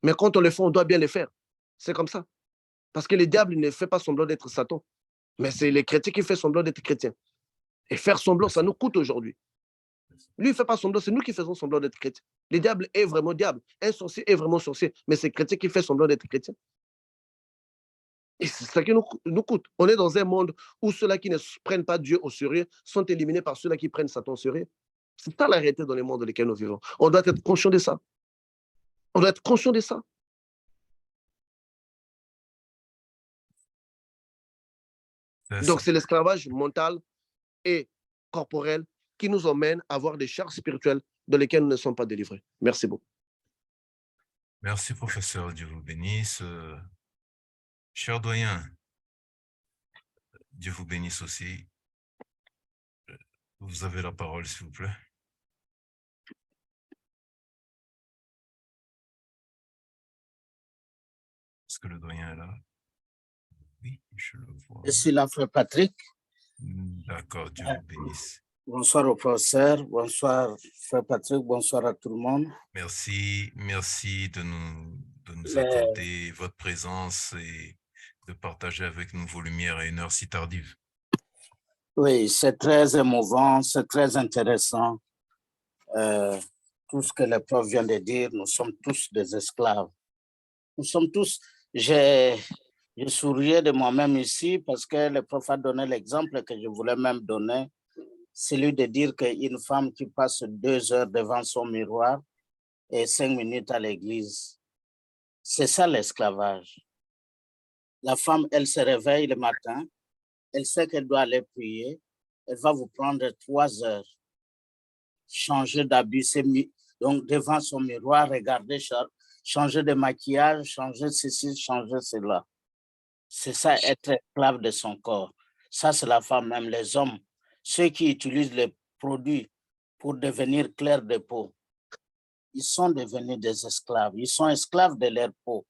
Mais quand on le fait, on doit bien le faire. C'est comme ça. Parce que le diable ne fait pas semblant d'être Satan. Mais c'est les chrétiens qui font semblant d'être chrétiens. Et faire semblant, ça nous coûte aujourd'hui. Lui, il ne fait pas semblant, c'est nous qui faisons semblant d'être chrétiens. Le diable est vraiment diable. Un sorcier est vraiment sorcier. Mais c'est chrétien qui fait semblant d'être chrétien. Et c'est ça qui nous coûte. On est dans un monde où ceux-là qui ne prennent pas Dieu au sérieux sont éliminés par ceux-là qui prennent Satan au sérieux. C'est ça la réalité dans le monde dans lequel nous vivons. On doit être conscient de ça. On doit être conscient de ça. Donc, c'est l'esclavage mental et corporel qui nous emmène à avoir des charges spirituelles dans lesquelles nous ne sommes pas délivrés. Merci beaucoup. Merci, professeur. Dieu vous bénisse. Cher doyen, Dieu vous bénisse aussi. Vous avez la parole, s'il vous plaît. Est-ce que le doyen est là? Oui, je le vois. Je suis là, frère Patrick. D'accord, Dieu vous bénisse. Bonsoir au professeur, bonsoir frère Patrick, bonsoir à tout le monde. Merci de nous accorder votre présence et de partager avec nous vos lumières à une heure si tardive. Oui, c'est très émouvant, c'est très intéressant. Tout ce que le prof vient de dire, nous sommes tous des esclaves. Nous sommes tous, je souriais de moi-même ici parce que le prof a donné l'exemple que je voulais même donner, celui de dire qu'une femme qui passe 2 heures devant son miroir et 5 minutes à l'église, c'est ça l'esclavage. La femme, elle se réveille le matin, elle sait qu'elle doit aller prier, elle va vous prendre 3 heures, changer d'habit, donc devant son miroir, regarder, changer de maquillage, changer ceci, changer cela. C'est ça, être esclave de son corps. Ça, c'est la femme, même les hommes. Ceux qui utilisent les produits pour devenir clair de peau, ils sont devenus des esclaves. Ils sont esclaves de leur peau.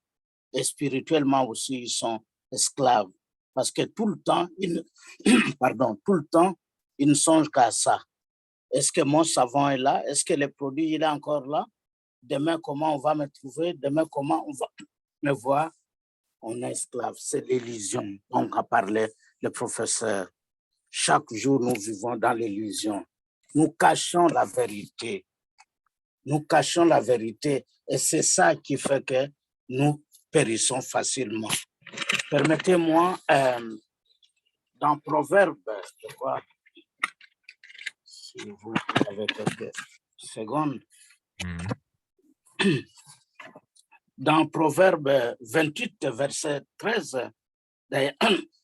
Et spirituellement aussi, ils sont esclaves. Parce que tout le temps, ils ne songent qu'à ça. Est-ce que mon savon est là? Est-ce que le produit il est encore là? Demain, comment on va me trouver? Demain, comment on va me voir? On est esclave, c'est l'illusion. Donc, a parlé le professeur. Chaque jour, nous vivons dans l'illusion. Nous cachons la vérité. Nous cachons la vérité et c'est ça qui fait que nous périssons facilement. Permettez-moi, dans Proverbe, je crois, si vous avez quelques secondes, dans Proverbe 28, verset 13,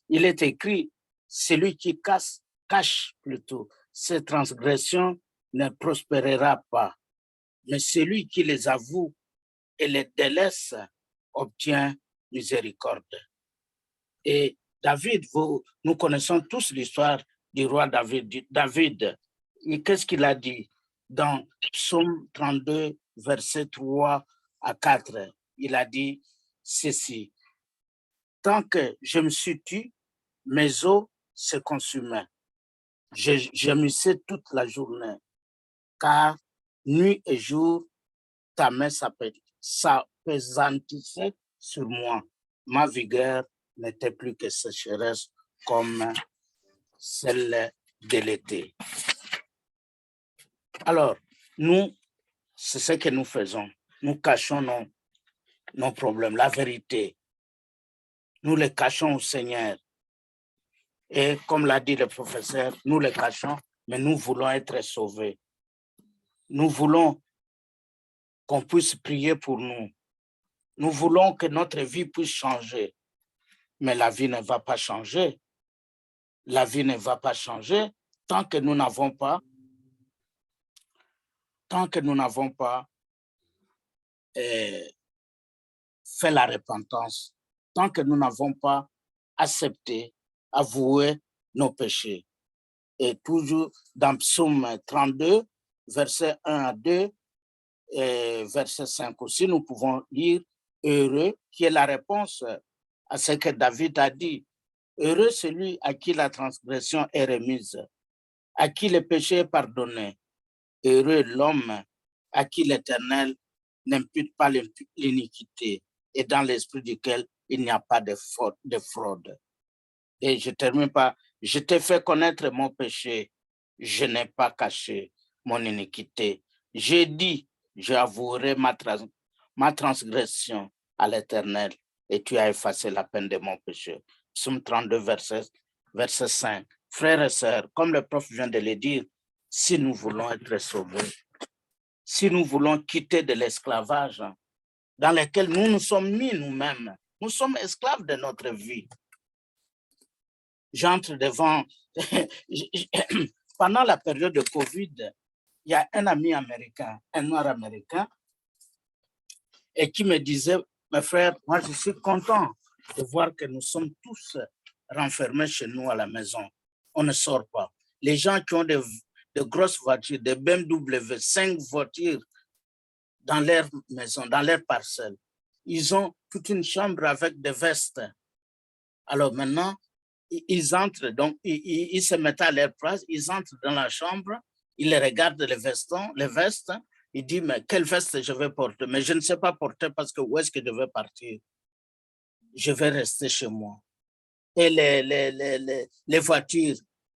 il est écrit, celui qui cache plutôt ses transgressions ne prospérera pas, mais celui qui les avoue et les délaisse obtient miséricorde. Et David, nous connaissons tous l'histoire du roi David. David, qu'est-ce qu'il a dit dans Psaume 32, verset 3 à 4? Il a dit ceci: tant que je me suis tu, mes os se consumaient. Je gémissais toute la journée, car nuit et jour, ta main s'appesantissait sur moi. Ma vigueur n'était plus que sécheresse comme celle de l'été. Alors, nous, c'est ce que nous faisons. Nous cachons nos problèmes, la vérité. Nous les cachons au Seigneur. Et comme l'a dit le professeur, nous les cachons, mais nous voulons être sauvés. Nous voulons qu'on puisse prier pour nous. Nous voulons que notre vie puisse changer. Mais la vie ne va pas changer. La vie ne va pas changer tant que nous n'avons pas fait la repentance, tant que nous n'avons pas accepté, avoué nos péchés. Et toujours dans Psaume 32, versets 1 à 2 et verset 5 aussi, nous pouvons lire « Heureux » qui est la réponse à ce que David a dit. « Heureux celui à qui la transgression est remise, à qui le péché est pardonné. Heureux l'homme à qui l'Éternel n'impute pas l'iniquité et dans l'esprit duquel il n'y a pas de fraude. » Et je termine par « Je t'ai fait connaître mon péché, je n'ai pas caché mon iniquité. J'ai dit, j'avouerai ma transgression à l'Éternel et tu as effacé la peine de mon péché. » Psaume 32, verset 5. Frères et sœurs, comme le prof vient de le dire, si nous voulons être sauvés, si nous voulons quitter de l'esclavage dans lequel nous nous sommes mis nous-mêmes, nous sommes esclaves de notre vie. J'entre devant, pendant la période de Covid, il y a un ami américain, un noir américain, et qui me disait, mes frères, moi je suis content de voir que nous sommes tous renfermés chez nous à la maison. On ne sort pas. Les gens qui ont de grosses voitures, des BMW, 5 voitures dans leur maison, dans leur parcelle, ils ont toute une chambre avec des vestes. Alors maintenant, ils entrent, donc ils se mettent à leur place, ils entrent dans la chambre, ils regardent les vestes, ils disent, mais quelle veste je vais porter? Mais je ne sais pas porter parce que où est-ce que je vais partir? Je vais rester chez moi. Et les voitures,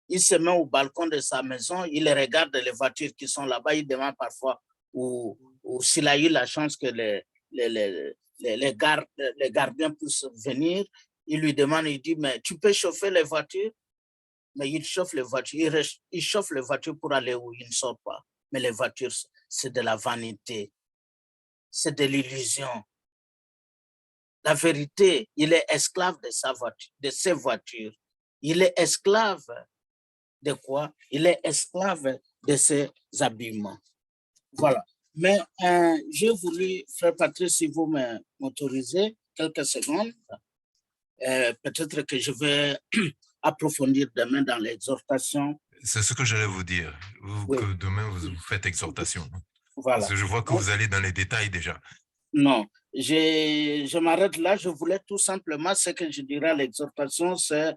il se met au balcon de sa maison, il regarde les voitures qui sont là-bas, il demande parfois ou s'il a eu la chance que les gardiens puissent venir, il lui demande, il dit, mais tu peux chauffer les voitures? Mais il chauffe les voitures, il chauffe les voitures pour aller où il ne sort pas. Mais les voitures, c'est de la vanité, c'est de l'illusion. La vérité, il est esclave de sa voiture, de ses voitures. Il est esclave de quoi? Il est esclave de ses habillements. Voilà. Mais j'ai voulu, frère Patrice, si vous m'autorisez quelques secondes, peut-être que je vais approfondir demain dans l'exhortation. C'est ce que j'allais vous dire, Oui. que demain vous faites exhortation. Voilà. Parce que je vois que vous allez dans les détails déjà. Non, je m'arrête là. Je voulais tout simplement, ce que je dirais à l'exhortation, c'est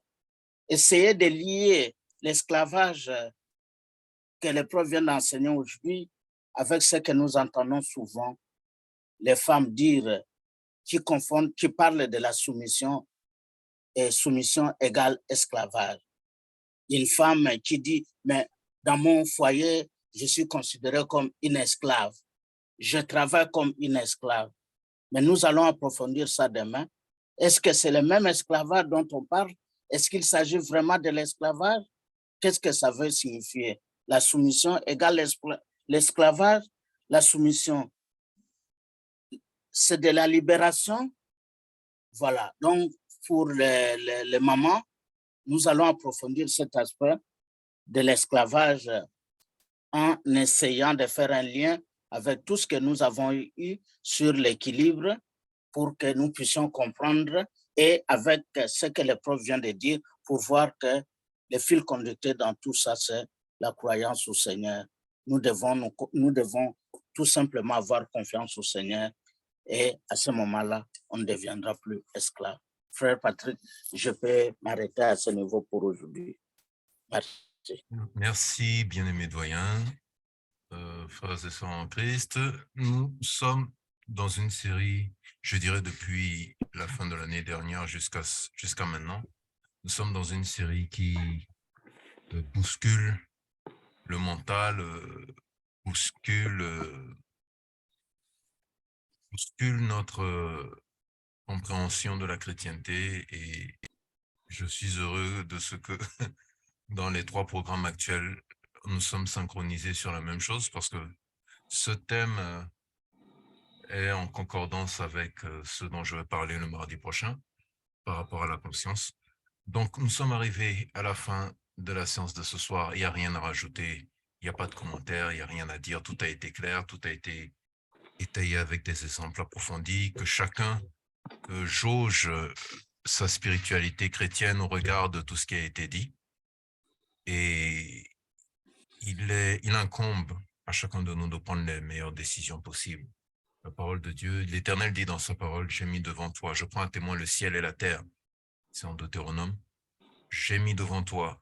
essayer de lier l'esclavage que les profs viennent d'enseigner aujourd'hui avec ce que nous entendons souvent, les femmes dire, qui confondent, qui parlent de la soumission, et soumission égale esclavage. Une femme qui dit, mais dans mon foyer, je suis considérée comme une esclave. Je travaille comme une esclave. Mais nous allons approfondir ça demain. Est-ce que c'est le même esclavage dont on parle? Est-ce qu'il s'agit vraiment de l'esclavage? Qu'est-ce que ça veut signifier? La soumission égale l'esclavage. La soumission, c'est de la libération. Voilà. Donc, pour les mamans, nous allons approfondir cet aspect de l'esclavage en essayant de faire un lien avec tout ce que nous avons eu sur l'équilibre pour que nous puissions comprendre et avec ce que le prof vient de dire pour voir que le fil conducteur dans tout ça, c'est la croyance au Seigneur. Nous devons tout simplement avoir confiance au Seigneur et à ce moment-là, on ne deviendra plus esclave. frère Patrick, je peux m'arrêter à ce niveau pour aujourd'hui. Merci. Merci, bien-aimé doyen, frères et sœurs en Christ. Nous sommes dans une série, je dirais depuis la fin de l'année dernière jusqu'à maintenant. Nous sommes dans une série qui bouscule le mental, bouscule notre compréhension de la chrétienté, et je suis heureux de ce que dans les 3 programmes actuels, nous sommes synchronisés sur la même chose, parce que ce thème est en concordance avec ce dont je vais parler le mardi prochain par rapport à la conscience. Donc, nous sommes arrivés à la fin de la séance de ce soir. Il n'y a rien à rajouter, il n'y a pas de commentaires, il n'y a rien à dire. Tout a été clair, tout a été étayé avec des exemples approfondis, que chacun jauge sa spiritualité chrétienne au regard de tout ce qui a été dit. Et il incombe à chacun de nous de prendre les meilleures décisions possibles. La parole de Dieu, l'Éternel dit dans sa parole, j'ai mis devant toi, je prends à témoin le ciel et la terre. C'est en Deutéronome. J'ai mis devant toi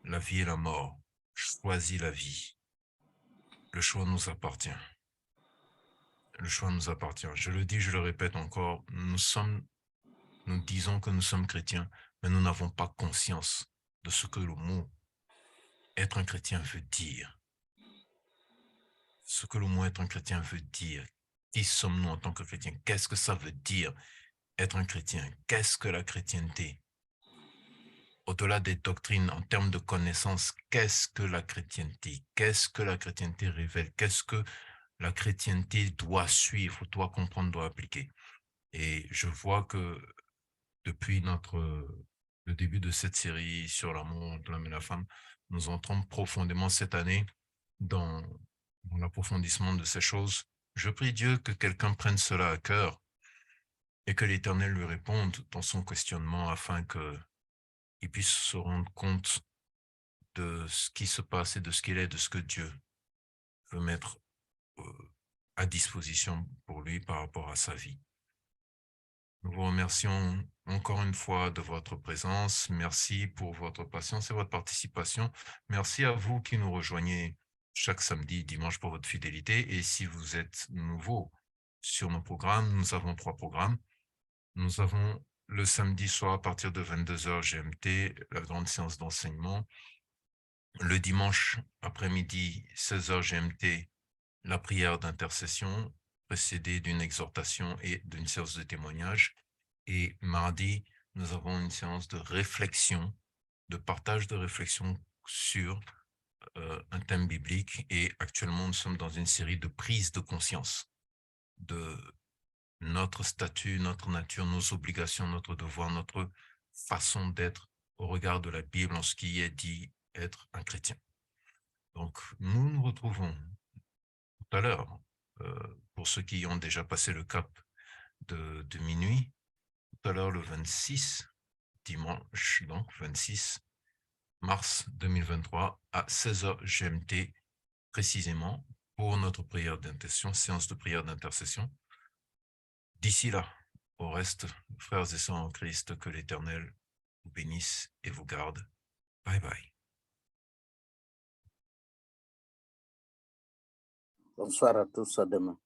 la vie et la mort. Choisis la vie. Le choix nous appartient. Le choix nous appartient. Je le dis, je le répète encore, nous disons que nous sommes chrétiens, mais nous n'avons pas conscience de ce que le mot être un chrétien veut dire. Ce que le mot être un chrétien veut dire. Qui sommes-nous en tant que chrétiens? Qu'est-ce que ça veut dire être un chrétien? Qu'est-ce que la chrétienté? Au-delà des doctrines, en termes de connaissances, qu'est-ce que la chrétienté? Qu'est-ce que la chrétienté révèle? Qu'est-ce que la chrétienté doit suivre, doit comprendre, doit appliquer? Et je vois que depuis le début de cette série sur l'amour de l'homme et la femme, nous entrons profondément cette année dans l'approfondissement de ces choses. Je prie Dieu que quelqu'un prenne cela à cœur et que l'Éternel lui réponde dans son questionnement, afin qu'il puisse se rendre compte de ce qui se passe et de ce qu'il est, de ce que Dieu veut mettre à disposition pour lui par rapport à sa vie. Nous vous remercions encore une fois de votre présence. Merci pour votre patience et votre participation. Merci à vous qui nous rejoignez chaque samedi, dimanche pour votre fidélité. Et si vous êtes nouveau sur nos programmes, nous avons 3 programmes. Nous avons le samedi soir à partir de 22h GMT, la grande séance d'enseignement. Le dimanche après-midi, 16h GMT, la prière d'intercession précédée d'une exhortation et d'une séance de témoignage. Et mardi, nous avons une séance de réflexion, de partage de réflexion sur un thème biblique. Et actuellement, nous sommes dans une série de prises de conscience de notre statut, notre nature, nos obligations, notre devoir, notre façon d'être au regard de la Bible en ce qui est dit être un chrétien. Donc, nous nous retrouvons tout à l'heure, pour ceux qui ont déjà passé le cap de minuit, tout à l'heure le 26, dimanche, donc 26 mars 2023 à 16h GMT précisément, pour notre prière d'intercession, séance de prière d'intercession. D'ici là, au reste, frères et sœurs en Christ, que l'Éternel vous bénisse et vous garde. Bye bye. Bonsoir à tous, à demain.